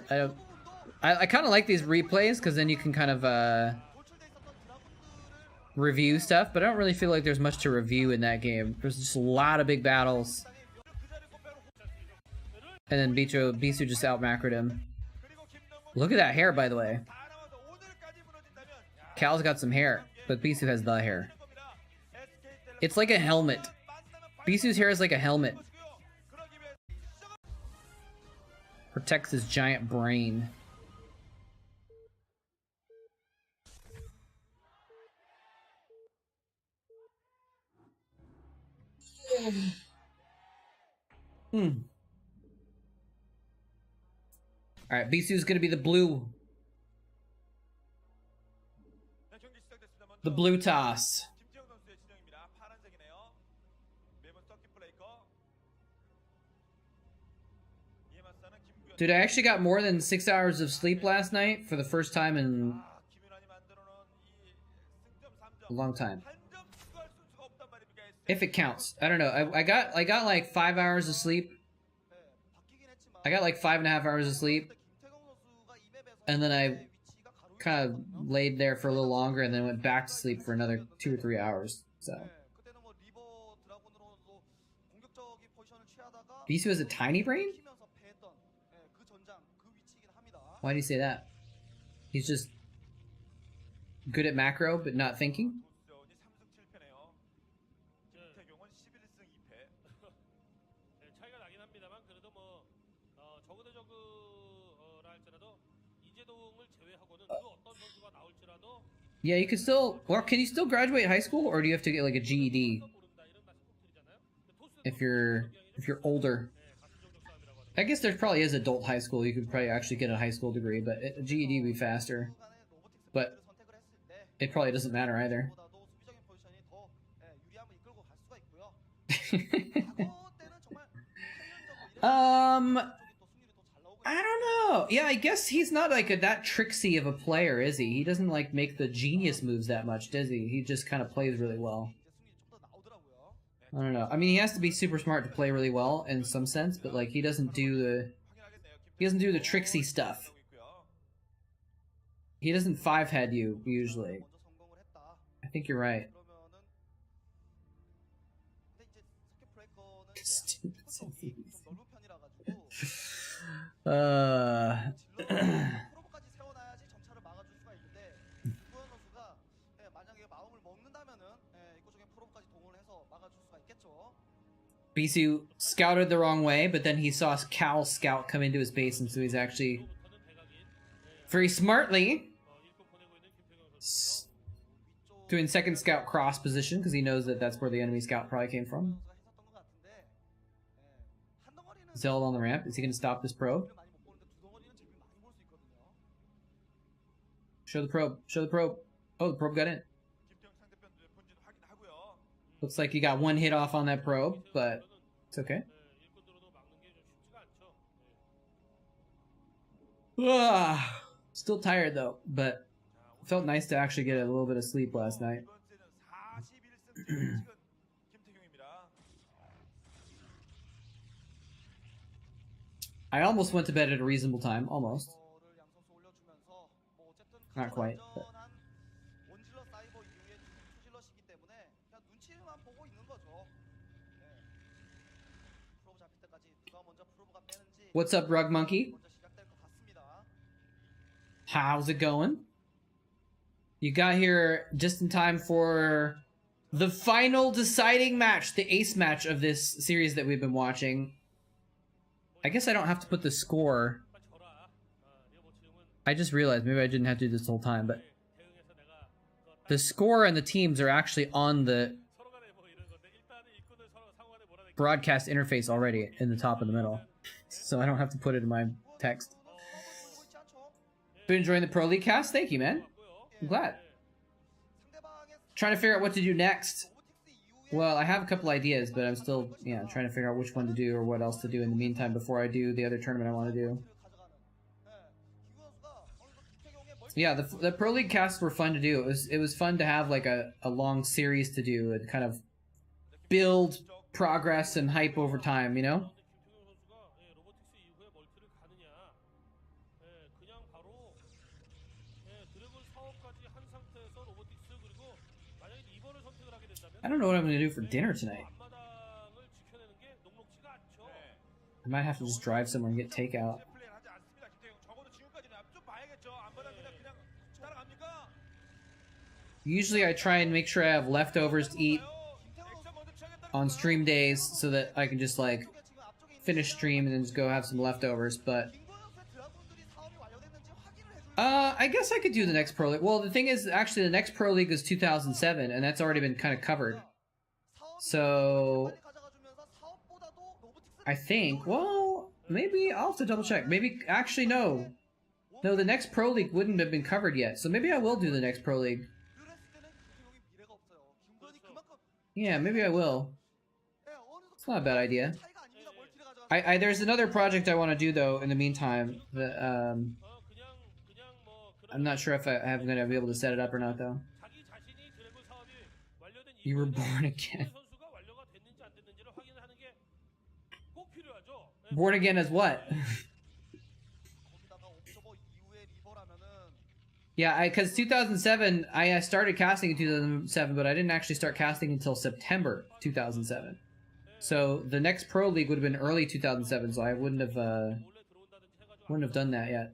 kind of like these replays because then you can kind of review stuff, but I don't really feel like there's much to review in that game. There's just a lot of big battles. And then Bisu just out-macroed him. Look at that hair, by the way. Cal's got some hair, but Bisu has the hair. It's like a helmet. Bisu's hair is like a helmet. Protects his giant brain. Alright, Bisu's gonna be the blue. The blue toss. Dude, I actually got more than 6 hours of sleep last night for the first time in a long time. If it counts. I don't know. I got like 5 hours of sleep. I got like 5.5 hours of sleep. And then I kind of laid there for a little longer and then went back to sleep for another 2 or 3 hours. So Bisu has a tiny brain? Why do you say that? He's just good at macro but not thinking? Yeah, you can still, or can you still graduate high school, or do you have to get like a GED if you're older? I guess there probably is adult high school. You could probably actually get a high school degree, but a GED would be faster. But it probably doesn't matter either. I don't know. Yeah, I guess he's not like that tricksy of a player, is he? He doesn't like make the genius moves that much, does he? He just kind of plays really well. I don't know. I mean, he has to be super smart to play really well in some sense, but like he doesn't do the tricksy stuff. He doesn't five-head you usually. I think you're right. Bisu scouted the wrong way, but then he saw Cal's scout come into his base, and so he's actually very smartly doing second scout cross position because he knows that that's where the enemy scout probably came from. Zeld on the ramp. Is he going to stop this probe? Show the probe. Show the probe. Oh, the probe got in. Looks like you got one hit off on that probe, but it's okay. Still tired though, but felt nice to actually get a little bit of sleep last night. I almost went to bed at a reasonable time, almost. Not quite. But. 원질러 사이버 이후에 투질러시기 때문에 그냥 눈치만 보고 있는 거죠. 프로브 잡힐 때까지 누가 먼저 프로브가 빼는지. What's up, Rug Monkey? 먼저 시작될 것 같습니다. How's it going? You got here just in time for the final deciding match, the ace match of this series that we've been watching. I guess I don't have to put the score. I just realized maybe I didn't have to do this the whole time, but the score and the teams are actually on the broadcast interface already in the top of the middle. So I don't have to put it in my text. Been enjoying the Pro League cast? Thank you, man. I'm glad. Trying to figure out what to do next. Well, I have a couple ideas, but I'm still, trying to figure out which one to do or what else to do in the meantime before I do the other tournament I want to do. Yeah, the Pro League casts were fun to do. It was fun to have like a long series to do and kind of build progress and hype over time, you know? I don't know what I'm going to do for dinner tonight. I might have to just drive somewhere and get takeout. Usually I try and make sure I have leftovers to eat on stream days so that I can just like finish stream and then just go have some leftovers, but I guess I could do the next Pro League. Well, the thing is, actually, the next Pro League is 2007, and that's already been kind of covered. So I think, well, maybe I'll have to double check. Maybe, actually, no. No, the next Pro League wouldn't have been covered yet, so maybe I will do the next Pro League. Yeah, maybe I will. It's not a bad idea. There's another project I want to do, though, in the meantime, that, I'm not sure if I'm going to be able to set it up or not, though. You were born again. Born again as what? Yeah, because 2007, I started casting in 2007, but I didn't actually start casting until September 2007. So the next Pro League would have been early 2007, so I wouldn't have done that yet.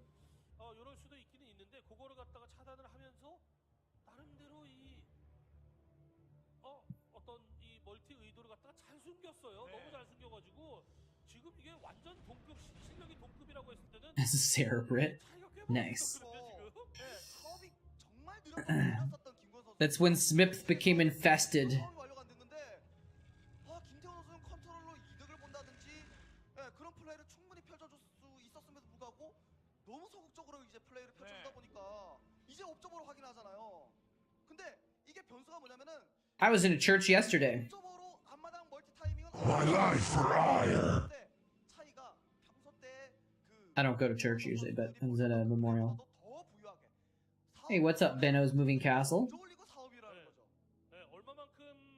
This is Sarah Britt. Nice. That's when Smith became infested. I was in a church yesterday. My life for ire. I don't go to church usually, but I was at a memorial. Hey, what's up, Benno's Moving Castle?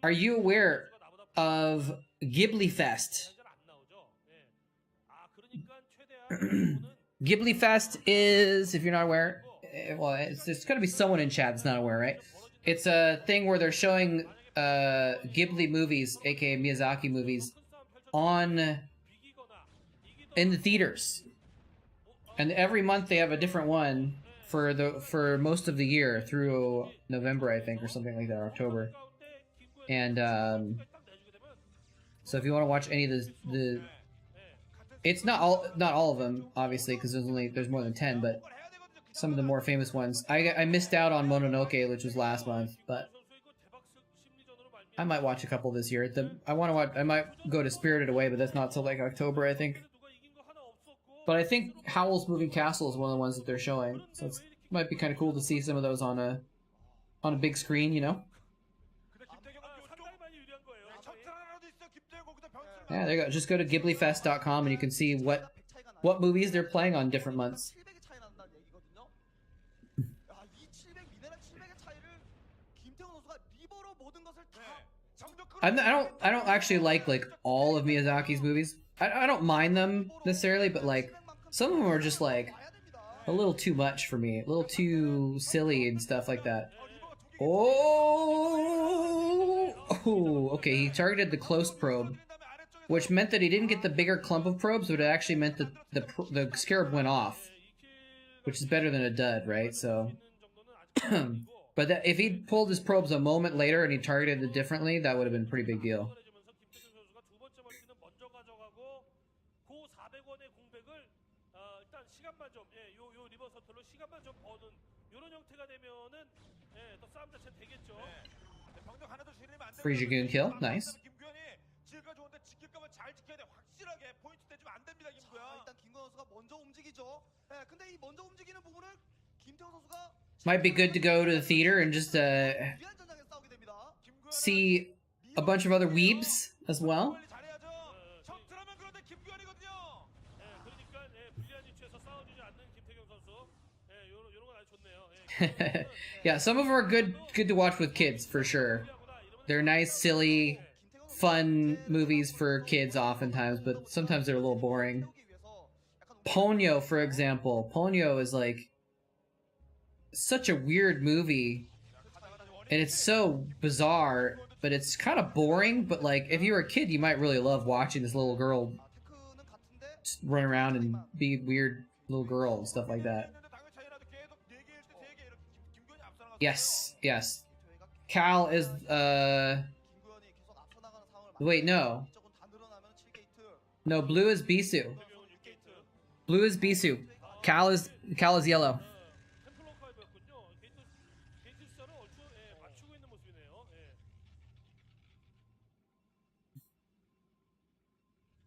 Are you aware of Ghibli Fest? Ghibli Fest is, if you're not aware, well, there's got to be someone in chat that's not aware, right? It's a thing where they're showing Ghibli movies, aka Miyazaki movies, in the theaters. And every month they have a different one for most of the year through November, I think, or something like that, or October. And so if you want to watch any of the it's not all of them, obviously, because there's more than 10, but some of the more famous ones. I missed out on Mononoke, which was last month, but I might watch a couple this year. I might go to Spirited Away, but that's not till like October, I think. But I think Howl's Moving Castle is one of the ones that they're showing, so it might be kind of cool to see some of those on a big screen, you know? Yeah, there you go. Just go to ghiblifest.com and you can see what movies they're playing on different months. I don't actually like all of Miyazaki's movies. I don't mind them necessarily, but like some of them are just like a little too much for me. A little too silly and stuff like that. Oh, okay, he targeted the close probe, which meant that he didn't get the bigger clump of probes, but it actually meant that the scarab went off, which is better than a dud, right? So, but that, if he'd pulled his probes a moment later and he targeted it differently, that would have been a pretty big deal. Free Dragoon kill, nice. Might be good to go to the theater and just see a bunch of other weebs as well. Yeah, some of them are good to watch with kids for sure. They're nice, silly, fun movies for kids oftentimes, but sometimes they're a little boring. Ponyo, for example. Ponyo is like such a weird movie, and it's so bizarre, but it's kind of boring. But like, if you were a kid, you might really love watching this little girl just run around and be a weird little girl and stuff like that. Yes, yes. Cal is, wait, no. No, blue is Bisu. Blue is Bisu. Cal is yellow.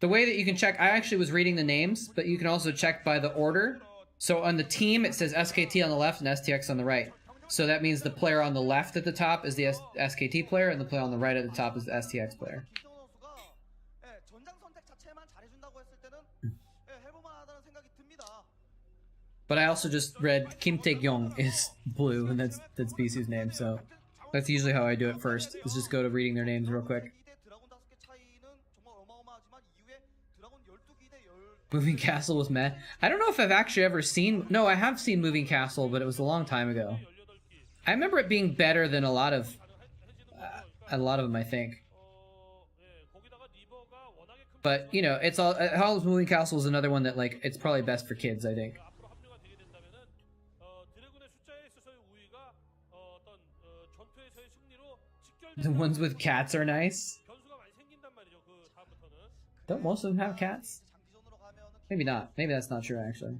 The way that you can check, I actually was reading the names, but you can also check by the order. So on the team, it says SKT on the left and STX on the right. So that means the player on the left at the top is the SKT player, and the player on the right at the top is the STX player. But I also just read Kim Tae-kyung is blue, and that's Bisu's name, so that's usually how I do it first, is just go to reading their names real quick. Moving Castle was meh. I don't know if I've actually ever seen... No, I have seen Moving Castle, but it was a long time ago. I remember it being better than a lot of them, I think. But, you know, it's all... Howl's Moving Castle is another one that, like, it's probably best for kids, I think. The ones with cats are nice. Don't most of them have cats? Maybe not. Maybe that's not true, actually.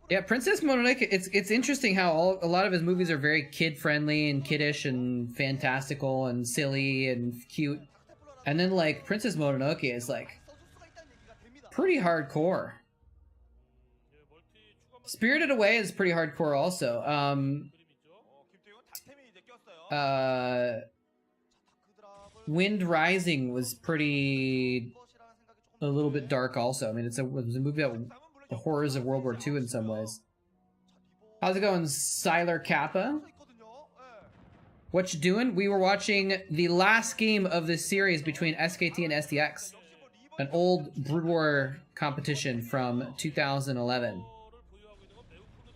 Yeah, Princess Mononoke, it's interesting how a lot of his movies are very kid-friendly and kiddish and fantastical and silly and cute. And then, like, Princess Mononoke is, like, pretty hardcore. Spirited Away is pretty hardcore also. Wind Rising was a little bit dark also. I mean, it was a movie about the horrors of World War II in some ways. How's it going, Siler Kappa? What you doing? We were watching the last game of this series between SKT and STX. An old Brood War competition from 2011.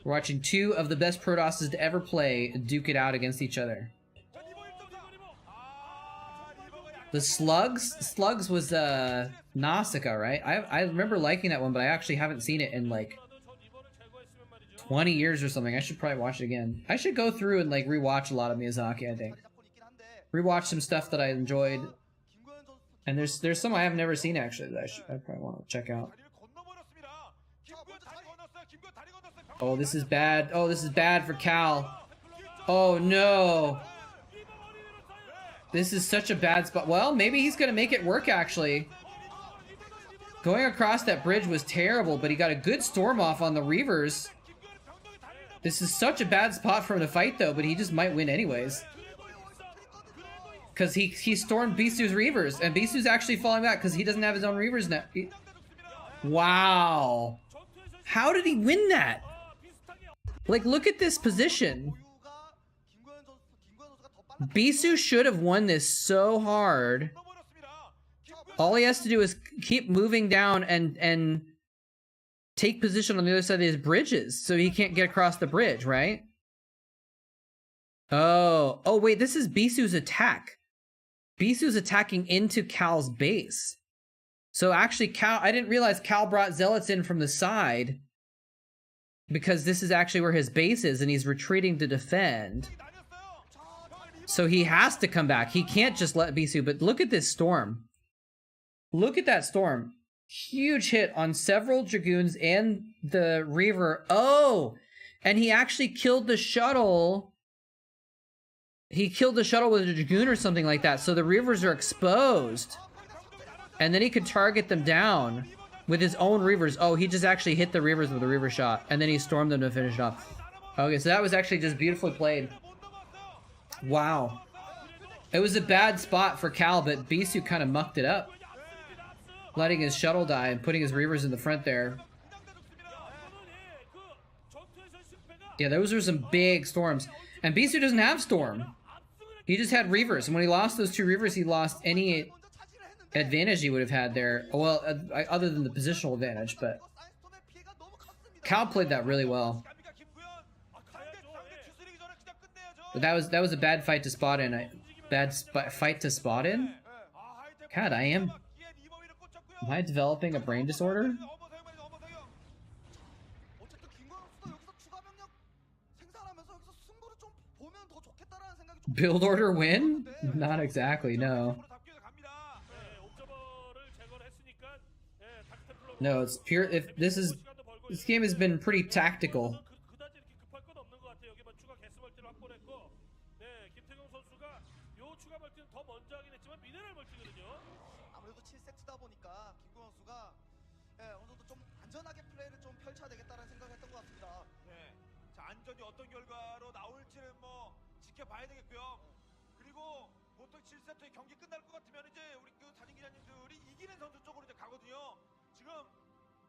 We're watching two of the best Protosses to ever play duke it out against each other. The Slugs was Nausicaa, right? I remember liking that one, but I actually haven't seen it in like 20 years or something. I should probably watch it again. I should go through and like rewatch a lot of Miyazaki, I think. Rewatch some stuff that I enjoyed. And there's some I have never seen actually that I probably want to check out. Oh, this is bad. Oh, this is bad for Cal. Oh no. This is such a bad spot. Well, maybe he's gonna make it work, actually. Going across that bridge was terrible, but he got a good storm off on the Reavers. This is such a bad spot for him to fight, though, but he just might win anyways. Because he stormed Bisu's Reavers, and Bisu's actually falling back because he doesn't have his own Reavers now. Wow. How did he win that? Like, look at this position. Bisu should have won this so hard. All he has to do is keep moving down and take position on the other side of his bridges, so he can't get across the bridge, right? Oh, wait, this is Bisu's attack. Bisu's attacking into Cal's base. So actually, Cal, I didn't realize Cal brought Zealots in from the side, because this is actually where his base is, and he's retreating to defend. So he has to come back. He can't just let Bisu, but look at this storm. Look at that storm. Huge hit on several Dragoons and the Reaver. Oh, and he actually killed the shuttle. He killed the shuttle with a Dragoon or something like that. So the Reavers are exposed. And then he could target them down with his own Reavers. Oh, he just actually hit the Reavers with a Reaver shot. And then he stormed them to finish it off. Okay, so that was actually just beautifully played. Wow. It was a bad spot for Cal, but Bisu kind of mucked it up, letting his shuttle die and putting his Reavers in the front there. Yeah, those are some big storms. And Bisu doesn't have storm. He just had Reavers. And when he lost those two Reavers, he lost any advantage he would have had there. Well, other than the positional advantage, but Cal played that really well. But that was a bad fight to spot in. Fight to spot in? God, am I developing a brain disorder? Build order win? Not exactly, no. No, it's pure. If this game has been pretty tactical. 아무래도 7세트다 보니까 김구현 선수가 어느 정도 좀 안전하게 플레이를 좀 펼쳐야 되겠다는 생각을 했던 것 같습니다. 네. 자, 안전이 어떤 결과로 나올지는 뭐 지켜봐야 되겠고요. 그리고 보통 7세트의 경기 끝날 것 같으면 이제 우리 그 사진 기자님들이 이기는 선수 쪽으로 이제 가거든요. 지금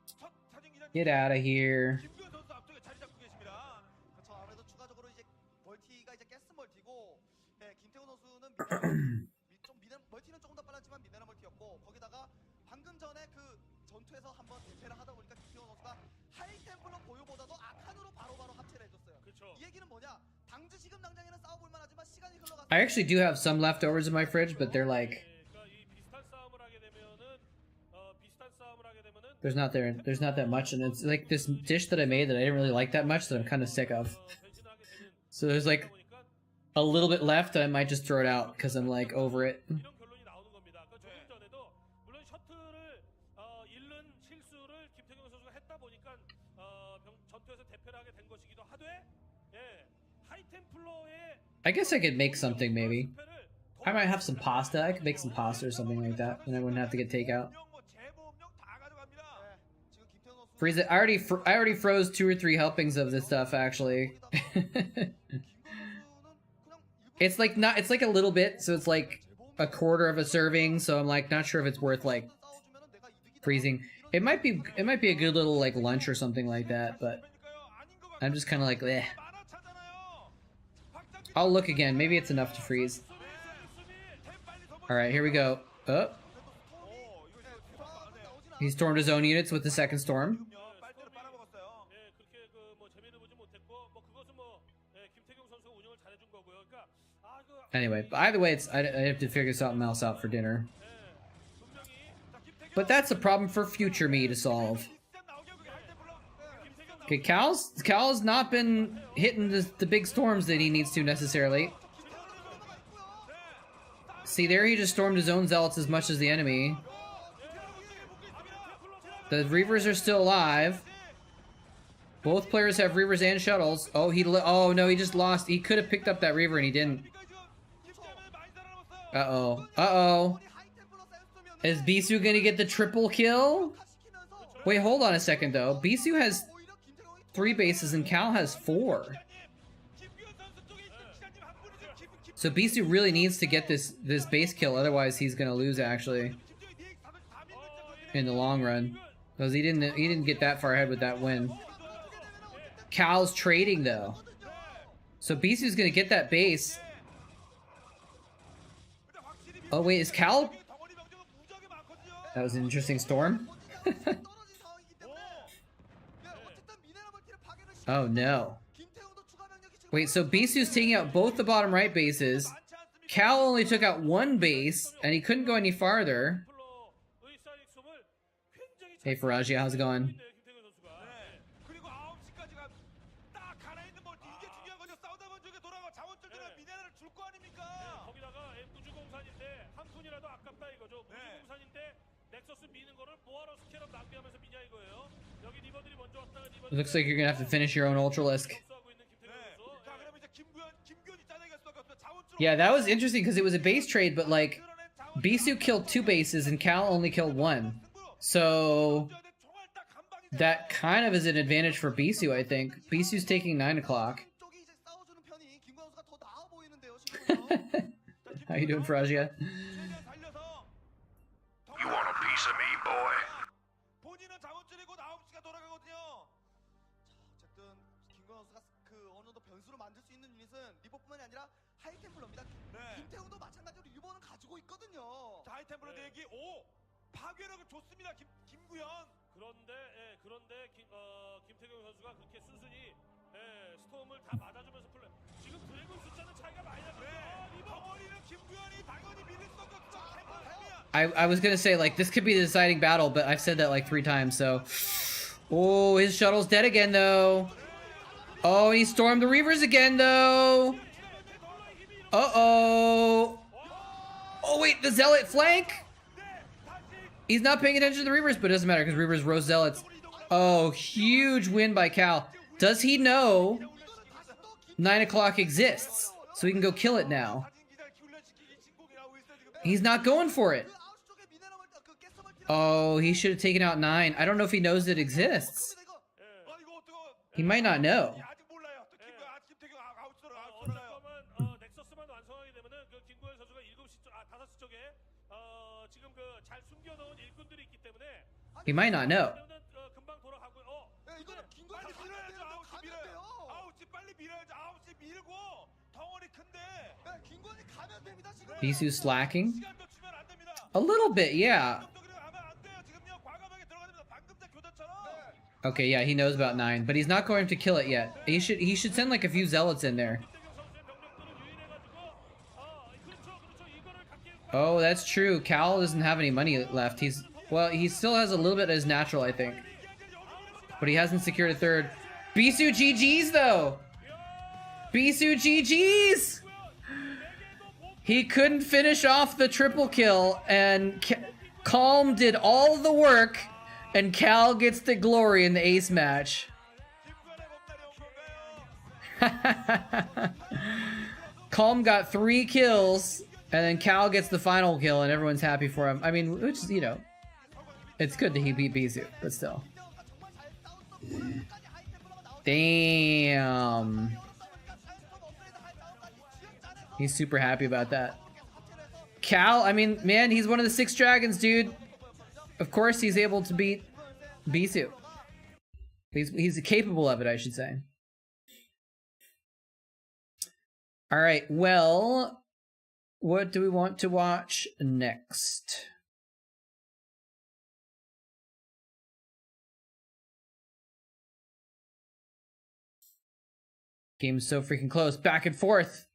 첫 사진 기자님 Get out of here. 김구현 선수 앞쪽에 자리 잡고 계십니다. 그렇죠. 아무래도 추가적으로 이제 멀티가 이제 가스 멀티고, 네, 김태훈 선수는 멀티는 조금 더 빨랐지만 미네랄 멀티였고, 거기다가 방금 전에 그 전투에서 한번 대패를 하다 보니까 김태훈 선수가 하이템플러 보유보다도 아칸으로 바로바로 합체를 해줬어요. 그쵸. 이 얘기는 뭐냐? 당주 지금 당장에는 싸워볼 만하지만 시간이 흘러가서 I actually do have some leftovers in my fridge, but they're like there's not that much, and it's like this dish that I made that I didn't really like that much that I'm kind of sick of. So there's like a little bit left, and I might just throw it out because I'm like over it. I guess I could make something, maybe. I might have some pasta. I could make some pasta or something like that, and I wouldn't have to get takeout. Freeze it. I already froze 2 or 3 helpings of this stuff, actually. It's like a little bit, so it's like a quarter of a serving, so I'm like not sure if it's worth like freezing. It might be a good little like lunch or something like that, but I'm just kind of like, eh. I'll look again. Maybe it's enough to freeze. Alright, here we go. Oh. He stormed his own units with the second storm. Anyway, either way, I have to figure something else out for dinner. But that's a problem for future me to solve. Okay, Cal's not been hitting the big storms that he needs to necessarily. See, there he just stormed his own zealots as much as the enemy. The Reavers are still alive. Both players have Reavers and shuttles. Oh no, he just lost. He could have picked up that Reaver and he didn't. Uh-oh. Is Bisu gonna get the triple kill? Wait, hold on a second though. Bisu has 3 bases and Cal has 4. So Bisu really needs to get this base kill, otherwise he's gonna lose actually in the long run, because he didn't get that far ahead with that win. Cal's trading though, so Bisu's gonna get that base. Oh wait, is Cal? That was an interesting storm. Oh no. Wait, so Bisu's taking out both the bottom right bases. Cal only took out one base, and he couldn't go any farther. Hey Faraji, how's it going? It looks like you're gonna have to finish your own Ultralisk. Yeah, that was interesting because it was a base trade, but like, Bisu killed 2 bases and Cal only killed 1. So that kind of is an advantage for Bisu, I think. Bisu's taking 9 o'clock. How you doing, Frazia? You want a piece of me, boy? 하이템플러 대기 5 파괴력을 줬습니다. 김구현. 그런데 김태경 선수가 그렇게 순순히 스톰을 다 맞아주면서 플레이. 지금 드래곤 숫자는 차이가 많이 나거든요. 덩어리는 김구현이 당연히 밀릴 수 없죠. I was gonna say, like, this could be the deciding battle, but I've said that like 3 times, so. Oh, his shuttle's dead again, though. Oh, he stormed the Reavers again, though. Uh-oh. Oh, wait, the Zealot flank? He's not paying attention to the Reavers, but it doesn't matter because Reavers rose Zealots. Oh, huge win by Cal. Does he know 9 o'clock exists? So he can go kill it now. He's not going for it. Oh, he should have taken out 9. I don't know if he knows it exists. He might not know. He might not know. Bisu's slacking? A little bit, yeah. Okay, yeah, he knows about 9, but he's not going to kill it yet. He should send like a few zealots in there. Oh, that's true. Cal doesn't have any money left. Well, he still has a little bit as natural, I think. But he hasn't secured a 3rd. Bisu GG's though! Bisu GG's! He couldn't finish off the triple kill, and Calm did all the work, and Cal gets the glory in the ace match. Calm got 3 kills, and then Cal gets the final kill, and everyone's happy for him. I mean, which is, you know, it's good that he beat Bisu, but still. Damn. He's super happy about that. Cal, I mean, man, he's one of the 6 dragons, dude. Of course he's able to beat Bisu. He's capable of it, I should say. Alright, well, what do we want to watch next? Game's so freaking close. Back and forth.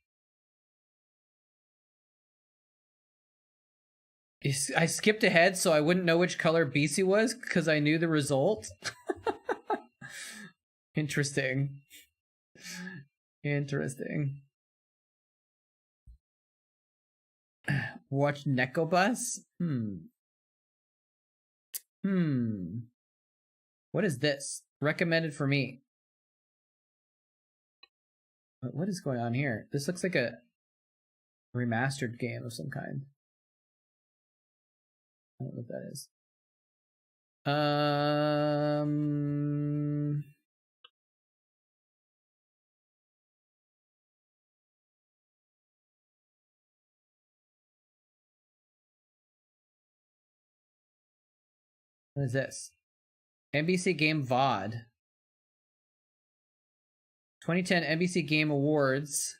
I skipped ahead so I wouldn't know which color BC was because I knew the result. Interesting. Interesting. Watch Nekobus? What is this? Recommended for me. What is going on here? This looks like a remastered game of some kind. I don't know what that is. What is this? NBC Game VOD. 2010 NBC Game Awards.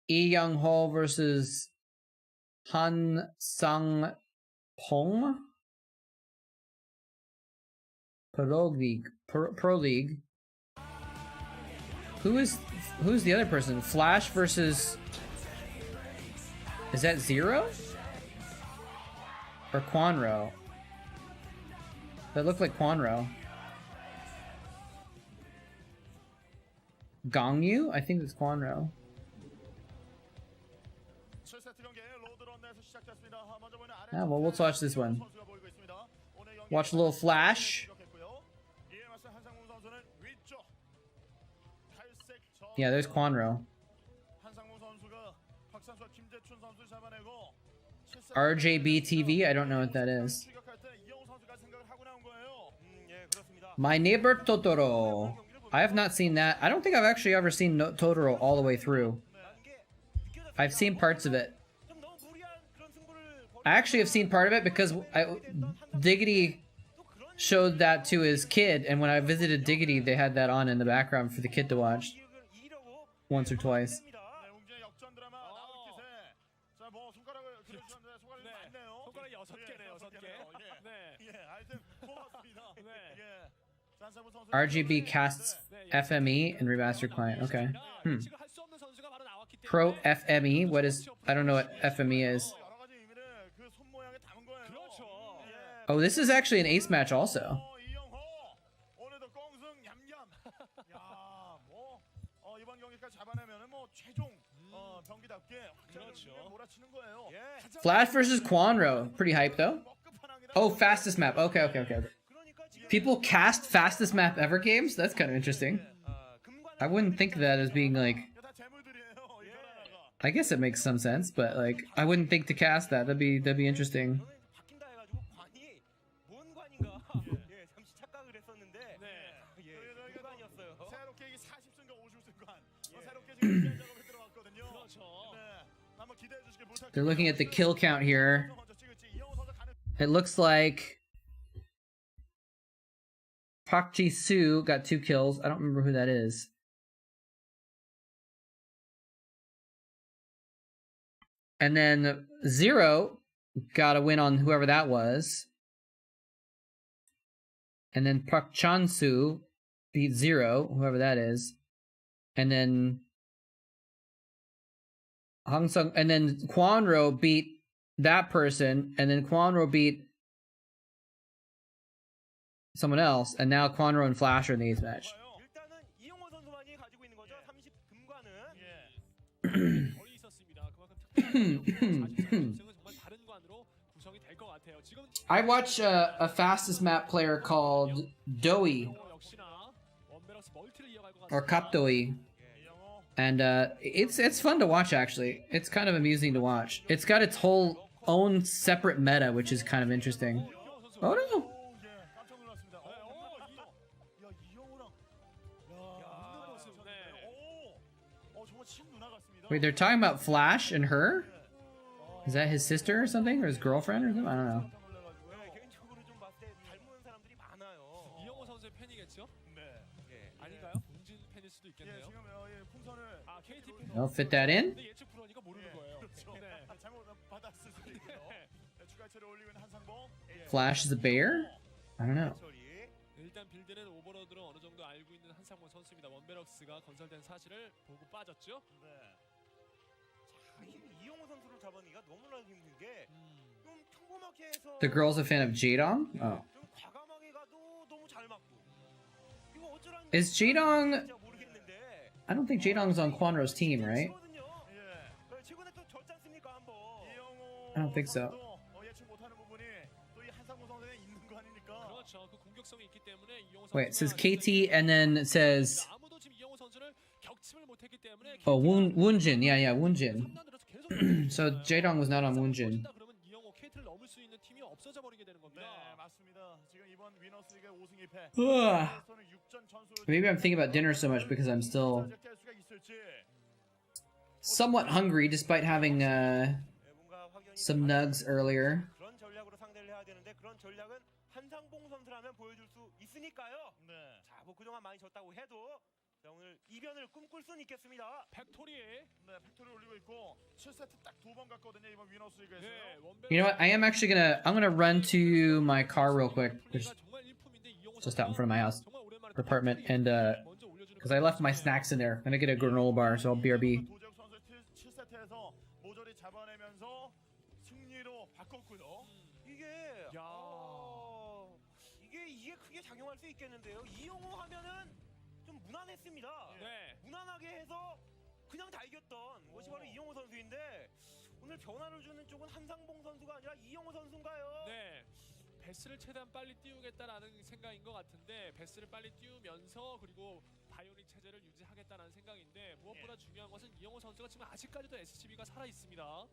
Young Hall versus Han Sang Pong. Pro League. Who's the other person? Flash versus. Is that Zero? Or Quanro? That looked like Quanro. Gongyu? I think it's Quanro. Ah, well, we'll watch this one. Watch a little Flash. Yeah, there's Quanro. RJB TV? I don't know what that is. My Neighbor Totoro. I have not seen that. I don't think I've actually ever seen Totoro all the way through. I've seen parts of it. I actually have seen part of it because Diggity showed that to his kid, and when I visited Diggity, they had that on in the background for the kid to watch. Once or twice. RGB casts FME and remaster client. Okay. Pro FME. What is? I don't know what FME is. Oh, this is actually an ace match also. Flash versus Quanro. Pretty hype though. Oh, fastest map. Okay. People cast fastest map ever games? That's kind of interesting. I wouldn't think of that as being like... I guess it makes some sense, but like, I wouldn't think to cast that. That'd be interesting. They're looking at the kill count here. It looks like Pak Ji-soo got 2 kills. I don't remember who that is. And then Zero got a win on whoever that was. And then Park Chan-soo beat Zero, whoever that is. And then Hong Sung, and then Quanro beat that person, and then Quanro beat someone else, and now Quanro and Flash are in the 8th match. I watch a fastest map player called Doi, or Kapdoi. And it's fun to watch, actually. It's kind of amusing to watch. It's got its whole own separate meta, which is kind of interesting. Oh no! Wait, they're talking about Flash and her? Is that his sister or something? Or his girlfriend or something? I don't know. I'll fit that in. Flash is a bear? I don't know. 일단 빌드는 오버로드로 어느 정도 알고 있는 한상봉 선수입니다. 원베럭스가 건설된 사실을 보고 빠졌죠. 네. 자, 이영호 선수를 잡아내기가 너무나 힘든 게 좀 평범하게 해서 The girl's a fan of Jadong? Oh. 좀 과감하게 가도 너무 잘 맞고. 이거 어쩌라는 Is Jadong... 모르겠는데. I don't think Jadong's on Quanro's team, right? 예. 최근에 또 졌지 않습니까, 한번. I don't think so. 예측 못하는 부분이 또 이 한상봉 선수에 있는 거 아닙니까? 그렇죠. 그 공격성이 있기 때문에 이영호 선수가 Wait, it says KT and then it says... 아무도 지금 이영호 선수를 격침을 못 했기 때문에 Oh, Woonjin. Yeah, Woonjin. So Jadong was not on Woonjin. 그러면 이영호 KT를 넘을 수 있는 팀이 없어져 버리게 되는 겁니다. 네, 맞습니다. 지금 이번 위너스 리그 5승 2패. Maybe I'm thinking about dinner so much because I'm still somewhat hungry despite having some nugs earlier. 그런 전략으로 상대를 해야 되는데 그런 전략은 한상봉 선수라면 보여줄 수 있으니까요. 네. 자, 뭐 그동안 많이 졌다고 해도 자, 오늘 이변을 대전을 꿈꿀 수는 있겠습니다. 팩토리. 네, 팩토리 올리고 있고 7세트 딱 2번 갔거든요. 이번 위너스 리그에서요. 네, 원베럭스. You know what? I am actually I'm gonna run to my car real quick. There's 정말 일품인데 이영호 just out in front of my house 정말 오랜만에 apartment, and 먼저 올려주는 because I left my snacks in there. I'm gonna get a granola bar, so I'll BRB. 도재욱 선수 7세트에서 모조리 잡아내면서 승리로 바꿨고요. 이게 야. 이게 크게 작용할 수 있겠는데요. 이영호 하면은 좀 무난했습니다. 네. 무난하게 해서 그냥 다 이겼던 것이 바로 이영호 선수인데 오늘 변화를 주는 쪽은 한상봉 선수가 아니라 이영호 선수인가요? 네. 베스를 최대한 빨리 띄우겠다라는 생각인 것 같은데 베스를 빨리 띄우면서 그리고 바이오닉 체제를 유지하겠다는 생각인데 무엇보다 중요한 것은 이영호 선수가 지금 아직까지도 SCB가 살아 있습니다.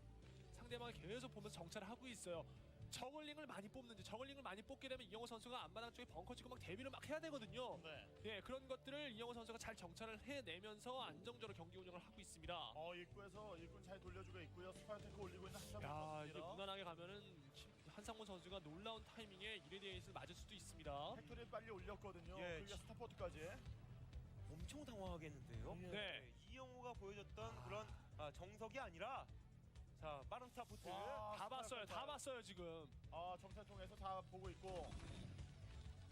상대방을 계속 보면서 정찰을 하고 있어요. 저글링을 많이 뽑는지 저글링을 많이 뽑게 되면 이영호 선수가 앞마당 쪽에 벙커 치고 막 대비를 막 해야 되거든요. 네. 예, 그런 것들을 이영호 선수가 잘 정찰을 해내면서 안정적으로 경기 운영을 하고 있습니다. 입구에서 일꾼 잘 돌려주고 있고요. 스파이어 탱크 올리고 있는 한상훈 야, 이게 선수입니다. 무난하게 가면은 한상훈 선수가 놀라운 타이밍에 이레디에이스를 맞을 수도 있습니다. 팩토리 빨리 올렸거든요. 예, 그리고 스타포트까지. 엄청 당황하겠는데요. 네. 이영호가 보여줬던 그런 정석이 아니라 자 빠른 스타포트 와, 다 봤어요, 다 봤어요 지금. 정찰 통해서 다 보고 있고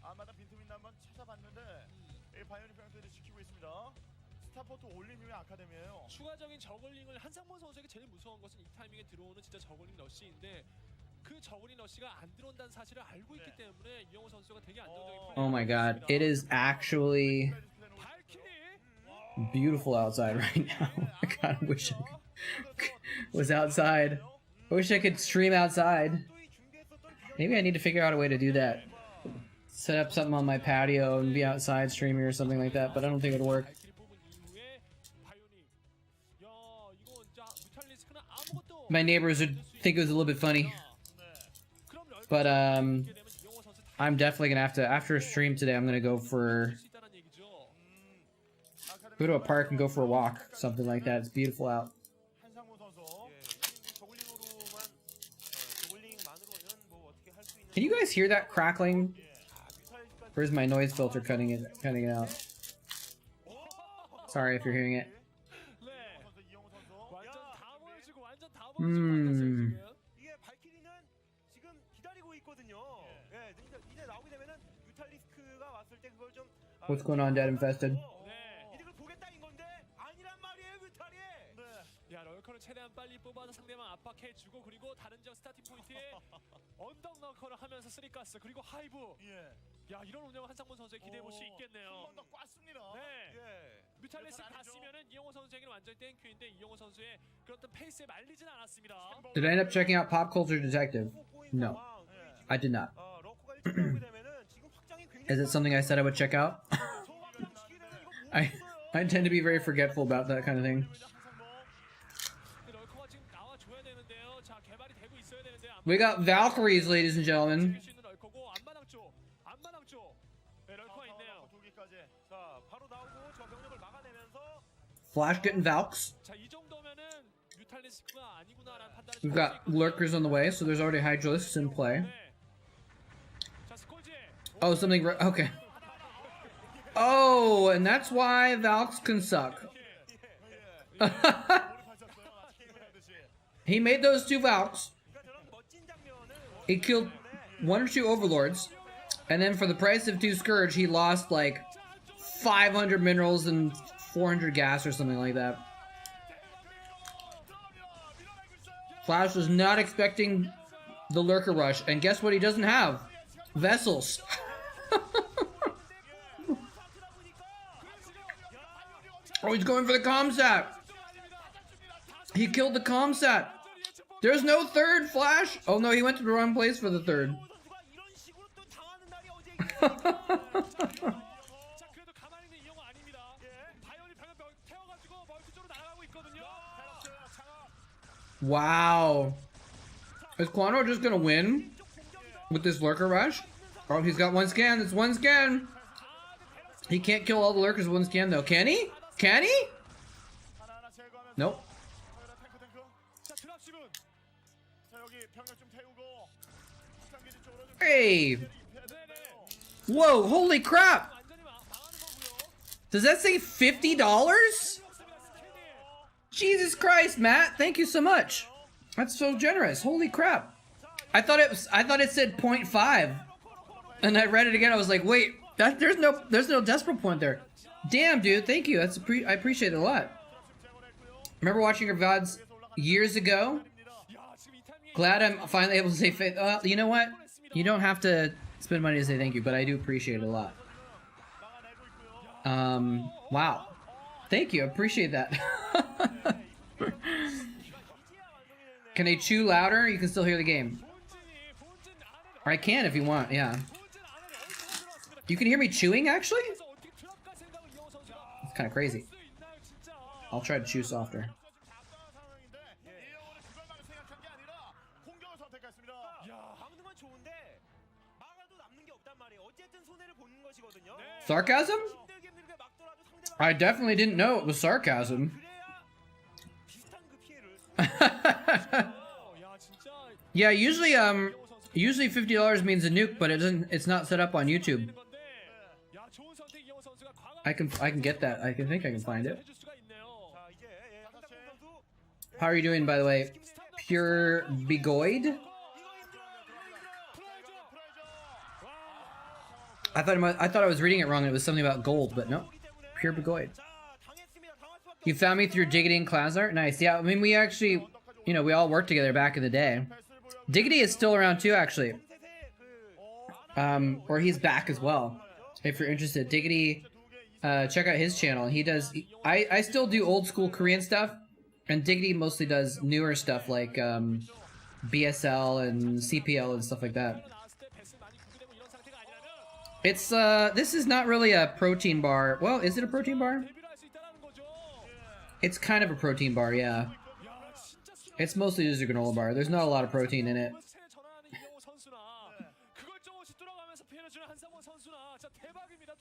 아마다 빈틈 있나 한번 찾아봤는데 이 바이오닉 병들이 지키고 있습니다. 스타포트 올린 이후에 아카데미예요. 추가적인 저글링을 한상범 선수에게 제일 무서운 것은 이 타이밍에 들어오는 진짜 저글링 러시인데 그 저글링 러시가 안 들어온다는 사실을 알고 있기 때문에 이영호 선수가 되게 안정적인 플레이를 Oh my 하고 god, 있습니다. it is actually 발키리. beautiful outside right now. Oh my god, I wish I was outside. I wish I could stream outside. Maybe I need to figure out a way to do that. Set up something on my patio and be outside streaming or something like that, but I don't think it'll work. 발키리 뽑은 이후에 바이오닉. 야, 이거 진짜 뮤탈리스크는 아무것도 My neighbors would think it was a little bit funny, 그럼 럴커 but 되면 이영호 선수 I'm definitely gonna have to, after a stream today, I'm gonna go 수 있다는 얘기죠. to a park and go for a walk, something like that. It's beautiful out. 한상훈 선수. 저글링만으로는 뭐 어떻게 할 수 있는 Can you guys hear that crackling? Or is my noise filter cutting it out? Sorry if you're hearing it. 네. 선수 이영호 선수. 완전 다 보여주고 완전 다 보여주고 만났어요, 지금. 이게 발키리는 지금 기다리고 있거든요. 예, 이제 나오게 되면은 뮤탈리스크가 왔을 때 그걸 좀 What's going on, Dead Infested? 네. 이득을 보겠다인 건데 아니란 말이에요, 뮤탈이. 야, 럴커를 최대한 빨리 뽑아서 상대방 압박해주고 그리고 다른 지역 스타팅 포인트에 언덕 럴커를 하면서 쓰리가스 그리고 하이브. 예. 야, 이런 운영 한상문 선수에 기대해볼 수 있겠네요. 한번더 꽈습니다. 네. 예. 뮤탈리스 이렇게 아니죠. 갔으면은 이영호 선수에게는 완전히 땡큐인데 이영호 선수의 그런 어떤 페이스에 말리진 않았습니다. Did I end up checking out Pop Culture Detective? No, I did not. 러커가 일찍 나오게 되면은 지금 확장이 굉장히 Is it something I said I would check out? I tend to be very forgetful about that kind of thing. 럴커가 지금 나와줘야 되는데요. 자, 개발이 되고 있어야 되는데 안 We got Valkyries, ladies and gentlemen. 죽일 수 있는 럴커고 안마당 쪽. 네, 럴커가 있네요. 두 개까지. 자, 바로 나오고 저 병력을 막아내면서 Flash getting Valks. 자, 이 정도면은 뮤탈리스크가 아니구나라는 판단을 We've got lurkers on the way, so there's already Hydralisks in play. 네. 자, 스콜지. Oh, something. Okay. Oh, and that's why Valks can suck. He made those two Valks. He killed one or two Overlords. And then for the price of 2 Scourge, he lost like 500 minerals and 400 gas or something like that. Flash was not expecting the Lurker Rush. And guess what he doesn't have? Vessels. Oh, he's going for the Comsat. He killed the Comsat. There's no third Flash. Oh no, he went to the wrong place for the third. 자, 그래도 가만히 있는 이영호 아닙니다. 바이올이 방금 태워가지고 멀티 쪽으로 날아가고 있거든요. Wow. Is Quano just gonna win with this Lurker Rush? Oh, he's got one scan. It's one scan. He can't kill all the Lurkers with one scan though. Can he? Can he? 하나하나 제거하면서 Nope. 탱크. 자, 드랍십은 자, 여기 병력 좀 태우고 확장기지 쪽으로 좀 Hey. 네네. Whoa, holy crap. 완전히 망하는 거고요. Does that say $50? Jesus Christ, Matt! Thank you so much. That's so generous. Holy crap! I thought it said 0.5, and I read it again. I was like, wait, there's no decimal point there. Damn, dude. Thank you. I appreciate it a lot. Remember watching your VODs years ago? Glad I'm finally able to say faith. You know what? You don't have to spend money to say thank you, but I do appreciate it a lot. Wow. Thank you. I appreciate that. Can I chew louder? You can still hear the game. Or I can if you want, yeah. You can hear me chewing, actually? It's kind of crazy. I'll try to chew softer. Sarcasm? I definitely didn't know it was sarcasm. Yeah, usually $50 means a nuke, but it's not set up on YouTube. I can get that. I think I can find it. How are you doing, by the way? Pure Bigoid? I thought I was reading it wrong. It was something about gold, but no. Pure Bigoid. You found me through Diggity and Klazar? Nice. Yeah, I mean, we actually, you know, we all worked together back in the day. Diggity is still around too, actually. Or he's back as well. If you're interested, Diggity, check out his channel. He does. I still do old school Korean stuff, and Diggity mostly does newer stuff like BSL and CPL and stuff like that. It's this is not really a protein bar. Well, is it a protein bar? It's kind of a protein bar, yeah. It's mostly just a granola bar. There's not a lot of protein in it.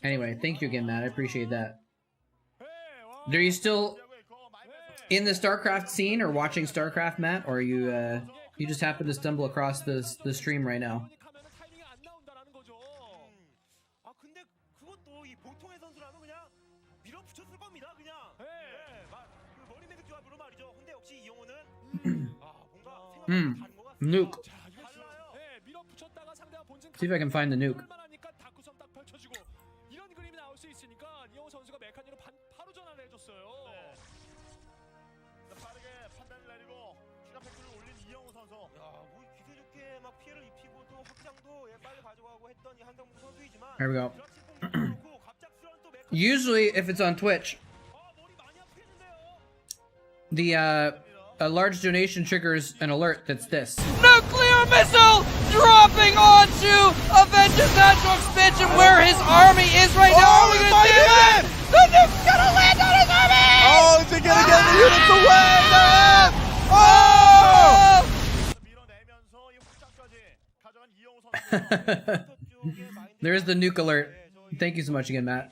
Anyway, thank you again, Matt. I appreciate that. Are you still in the Starcraft scene or watching Starcraft, Matt? Or are you you just happen to stumble across the stream right now? Nuke. See if I can find the nuke. There we go. Usually, if it's on Twitch, a large donation triggers an alert that's this. Nuclear missile dropping onto Avengers Natural Expansion where his army is right now. We're gonna do that! The nuke's gonna land on his army! Oh, is it gonna get the units away? Oh! There's the nuke alert. Thank you so much again, Matt.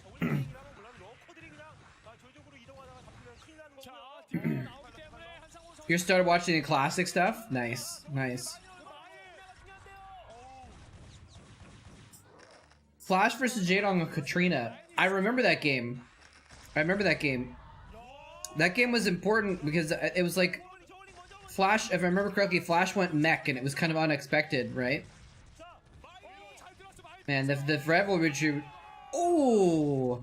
You started watching the classic stuff? Nice, nice. Flash versus Jadong and Katrina. I remember that game. That game was important because it was like Flash, if I remember correctly, Flash went mech and it was kind of unexpected, right? Man, the rivalry. Oh!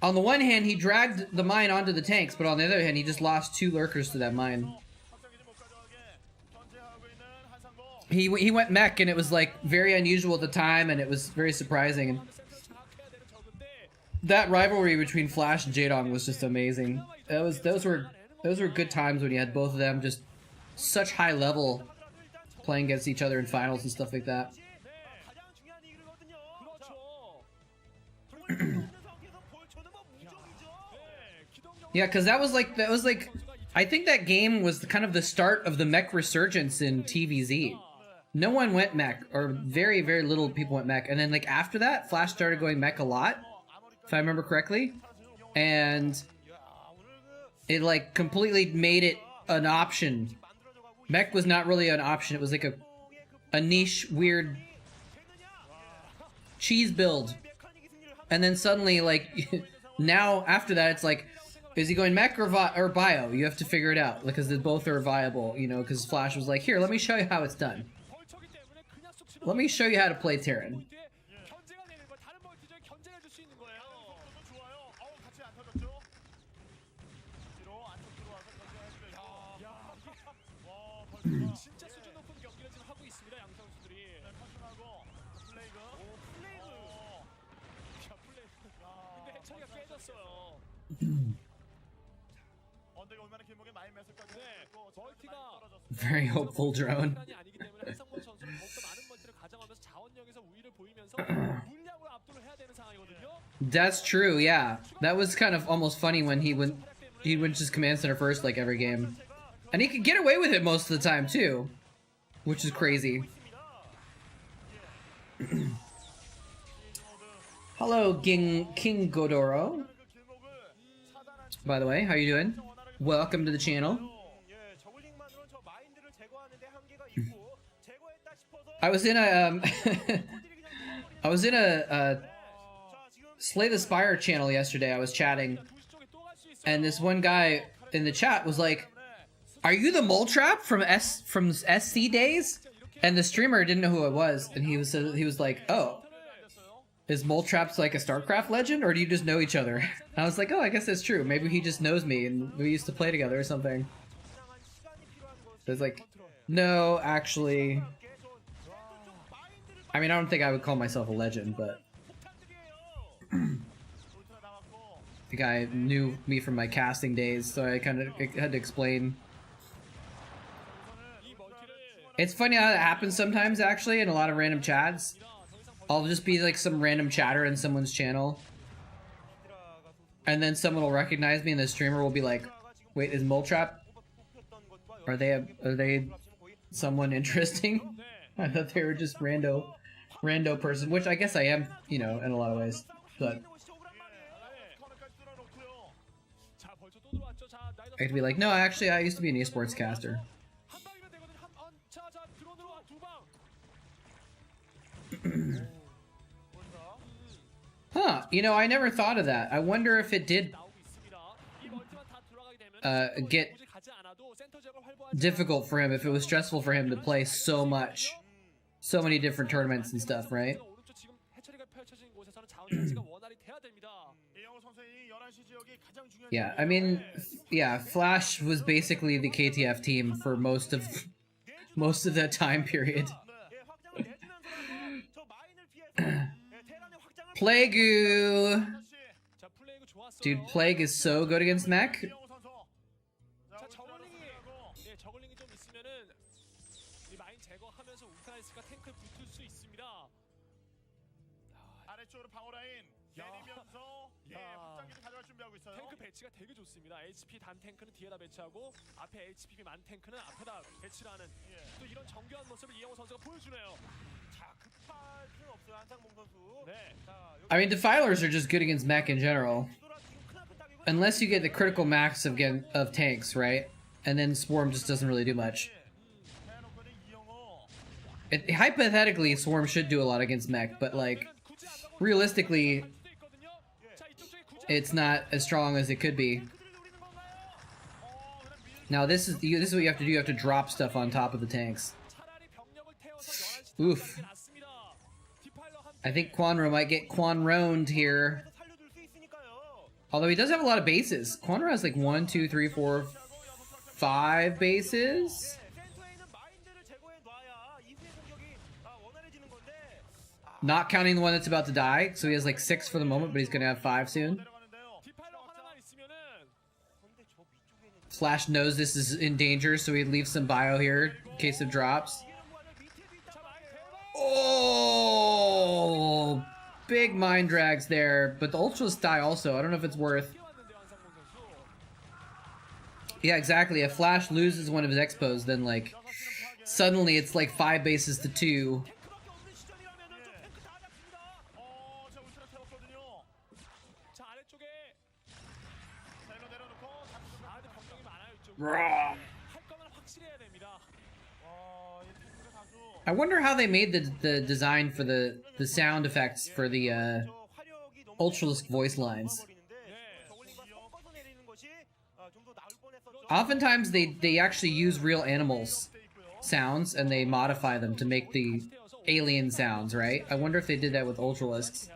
On the one hand, he dragged the mine onto the tanks, but on the other hand, he just lost 2 lurkers to that mine. He went mech, and it was like very unusual at the time, and it was very surprising. And that rivalry between Flash and Jadong was just amazing. Those were good times when you had both of them just such high level playing against each other in finals and stuff like that. Yeah, because that was like I think that game was kind of the start of the mech resurgence in TVZ. No one went mech, or very, very little people went mech, and then like after that, Flash started going mech a lot, if I remember correctly, and it like completely made it an option. Mech was not really an option; it was like a niche, weird cheese build. And then suddenly, like, now after that, it's like, is he going mech or bio? You have to figure it out because they both are viable, you know, because Flash was like, here, let me show you how it's done. Let me show you how to play Terran. 진짜 수준 높은 경기를 지금 하고 있습니다. 양 선수들이. 커튼하고 플레이그. 플레이그. 야, 플레이그. 근데 해처리가 깨졌어요. 언덕이 얼마나 길목에 많이 맸을까지. 네. 멀티가 Very hopeful drone. 아니기 때문에 한상권 선수는 더욱더 많은 멀티를 가져가면서 자원력에서 우위를 보이면서 물량으로 압도를 해야 되는 상황이거든요. That's true, yeah. That was kind of almost funny when he went just command center first like every game. And he could get away with it most of the time too, which is crazy. Hello, King Godoro. By the way, how you doing? Welcome to the channel. I was in a I was in a Slay the Spire channel yesterday. I was chatting, and this one guy in the chat was like, "Are you the moletrap from SC days?" And the streamer didn't know who I was, and he was like, "Oh, is moletrap's like a Starcraft legend, or do you just know each other?" And I was like, "Oh, I guess that's true. Maybe he just knows me, and we used to play together or something." So it's like, no, actually. I mean, I don't think I would call myself a legend, but the guy knew me from my casting days, so I kind of had to explain. It's funny how that happens sometimes, actually, in a lot of random chats. I'll just be like some random chatter in someone's channel, and then someone will recognize me, and the streamer will be like, "Wait, is moletrap? Are they someone interesting?" I thought they were just rando person, which I guess I am, you know, in a lot of ways. But I could be like, no, actually, I used to be an esports caster. Huh, you know, I never thought of that. I wonder if it did get difficult for him, if it was stressful for him to play so much. So many different tournaments and stuff, right? Yeah, I mean, yeah, Flash was basically the KTF team for most of that time period. Plague-oo! Dude, Plague is so good against mech. 탱크 배치가 되게 좋습니다. HP 단 탱크는 뒤에다 배치하고 앞에 HP 만 탱크는 앞에다 배치를 하는 또 이런 정교한 모습을 이영호 선수가 보여주네요. 자, 급할 필요는 없어요. 한상봉 선수. 네. I mean, defilers are just good against mech in general. Unless you get the critical max of tanks, right? And then Swarm just doesn't really do much. Hypothetically, Swarm should do a lot against mech, but like, realistically, it's not as strong as it could be. Now this is what you have to do. You have to drop stuff on top of the tanks. Oof. I think Quanro might get Quanroned here. Although he does have a lot of bases. Quanro has like 1, 2, 3, 4, 5 bases. Not counting the one that's about to die. So he has like 6 for the moment, but he's gonna have 5 soon. Flash knows this is in danger, so he leaves some bio here in case of drops. Oh, big mind drags there, but the Ultralisk die also. I don't know if it's worth. Yeah, exactly. If Flash loses one of his expos, then like suddenly it's like 5 bases to 2. I wonder how they made the design for the sound effects for the Ultralisk voice lines. Oftentimes they actually use real animals sounds and they modify them to make the alien sounds, right? I wonder if they did that with Ultralisks.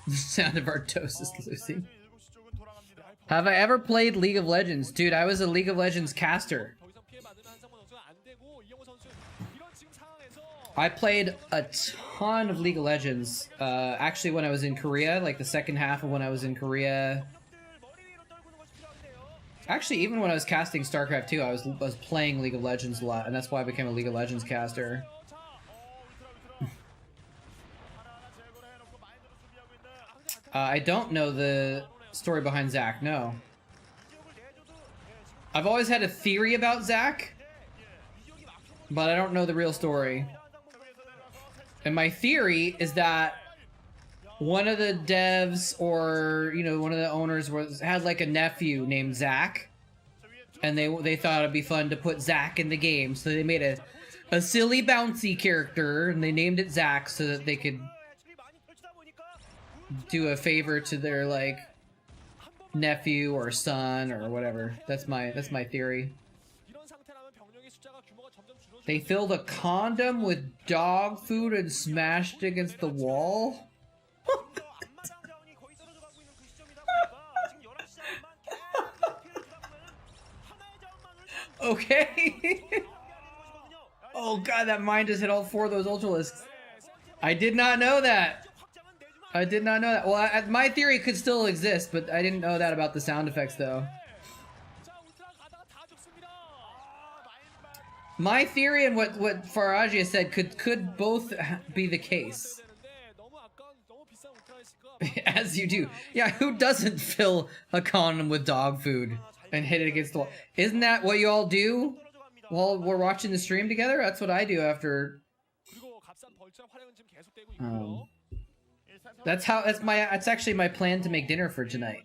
The sound of Arctos is losing. Have I ever played League of Legends? Dude, I was a League of Legends caster. I played a ton of League of Legends. Actually, when I was in Korea, like the second half of when I was in Korea. Actually, even when I was casting Starcraft 2, I was playing League of Legends a lot, and that's why I became a League of Legends caster. I don't know the story behind Zach, no. I've always had a theory about Zach, but I don't know the real story. And my theory is that one of the devs or, you know, one of the owners had like a nephew named Zach, and they thought it'd be fun to put Zach in the game, so they made a silly bouncy character and they named it Zach so that they could do a favor to their like nephew or son or whatever. That's my theory. They filled a condom with dog food and smashed it against the wall. Okay. Oh god, that mine just hit all 4 of those Ultralisks. I did not know that. I did not know that. Well, my theory could still exist, but I didn't know that about the sound effects, though. My theory and what Faragia said could both be the case. As you do. Yeah, who doesn't fill a condom with dog food and hit it against the wall? Isn't that what you all do while we're watching the stream together? That's what I do after... That's actually my plan to make dinner for tonight.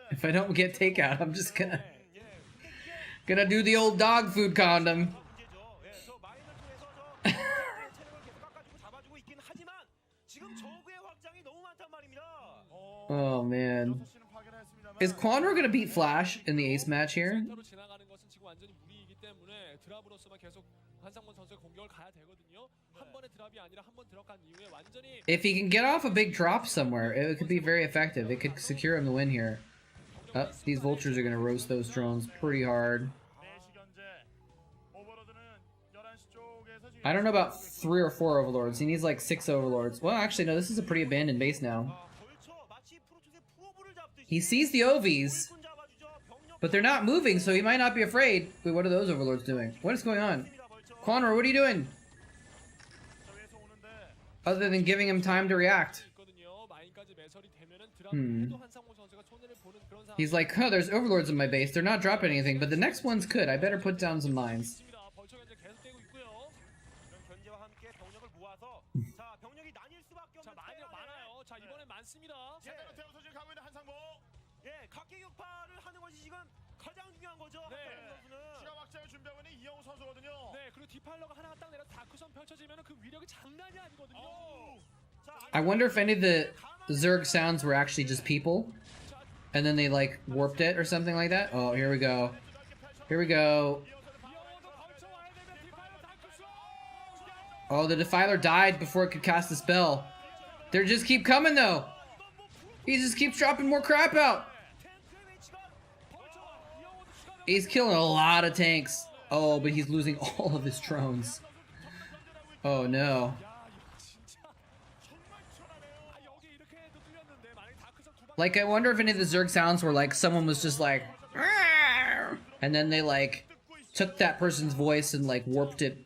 If I don't get takeout, I'm just gonna do the old dog food condom. Oh man. Is Quanro gonna beat Flash in the ace match here? If he can get off a big drop somewhere, it could be very effective. It could secure him the win here. Oh, these vultures are gonna roast those drones pretty hard. I don't know about 3 or 4 overlords. He needs like 6 overlords. Well, actually, no, this is a pretty abandoned base now. He sees the OVs, but they're not moving, so he might not be afraid. Wait, what are those overlords doing? What is going on? Quanro, what are you doing? Other than giving him time to react. He's like, huh, there's overlords in my base. They're not dropping anything, but the next ones could. I better put down some mines. I wonder if any of the Zerg sounds were actually just people, and then they like warped it or something like that. Oh, here we go. Here we go. Oh, the Defiler died before it could cast the spell. They just keep coming though. He just keeps dropping more crap out. He's killing a lot of tanks. Oh, but he's losing all of his drones. Oh no. Like, I wonder if any of the Zerg sounds were like someone was just like, "Arr!" And then they like took that person's voice and like warped it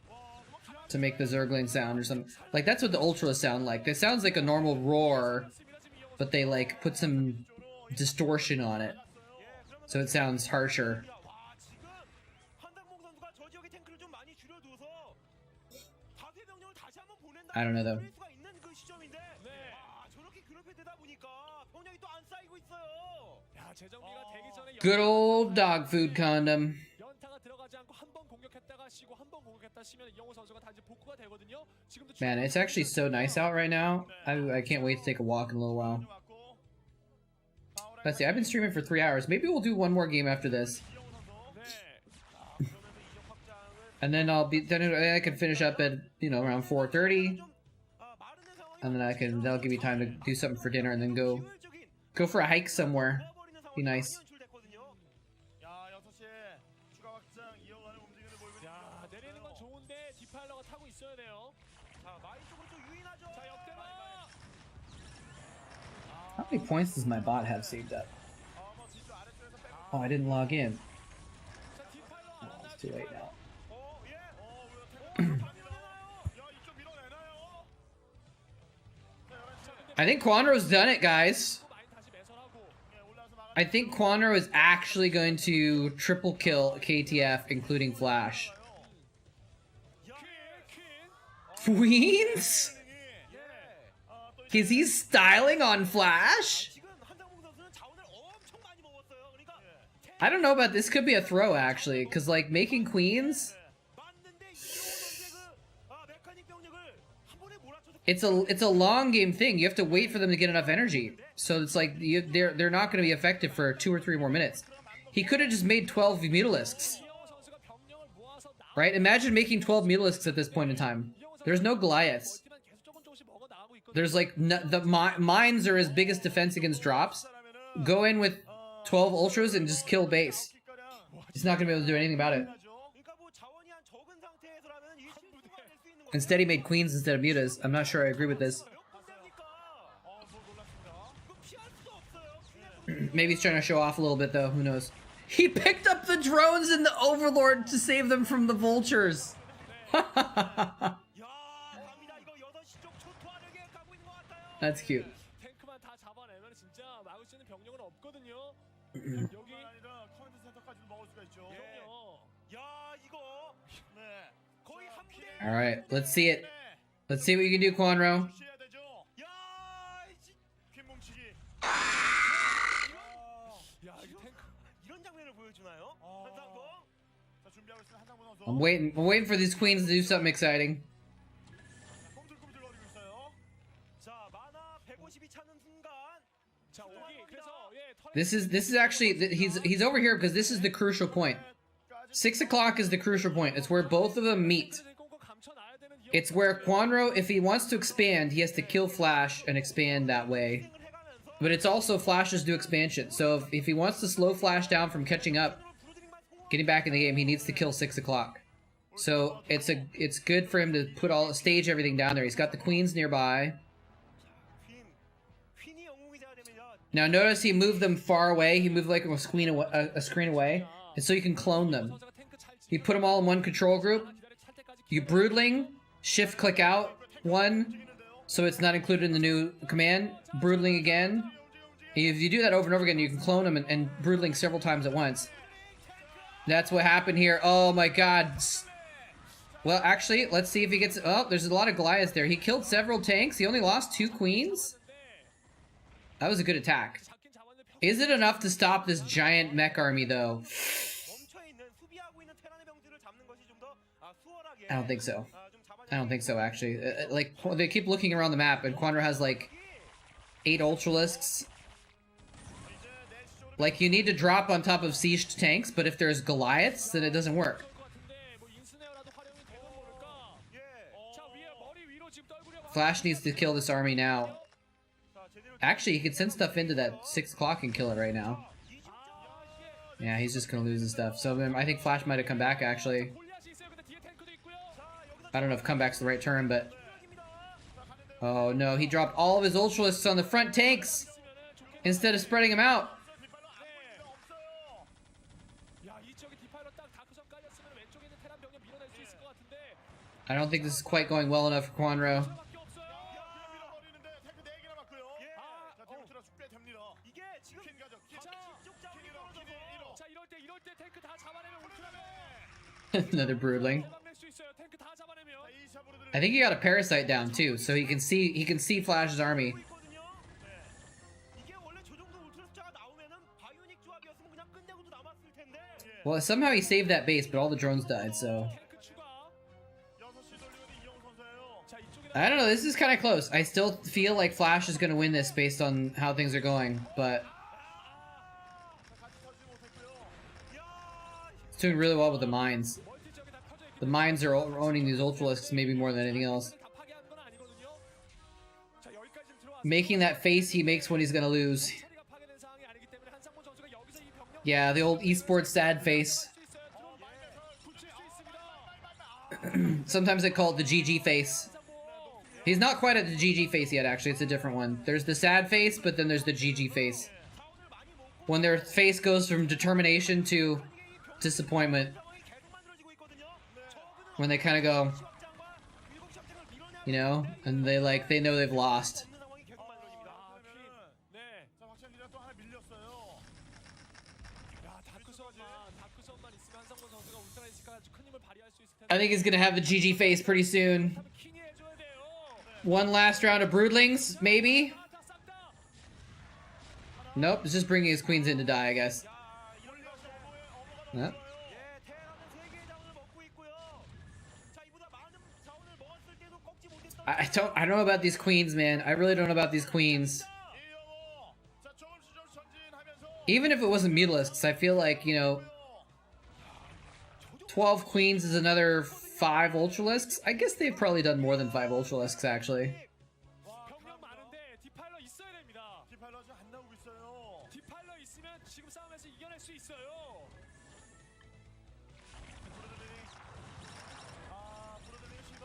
to make the Zergling sound or something. Like, that's what the Ultras sound like. It sounds like a normal roar, but they like put some distortion on it, so it sounds harsher. I don't know though. 재정비가 되기 전에 Good old dog food condom. 연타가 들어가지 않고 한 번 공격했다가 쉬고 한 번 공격했다 쉬면 이영호 선수가 다 이제 복구가 되거든요. 지금도 Man, it's actually so nice out right now. I can't wait to take a walk in a little while. Let's see, I've been streaming for 3 hours. Maybe we'll do one more game after this. And then I can finish up at, you know, around 4:30. And then that'll give me time to do something for dinner and then go for a hike somewhere. Be nice. 내리는 건 좋은데 디파일러가 타고 있어야 돼요. 자, 마이 쪽으로 좀 유인하죠. 자, 역대로. How many points does my bot have saved up? Oh, I didn't log in. Oh, it's too late now. I think Quanro's done it, guys. I think Quanro is actually going to triple kill KTF, including Flash. Queens? Is he styling on Flash? I don't know about this. Could be a throw, actually, because, like, making Queens... It's a long game thing. You have to wait for them to get enough energy. So it's like they're not going to be effective for 2 or 3 more minutes. He could have just made 12 Mutalisks. Right? Imagine making 12 Mutalisks at this point in time. There's no Goliaths. There's like mines are his biggest defense against drops. Go in with 12 Ultras and just kill base. He's not going to be able to do anything about it. Instead, he made Queens instead of Mutas. I'm not sure I agree with this. Maybe he's trying to show off a little bit, though. Who knows? He picked up the drones and the Overlord to save them from the Vultures. That's cute. All right, let's see it. Let's see what you can do, Quanro. I'm waiting for these queens to do something exciting. This is actually he's over here because this is the crucial point. 6 o'clock is the crucial point. It's where both of them meet. It's where Quanro, if he wants to expand, he has to kill Flash and expand that way. But it's also Flash's new expansion. So if he wants to slow Flash down from catching up, getting back in the game, he needs to kill 6 o'clock. So it's good for him to stage everything down there. He's got the queens nearby. Now notice he moved them far away. He moved like a screen away, and so you can clone them. You put them all in one control group. You broodling, shift click out one, so it's not included in the new command. Broodling again. If you do that over and over again, you can clone them and broodling several times at once. That's what happened here. Oh my god. Well, actually, let's see if he gets... Oh, there's a lot of Goliaths there. He killed several tanks. He only lost 2 queens. That was a good attack. Is it enough to stop this giant mech army, though? I don't think so. I don't think so, actually. Like, they keep looking around the map, and Quanro has, like, 8 Ultralisks. Like, you need to drop on top of Seige tanks, but if there's Goliaths, then it doesn't work. Flash needs to kill this army now. Actually, he could send stuff into that 6 o'clock and kill it right now. Yeah, he's just gonna lose his stuff. So I think Flash might have come back, actually. I don't know if comeback's the right term, but... Oh no, he dropped all of his Ultralisks on the front tanks! Instead of spreading them out. I don't think this is quite going well enough for Quanro. Another broodling. I think he got a parasite down too, so he can see Flash's army. Well, somehow he saved that base, but all the drones died, so... I don't know, this is kind of close. I still feel like Flash is going to win this based on how things are going, but... It's doing really well with the mines. The mines are owning these Ultralisks maybe more than anything else. Making that face he makes when he's going to lose. Yeah, the old esports sad face. Sometimes I call it the GG face. He's not quite at the GG face yet, actually. It's a different one. There's the sad face, but then there's the GG face. When their face goes from determination to disappointment. When they kind of go, you know, and they know they've lost. I think he's gonna have the GG face pretty soon. One last round of broodlings, maybe? Nope, it's just bringing his queens in to die, I guess. Huh? I don't know about these queens, man. I really don't know about these queens. Even if it wasn't Mutalisks, I feel like, you know, 12 queens is another 5 Ultralisks. I guess they've probably done more than 5 Ultralisks, actually.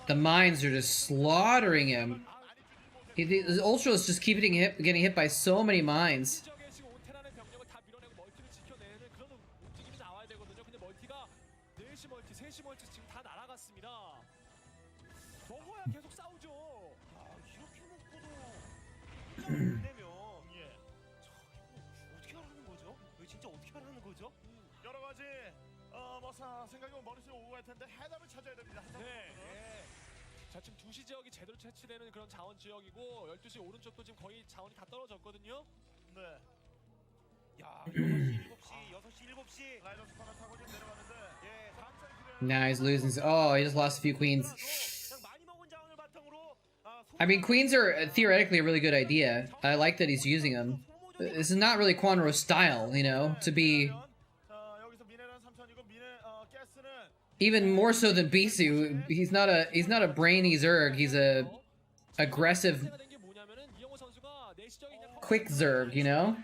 The mines are just slaughtering him. The Ultralisk just keep getting hit by so many mines. 자, 지금 2시 지역이 제대로 채취되는 그런 자원 지역이고 12시 오른쪽도 지금 거의 자원이 다 떨어졌거든요. 네. 야, 6시 7시 라이더스 하나 타고 지금 내려가는데 예. Now he's losing. Oh, he just lost a few queens. I mean, queens are theoretically a really good idea. I like that he's using them. This is not really Quanro's style, you know, to be... Even more so than Bisu, he's not a brainy Zerg. He's a aggressive, quick Zerg. You know,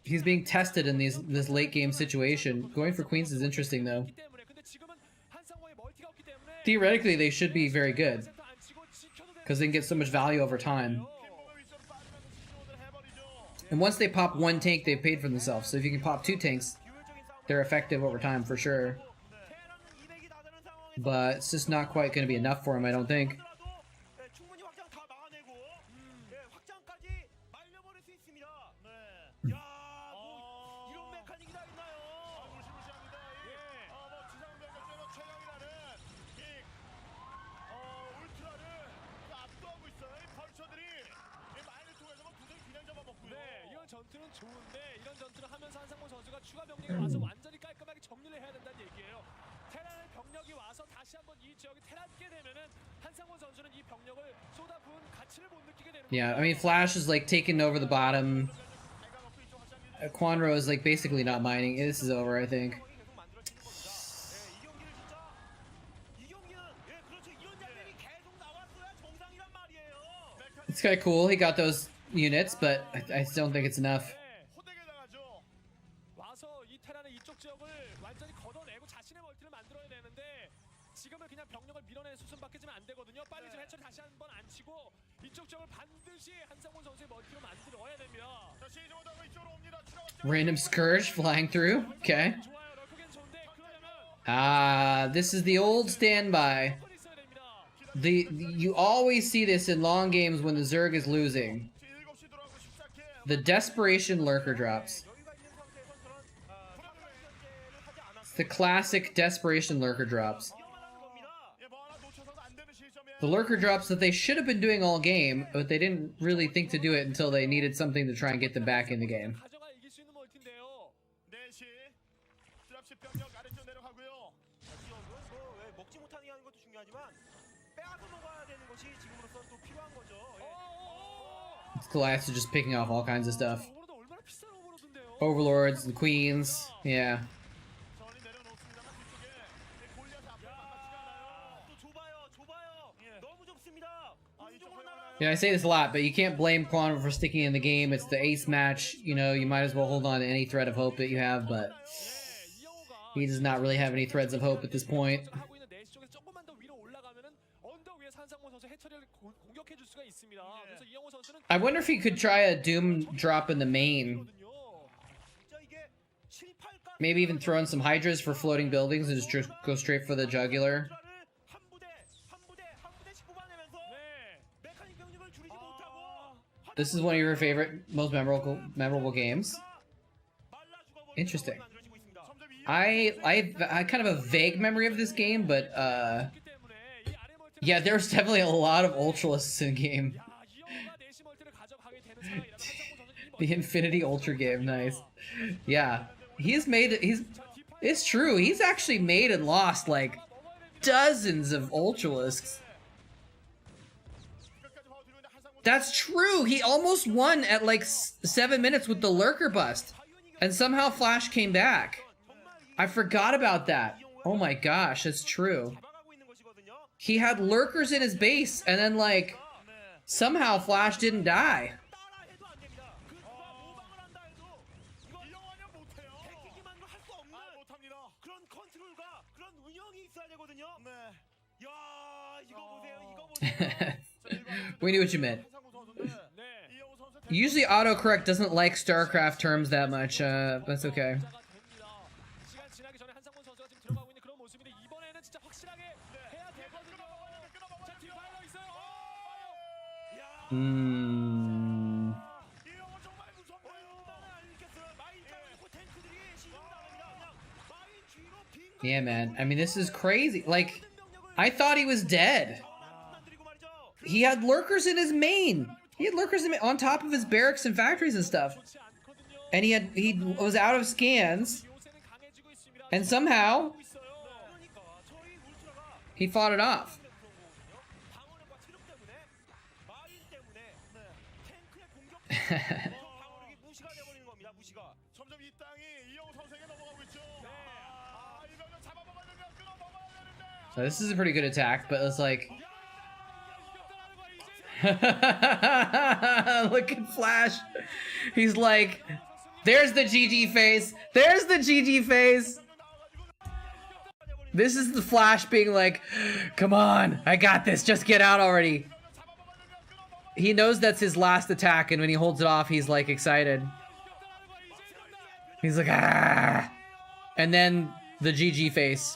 he's being tested in this late game situation. Going for queens is interesting though. Theoretically, they should be very good because they can get so much value over time. And once they pop 1 tank, they've paid for themselves. So if you can pop 2 tanks, they're effective over time for sure. But it's just not quite going to be enough for him, I don't think. 전투는 좋은데 이런 전투를 하면서 한상봉 선수가 추가 병력이 와서 완전히 깔끔하게 정리를 해야 된다는 얘기예요. 테란의 병력이 와서 다시 한번 이 지역이 테란게 되면은 한상봉 선수는 이 병력을 쏟아부은 가치를 못 느끼게 되는 거예요. Yeah, I mean Flash is like taking over the bottom. Quanro is like basically not mining. This is over, I think. It's kind of cool. He got those units, but I still don't think it's enough. Random Scourge flying through. Okay. This is the old standby. You always see this in long games when the Zerg is losing. The desperation lurker drops. It's the classic desperation lurker drops. The lurker drops that they should have been doing all game, but they didn't really think to do it until they needed something to try and get them back in the game. 가져가 이길 수 있는 멀티인데요. 내시 드랍십 병력 아래쪽 내려가고요. 지역은 뭐왜 먹지 못하게 하는 것도 중요하지만 빼앗아 먹어야 되는 것이 지금으로서 또 필요한 거죠. Goliaths are just picking off all kinds of stuff. 오버로드 얼마나 비싼 오버로드인데요. Overlords, the queens, yeah. 전이 내려놓습니다만 뒤쪽에 골리앗 앞에 맞지가 않아요. 또 좁아요. 너무 좁습니다. 공중으로 날아. Yeah, I say this a lot, but you can't blame Quantum for sticking in the game. It's the ace match. You know, you might as well hold on to any thread of hope that you have, but he does not really have any threads of hope at this point. 하고 있는 내시 쪽에서 조금만 더 위로 올라가면은 언덕 위에 산상모 선수 해처리를 공격해 줄 수가 있습니다. 그래서 이영호 선수는 I wonder if he could try a Doom drop in the main. 진짜 이게 7, 8가 Maybe even throw in some Hydras for floating buildings and just go straight for the jugular. 한 부대씩 뽑아내면서 메카닉 병력을 줄이지 못하고 This is one of your favorite, most memorable games. Interesting. I kind of a vague memory of this game, but yeah, there's definitely a lot of Ultralisks in the game. The Infinity Ultra game, nice. Yeah, it's true. He's actually made and lost like dozens of Ultralisks. That's true. He almost won at like 7 minutes with the lurker bust, and somehow Flash came back. I forgot about that. Oh my gosh, that's true. He had lurkers in his base, and then like somehow Flash didn't die. 따라해도 안 됩니다. 그 누가 모방을 한다 해도 이영환이 못해요. 패키지만으로 할 수 없는 그런 컨트롤과 그런 운영이 있어야 되거든요. 야, 이거 보세요. We knew what you meant. Usually autocorrect doesn't like Starcraft terms that much, that's okay. 시간 지나기 전에 한상문 선수가 지금 들어가고 있는 그런 모습인데 이번에는 진짜 확실하게 해야 되거든요. 자, 뒤로 파일러 있어요. 이영환 정말 무섭네요. 알겠어요. 마인 따라고 탱크들이 시즌 나갑니다. 그냥 마인 뒤로 빈 Yeah, man. I mean, this is crazy. Like, I thought he was dead. 만들고 말이죠. He had lurkers in his main. He had lurkers on top of his barracks and factories and stuff. 좋지 않거든요. And he was out of scans, 요새는 강해지고 있습니다. and somehow 있어요. 그러니까 저희 울트라가 he fought it off. 방어력과 체력 때문에 마인 때문에 탱크의 공격 방어력이 무시가 되어버리는 겁니다. 무시가. 점점 이 땅이 이영호 선수에게 넘어가고 있죠. 이거 잡아먹어야 되는데 끊어먹어야 되는데. So this is a pretty good attack, but it's like, look at Flash. He's like, there's the GG face. There's the GG face. This is the Flash being like, come on, I got this. Just get out already. He knows that's his last attack, and when he holds it off, he's like excited. He's like, ah. And then the GG face.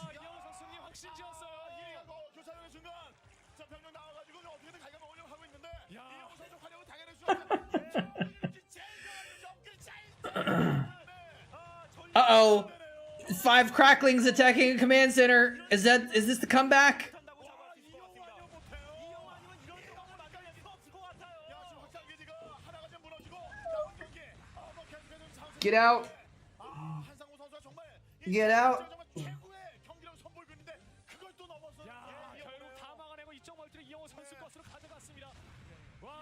교차하는 순간 자 병력 나와가지고 어떻게든 갈가먹으려고 하고 있는데 이영호 선수 활약을 당연히 Uh-oh. 5 cracklings attacking a command center. Is this the comeback? Get out. Get out. 결국 다 막아내고 이쪽 멀티를 이영호 선수 것으로 가져갔습니다. 와,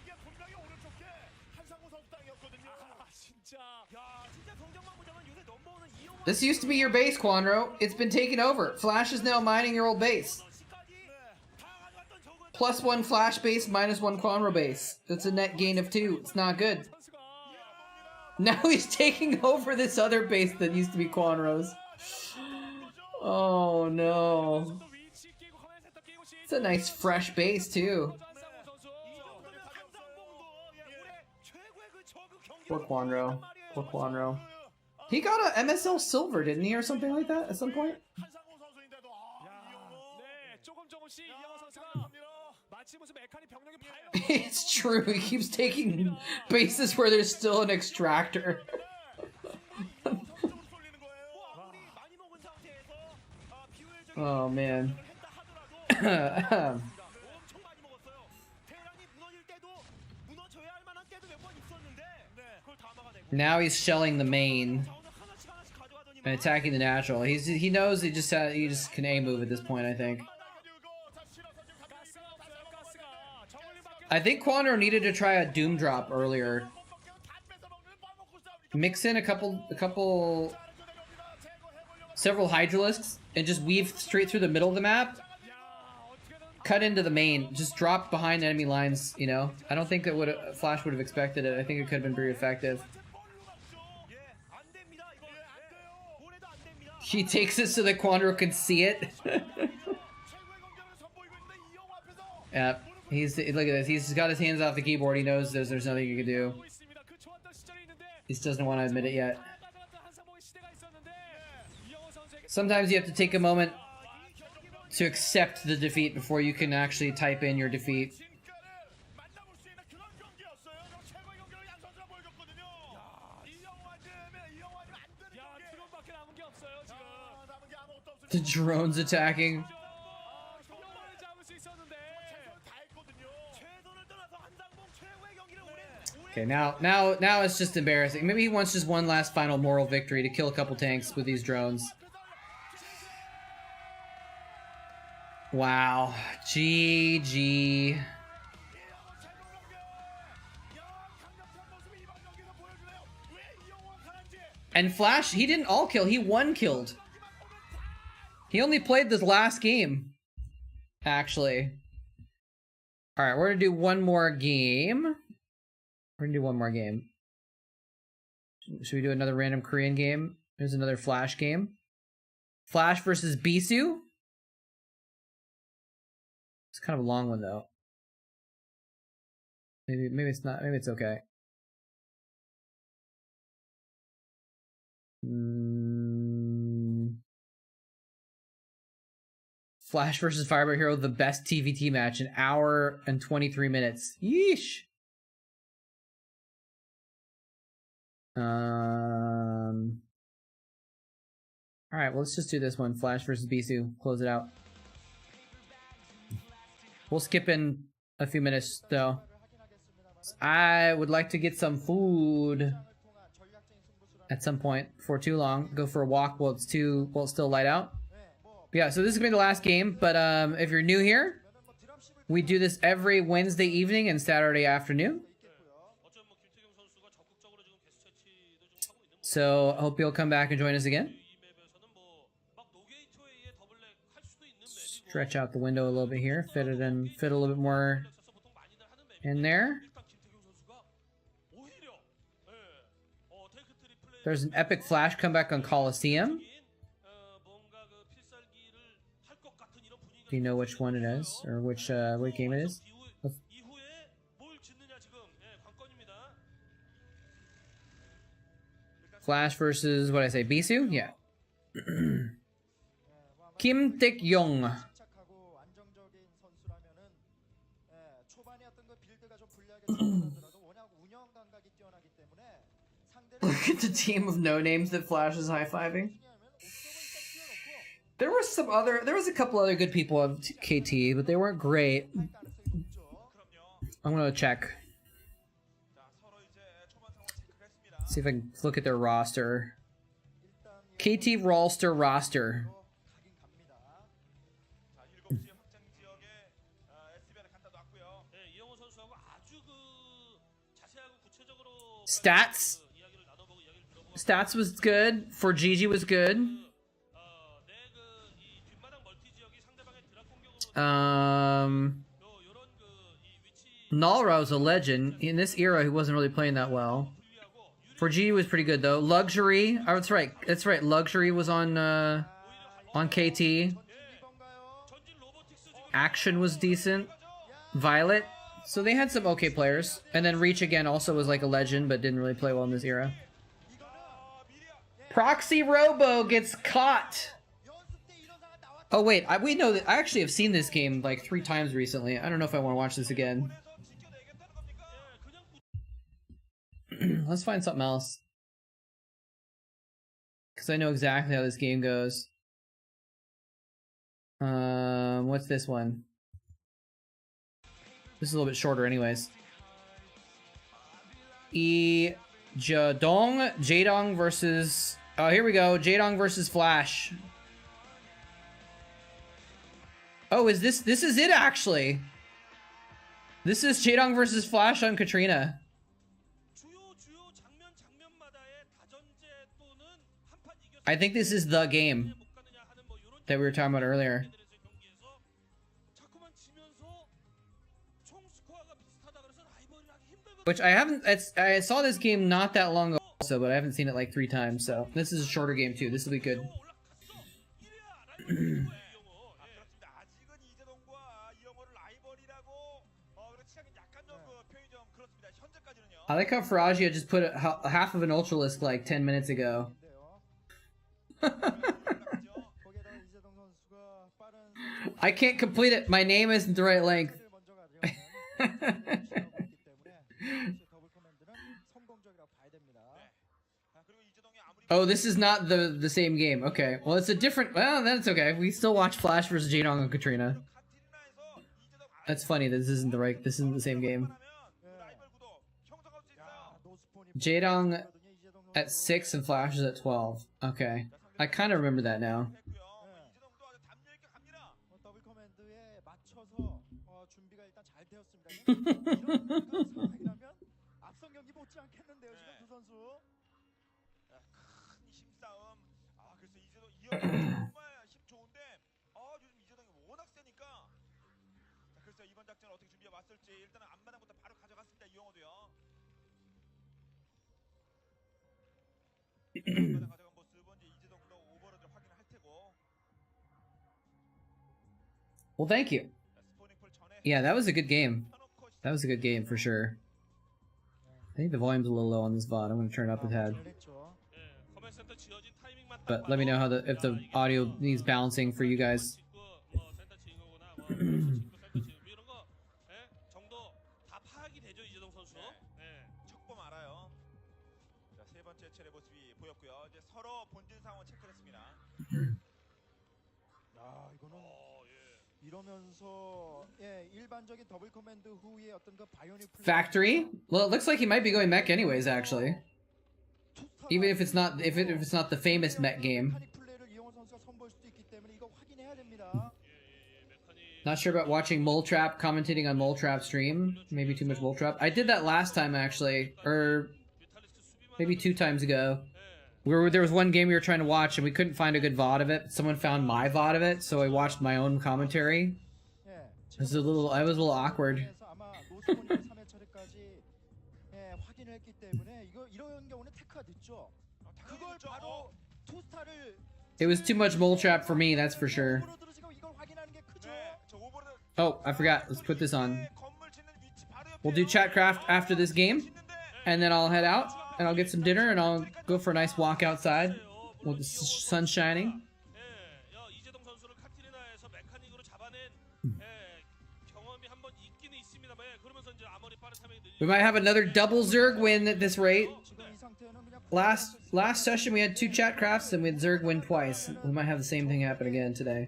이게 분명히 오른쪽에 한상우 선수 땅이었거든요. 진짜. 야, 진짜 성적만 보자면 요새 넘버원은 이영환 This used to be your base, Quanro. It's been taken over. Flash is now mining your old base. 시까지 다 가져갔던 적은 +1 Flash base, -1 Quanro base. That's a net gain of 2. It's not good. 선수가 Now he's taking over this other base that used to be Quanro's. Oh no. 또 위치 끼고 커맨 센터 끼고 시. It's a nice fresh base too. 한상우 선수. Poor Quanro. Poor Quanro. He got a MSL silver, didn't he, or something like that at some point? 한상우 선수인데도 이영호 네, 조금씩 이영호 선수가 마치 무슨 메카닉 병력이 파요. It's true. He keeps taking bases where there's still an extractor. Oh man. Now he's shelling the main and attacking the natural. He knows he just can A move at this point. I think Quandro needed to try a Doom drop earlier. Mix in several Hydralisks and just weave straight through the middle of the map. Cut into the main. Just drop behind enemy lines, you know? I don't think that Flash would have expected it. I think it could have been very effective. He takes it so that Quandro can see it. Yeah, look at this. He's got his hands off the keyboard. He knows there's nothing he can do. He just doesn't want to admit it yet. Sometimes you have to take a moment to accept the defeat before you can actually type in your defeat. The drones attacking. Okay, now it's just embarrassing. Maybe he wants just one last final moral victory to kill a couple tanks with these drones. Wow. GG. And Flash, he didn't all kill, he one killed. He only played this last game, actually. Alright, we're gonna do one more game. Should we do another random Korean game? There's another Flash game. Flash versus Bisu. It's kind of a long one though. Maybe it's not. Maybe it's okay. Flash versus Firebird Hero, the best TVT match, 1 hour and 23 minutes. Yeesh. Alright, well, let's just do this one. Flash versus Bisu. Close it out. We'll skip in a few minutes, though. I would like to get some food at some point before too long. Go for a walk while it's still light out. But yeah, so this is gonna be the last game, but if you're new here, we do this every Wednesday evening and Saturday afternoon. So I hope you'll come back and join us again. Stretch out the window a little bit here, fit a little bit more in there. There's an epic Flash comeback on Coliseum. Do you know which one it is, or which what game it is? Flash versus, what did I say, Bisu? Yeah. Kim Taek-yong. Look at the team of no-names that Flash is high-fiving. There was a couple other good people on KT, but they weren't great. I'm gonna check. See if I can look at their roster. KT Rolster roster. Stats. Stats was good. For Gigi was good. Nalra was a legend. In this era, he wasn't really playing that well. For G was pretty good though. Luxury. Oh, that's right. That's right. Luxury was on KT. Action was decent. Violet. So they had some okay players. And then Reach again also was like a legend, but didn't really play well in this era. Proxy Robo gets caught. Oh wait, we know that. I actually have seen this game like 3 times recently. I don't know if I want to watch this again. Let's find something else. Because I know exactly how this game goes. What's this one? This is a little bit shorter anyways. Jadong versus... Oh, here we go. Jadong versus Flash. Oh, is this is it actually? This is Jadong versus Flash on Katrina. I think this is the game that we were talking about earlier. Which I haven't, I saw this game not that long ago also, but I haven't seen it like 3 times, so this is a shorter game too. This will be good. I like how Faragio just put half of an Ultralisk like 10 minutes ago. I can't complete it. My name isn't the right length. Oh, this is not the same game. Okay. Well, it's a different... Well, that's okay. We still watch Flash versus Jadong and Katrina. That's funny. This isn't the right... This isn't the same game. Jadong at 6 and Flash is at 12. Okay. I kind of remember that now. Well, thank you. Yeah, that was a good game. That was a good game for sure. I think the volume's a little low on this VOD. I'm gonna turn it up a tad. But let me know how if the audio needs balancing for you guys. Factory? Well, it looks like he might be going mech anyways, actually. Even if it's not the famous mech game. Not sure about watching moletrap, commentating on moletrap stream. Maybe too much moletrap. I did that last time actually, or maybe 2 times ago. There was one game we were trying to watch and we couldn't find a good VOD of it. Someone found my VOD of it, so I watched my own commentary. I was a little awkward. It was too much moletrap for me, that's for sure. Oh, I forgot. Let's put this on. We'll do Chatcraft after this game, and then I'll head out, and I'll get some dinner, and I'll go for a nice walk outside with the sun shining. We might have another double Zerg win at this rate. Last session we had 2 Chatcrafts and we had Zerg win twice. We might have the same thing happen again today.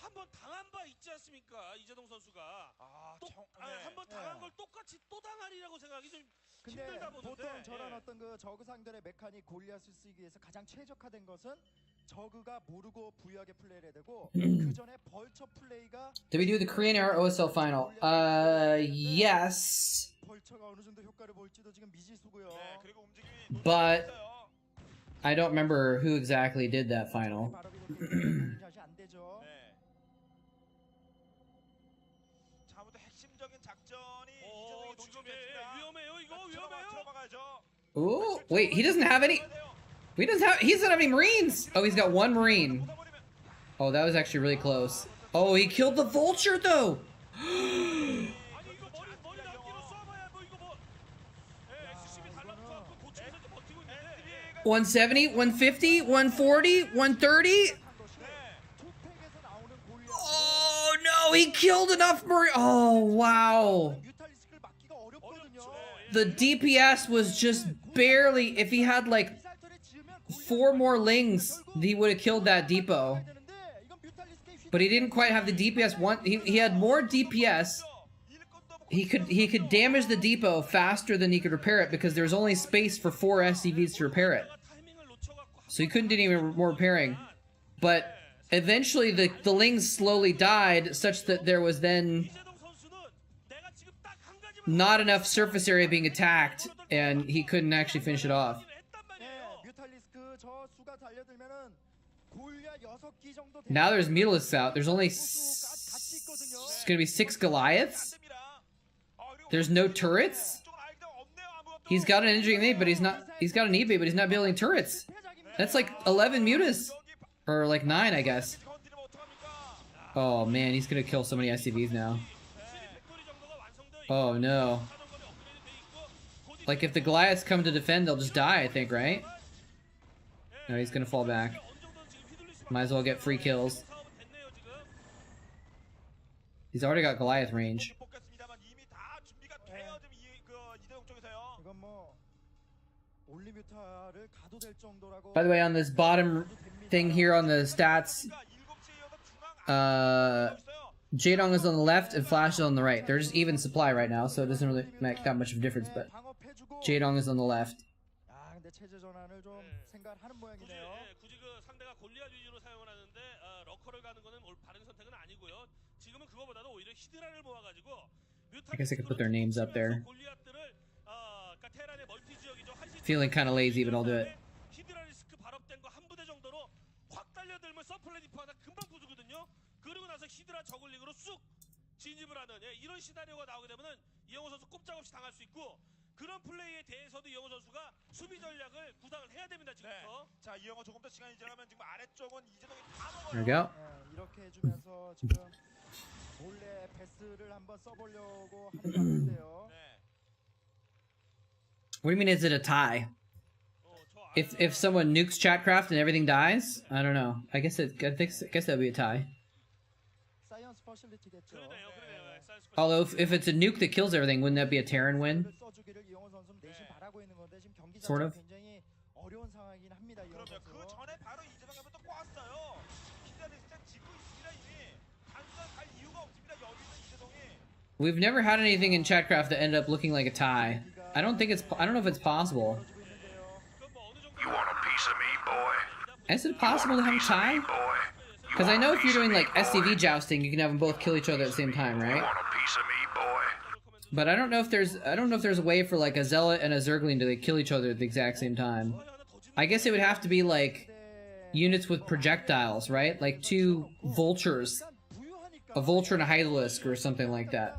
한번 당한 바 있지 않습니까? 이재동 선수가 한번 당한 걸 똑같이 또 당하리라고 생각이 좀 힘들다 보는데 보통 저런 어떤 그 저그 상대의 메카닉 골리앗을 쓰기 위해서 가장 최적화된 것은 저그가 모르고 부유하게 플레이를 해야 되고 그 전에 벌처 플레이가 Did we do the Korean Era OSL final? Yes. 벌처가 어느 정도 효과를 볼지도 지금 미지수고요. 네, 그리고 움직임이 But I don't remember who exactly did that final. 안 되죠. Ooh, wait, he doesn't have any. He doesn't have any Marines. Oh, he's got 1 Marine. Oh, that was actually really close. Oh, he killed the Vulture though. 170, 150, 140, 130. Oh no, he killed enough Marine. Oh wow. The DPS was just barely, if he had like 4 more lings, he would have killed that depot. But he didn't quite have the DPS one. He had more DPS. He could damage the depot faster than he could repair it because there was only space for 4 SCVs to repair it. So he couldn't do any more repairing. But eventually the lings slowly died such that there was then not enough surface area being attacked and he couldn't actually finish it off. Now there's Mutalisks out. There's only it's gonna be 6 Goliaths. There's no turrets. He's got an engineering nade, but he's not. He's got an eBay, but he's not building turrets. That's like 11 mutas, or like 9, I guess. Oh man, he's gonna kill so many SCVs now. Oh no. Like if the Goliaths come to defend, they'll just die, I think, right? No, he's gonna fall back. Might as well get free kills. He's already got Goliath range. By the way, on this bottom thing here on the stats, Jaedong is on the left and Flash is on the right. They're just even supply right now, so it doesn't really make that much of a difference, but Jaedong is on the left. I guess I could put their names up there. Feeling kind of lazy, but I'll do it. There we go. What do you mean, is it a tie? If someone nukes Chatcraft and everything dies? I don't know. I guess that'd be a tie. Although if it's a nuke that kills everything, wouldn't that be a Terran win? Sort of. We've never had anything in Chatcraft that ended up looking like a tie. I don't know if it's possible. You want a piece of me, boy? Is it possible to have a tie? Because I know if you're doing like SCV jousting, you can have them both kill each other at the same time, right? You want a piece of me, boy? But I don't know if there's a way for like a Zealot and a Zergling to kill each other at the exact same time. I guess it would have to be like units with projectiles, right? Like 2 Vultures, a Vulture and a Hydralisk or something like that.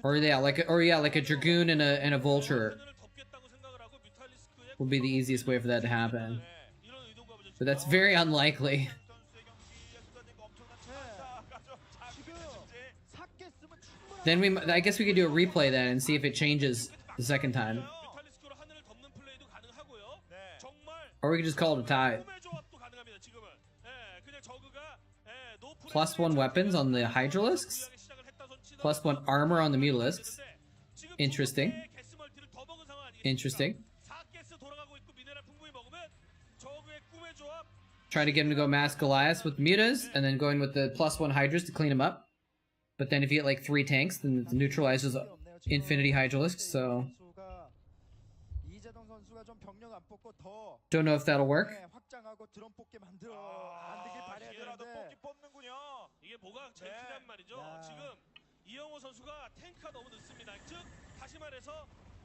Or yeah, like a Dragoon and a Vulture would be the easiest way for that to happen. But that's very unlikely. Then I guess we could do a replay then and see if it changes the second time. Or we could just call it a tie. +1 weapons on the Hydralisks. +1 armor on the Mutalisks. Interesting. Interesting. Trying to get him to go mass Goliaths with Mutas, and then going with the +1 Hydras to clean him up. But then if you get like 3 tanks, then it neutralizes Infinity Hydralisks, so... Don't know if that'll work.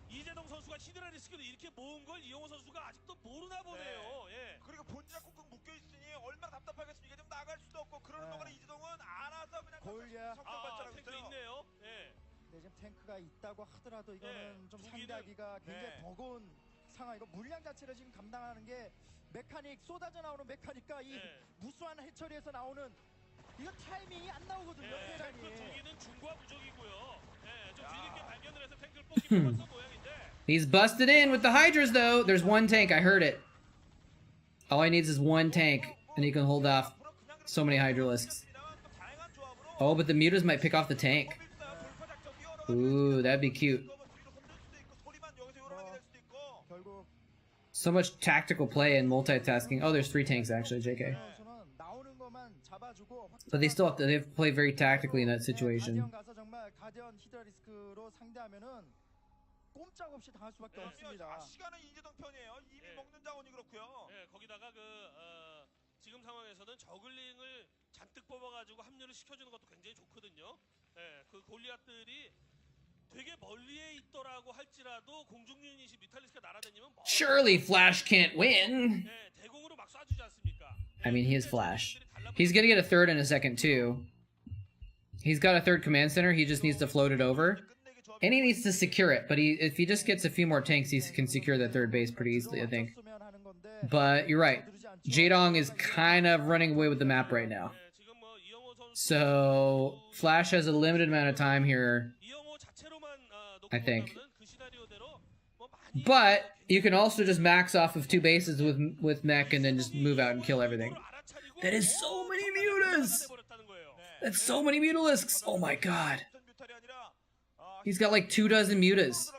이재동 선수가 히드라리스크를 이렇게 모은 걸 이영호 선수가 아직도 모르나 보네요. 예. 그리고 본진에 꾹꾹 묶여 있으니 얼마나 답답하겠습니까? 좀 나갈 수도 없고 그러는 동안에 이재동은 알아서 그냥 성격 발전하고 있어요. 있네요. 예. 네, 지금 탱크가 있다고 하더라도 이거는 좀 상대하기가 굉장히 버거운 상황이고 물량 자체를 지금 감당하는 게 메카닉 쏟아져 나오는 메카닉과 이 무수한 해처리에서 나오는 이거 타이밍이 안 나오거든요. 테란이. 탱크 2기는 중과 부족이고요. 예, 좀 뒤늦게 발견을 해서 탱크를 뽑기 뽑았던 모양인데. He's busted in with the Hydras though. There's 1 tank, I heard it. All he needs is 1 tank, and he can hold off so many Hydralisks. Oh, but the Mutas might pick off the tank. Ooh, that'd be cute. So much tactical play and multitasking. Oh, there's 3 tanks actually, JK. 선수는 나오는 것만 잡아주고 But they still have to play very tactically in that situation. 가디언 가서 정말 가디언 히드라리스크로 상대하면은 꼼짝없이 당할 수밖에 없습니다. 시간은 이재동 편이에요. 이미 먹는 자원이 그렇고요. 예, 거기다가 지금 상황에서는 저글링을 잔뜩 뽑아가지고 합류를 시켜주는 것도 굉장히 좋거든요. 예, 그 골리앗들이 되게 멀리에 있더라고 할지라도 공중 유닛이 뮤탈리스크가 날아다니면 Surely Flash can't win. 예, 대공으로 막 쏴주지 않습니까? I mean, he is Flash. He's gonna get a third in a second too. He's got a third command center. He just needs to float it over, and he needs to secure it. But if he just gets a few more tanks, he can secure that third base pretty easily, I think. But you're right. Jaedong is kind of running away with the map right now. So Flash has a limited amount of time here, I think. But you can also just max off of 2 bases with mech and then just move out and kill everything. That is so many mutas! That's so many mutalisks! Oh my god. He's got like 24 mutas.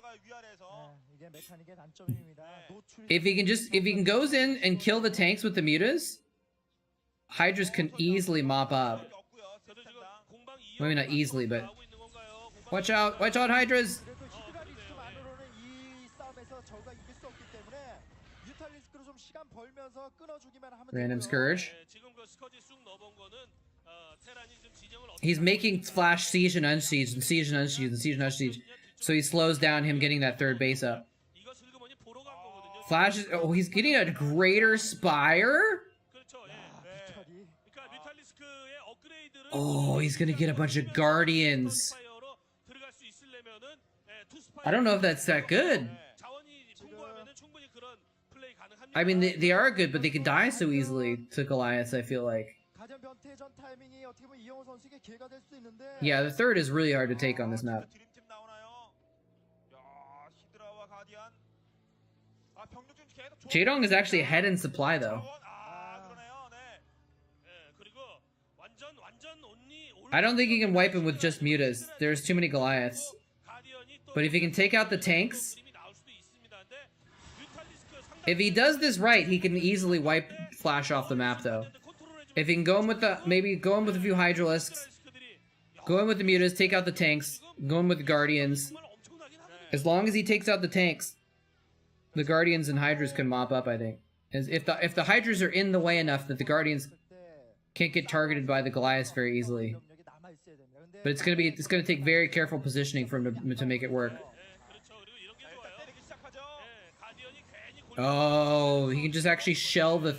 If he can goes in and kill the tanks with the mutas, Hydras can easily mop up. Maybe not easily, but watch out Hydras! Random Scourge. He's making Flash siege and unsiege and siege and unsiege and siege and unsiege, so he slows down him getting that third base up. Flash is he's getting a greater spire. Oh, he's gonna get a bunch of guardians. I don't know if that's that good. I mean, they are good, but they can die so easily to Goliaths, I feel like. Yeah, the third is really hard to take on this map. Jaedong is actually ahead in supply, though. I don't think he can wipe him with just mutas. There's too many Goliaths. But if he can take out the tanks... If he does this right, he can easily wipe Flash off the map, though. If he can go in with the... Maybe go in with a few Hydralisks. Go in with the mutas, take out the tanks. Go in with the Guardians. As long as he takes out the tanks, the Guardians and Hydras can mop up, I think. If the Hydras are in the way enough that the Guardians can't get targeted by the Goliaths very easily. But it's gonna take very careful positioning for him to make it work. Oh, he can just actually shell the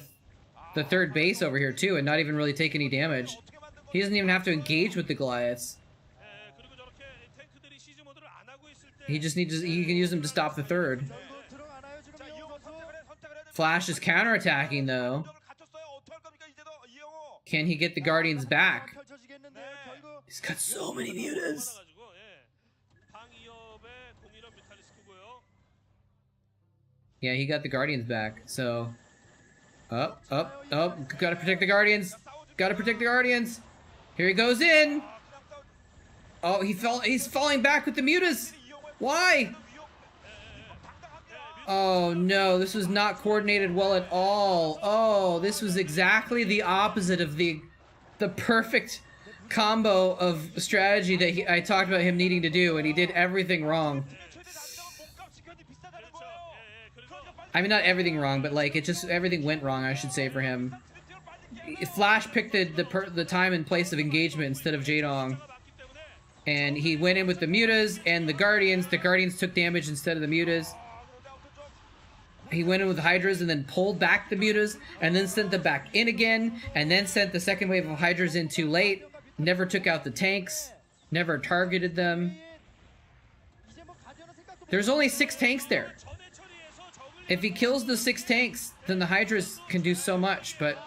third base over here too and not even really take any damage. He doesn't even have to engage with the Goliaths. He just needs he can use them to stop the third. Flash is counterattacking though. Can he get the Guardians back? He's got so many mutas. Yeah, he got the Guardians back, so... Up, gotta protect the Guardians! Gotta protect the Guardians! Here he goes in! Oh, he's falling back with the mutas! Why? Oh no, this was not coordinated well at all. Oh, this was exactly the opposite of the perfect combo of strategy that I talked about him needing to do, and he did everything wrong. I mean, not everything wrong, but like everything went wrong, I should say, for him. Flash picked the time and place of engagement instead of Jaedong, and he went in with the mutas and the Guardians. The Guardians took damage instead of the mutas. He went in with Hydras and then pulled back the mutas and then sent them back in again and then sent the second wave of Hydras in too late. Never took out the tanks. Never targeted them. There's only 6 tanks there. If he kills the 6 tanks, then the Hydras can do so much, but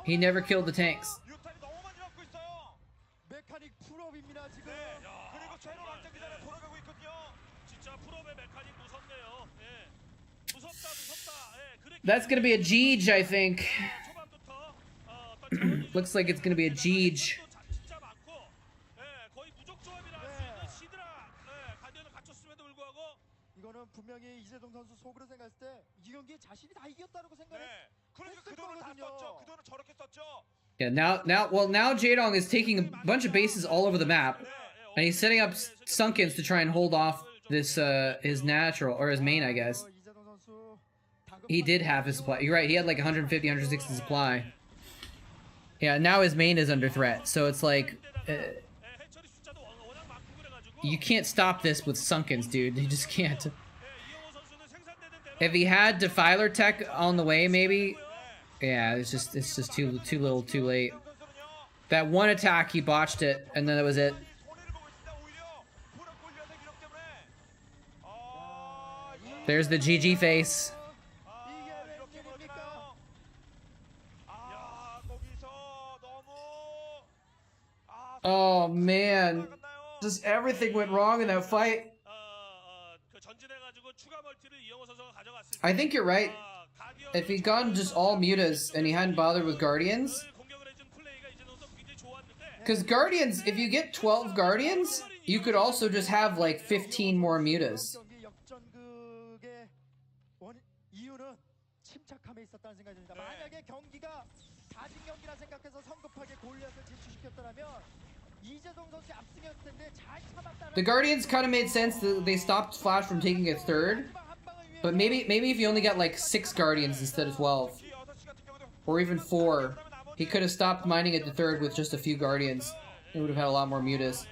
he never killed the tanks. That's gonna be a Jeege, I think. Looks like it's gonna be a Jeege. 속으로 생각했을 때 이 경기 자신이 다 이겼다고 생각을 그러니까 그 돈을 다 썼죠. 그 돈을 저렇게 썼죠. Yeah, now Jaedong is taking a bunch of bases all over the map, and he's setting up Sunkens to try and hold off this his natural or his main, I guess. 이재동 선수 He did have his supply. You're right. He had like 150, 160 supply. Yeah, now his main is under threat, so it's like you can't stop this with Sunkens, dude. You just can't. If he had Defiler tech on the way, maybe. Yeah, it's just too little, too late. That one attack, he botched it, and then that was it. There's the GG face. Oh man, just everything went wrong in that fight. I think you're right. If he'd gotten just all mutas and he hadn't bothered with Guardians, because Guardians, if you get 12 Guardians, you could also just have like 15 more mutas. 역전극의 이유는 침착함에 있었다는 생각이 듭니다. 만약에 경기가 가진 경기라 생각해서 성급하게 골리앗을 진출시켰더라면 이재동 선수의 압승이었을 텐데 잘 참았다는. The Guardians kind of made sense that they stopped Flash from taking a third, but maybe if you only got like 6 Guardians instead of 12, or even 4, he could have stopped mining at the third with just a few Guardians. He would have had a lot more mutas.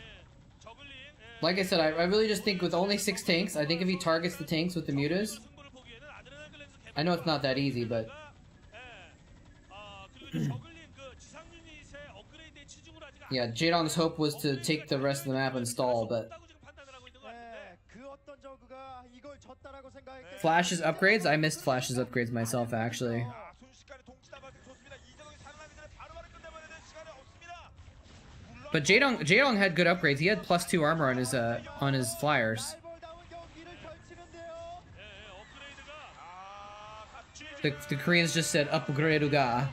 Like I said, I really just think with only 6 tanks, I think if he targets the tanks with the mutas, I know it's not that easy, but yeah, Jaedong's hope was to take the rest of the map and stall, but Flash's upgrades? I missed Flash's upgrades myself, actually. But Jaedong had good upgrades. He had +2 armor on his flyers. The Koreans just said upgradeuga,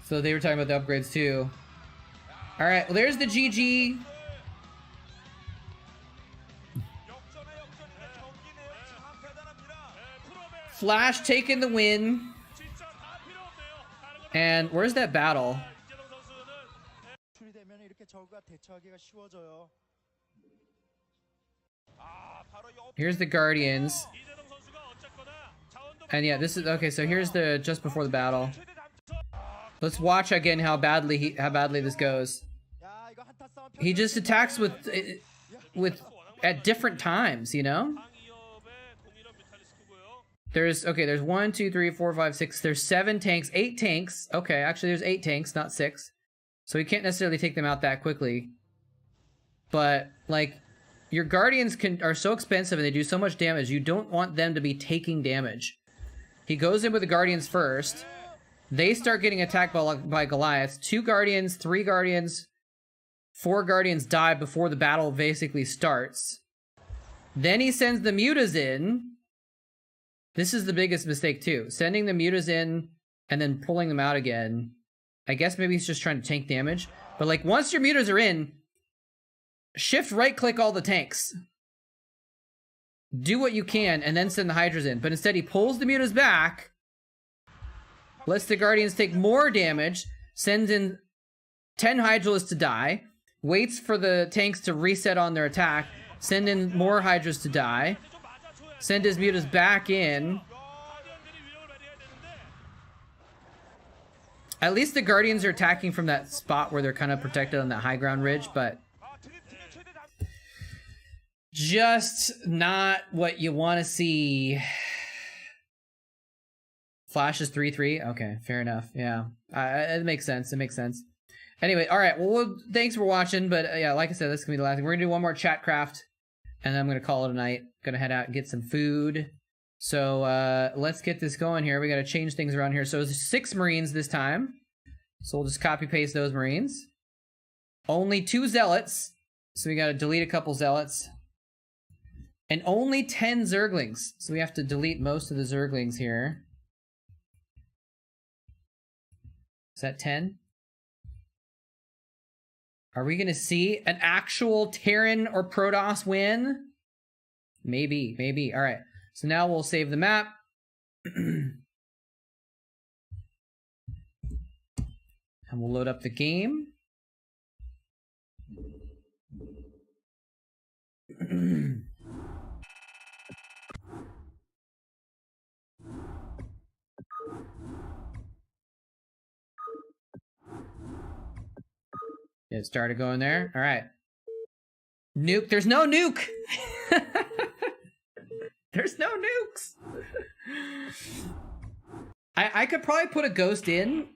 so they were talking about the upgrades too. All right, well there's the GG. Flash taking the win. And where's that battle? Here's the Guardians. And yeah, this is okay, so here's the just before the battle. Let's watch again how badly this goes. He just attacks with at different times, you know? There's 1, 2, 3, 4, 5, 6. There's 7 tanks, 8 tanks. Okay, actually there's 8 tanks, not 6. So he can't necessarily take them out that quickly. But like your Guardians are so expensive and they do so much damage, you don't want them to be taking damage. He goes in with the Guardians first. They start getting attacked by Goliaths. 2 Guardians, 3 Guardians, 4 Guardians die before the battle basically starts. Then he sends the mutas in. This is the biggest mistake too. Sending the mutas in and then pulling them out again. I guess maybe he's just trying to tank damage. But like once your mutas are in, shift right click all the tanks. Do what you can and then send the Hydras in. But instead he pulls the mutas back, lets the Guardians take more damage, sends in 10 Hydralisks to die, waits for the tanks to reset on their attack, send in more Hydras to die, send his mutas back in. At least the Guardians are attacking from that spot where they're kind of protected on that high ground ridge, but just not what you want to see. Flash is 3-3. Okay, fair enough. Yeah, it makes sense. It makes sense. Anyway, all right. Well, thanks for watching. But yeah, like I said, this is gonna be the last thing. We're gonna do one more Chatcraft, and then I'm gonna call it a night. Gonna head out and get some food. So let's get this going here. We gotta change things around here. So there's 6 Marines this time. So we'll just copy paste those Marines. Only 2 Zealots. So we gotta delete a couple Zealots. And only 10 Zerglings. So we have to delete most of the Zerglings here. Is that 10? Are we gonna see an actual Terran or Protoss win? Maybe, maybe. All right. So now we'll save the map. And we'll load up the game. It started going there. All right. Nuke. There's no nuke. There's no nukes. I could probably put a ghost in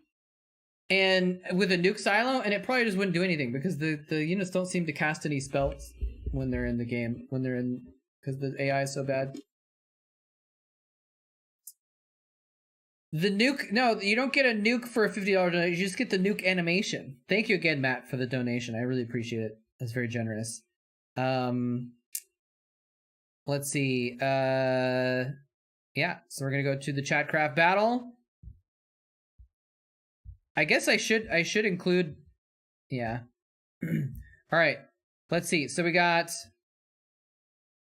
and with a nuke silo, and it probably just wouldn't do anything because the units don't seem to cast any spells when they're in the game, because the AI is so bad. The nuke, no, you don't get a nuke for a $50 donation. You just get the nuke animation. Thank you again, Matt, for the donation. I really appreciate it. That's very generous. Let's see. Yeah, so we're gonna go to the Chatcraft battle. I guess I should include, yeah. All right, let's see. So we got a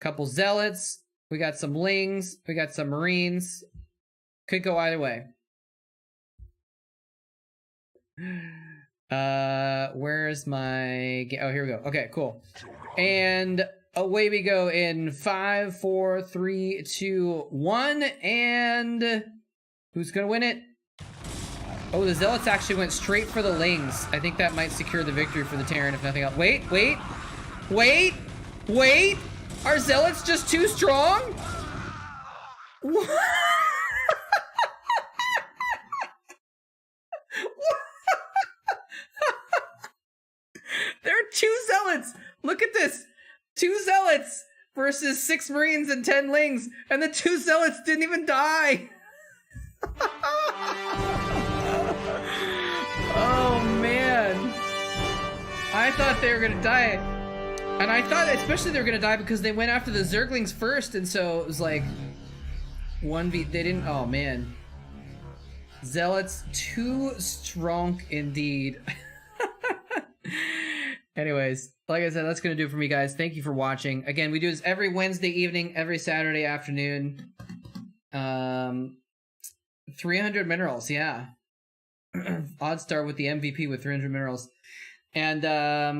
couple zealots, we got some lings, we got some marines. Could go either way. Where's my... Oh, here we go. Okay, cool. And away we go in 5, 4, 3, 2, 1. And who's gonna win it? Oh, the zealots actually went straight for the lings. I think that might secure the victory for the Terran, if nothing else. Wait. Are zealots just too strong? What? There are 2 zealots. Look at this. 2 zealots versus 6 marines and 10 lings, and the 2 zealots didn't even die. Oh man. I thought they were gonna die. And I thought especially they were gonna die because they went after the Zerglings first, and so it was like 1v. They didn't. Oh man. Zealots too strong indeed. Anyways, like I said, that's going to do it for me, guys. Thank you for watching. Again, we do this every Wednesday evening, every Saturday afternoon. 300 minerals, yeah. Odd start with the MVP with 300 minerals. And,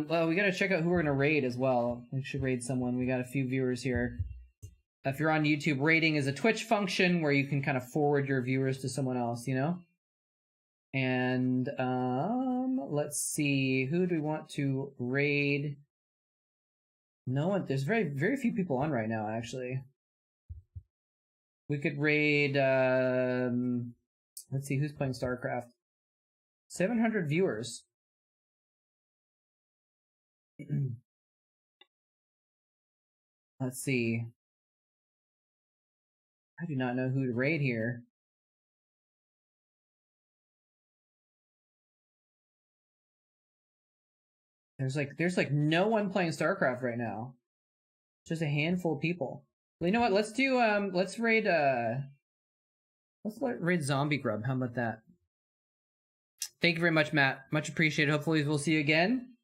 well, we got to check out who we're going to raid as well. We should raid someone. We got a few viewers here. If you're on YouTube, raiding is a Twitch function where you can kind of forward your viewers to someone else, you know? And let's see, who do we want to raid? No one. There's very few people on right now, actually. We could raid. Let's see, who's playing Starcraft. 700 viewers. Let's see. I do not know who to raid here. There's like no one playing Starcraft right now. Just a handful of people. Well, you know what? Let's do let's raid Zombie Grub. How about that? Thank you very much, Matt. Much appreciated. Hopefully we'll see you again.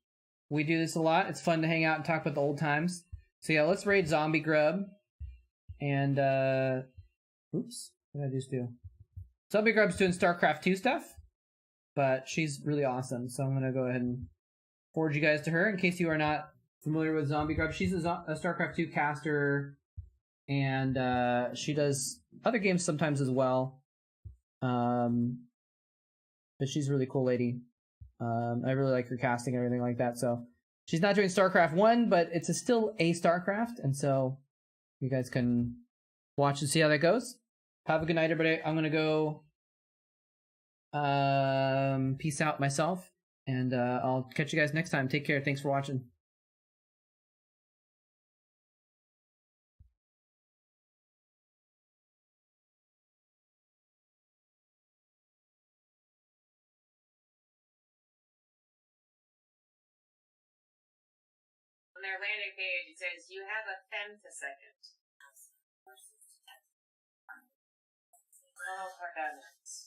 We do this a lot. It's fun to hang out and talk about the old times. So yeah, let's raid Zombie Grub. And oops, what did I just do? Zombie Grub's doing StarCraft 2 stuff, but she's really awesome. So I'm gonna go ahead and forward you guys to her in case you are not familiar with Zombie Grub. She's a StarCraft 2 caster, and she does other games sometimes as well. But she's a really cool lady. I really like her casting and everything like that. So she's not doing StarCraft 1, but it's still a StarCraft, and so you guys can watch and see how that goes. Have a good night, everybody. I'm gonna go peace out myself. And I'll catch you guys next time. Take care. Thanks for watching. On their landing page, it says, you have a femtosecond. Oh,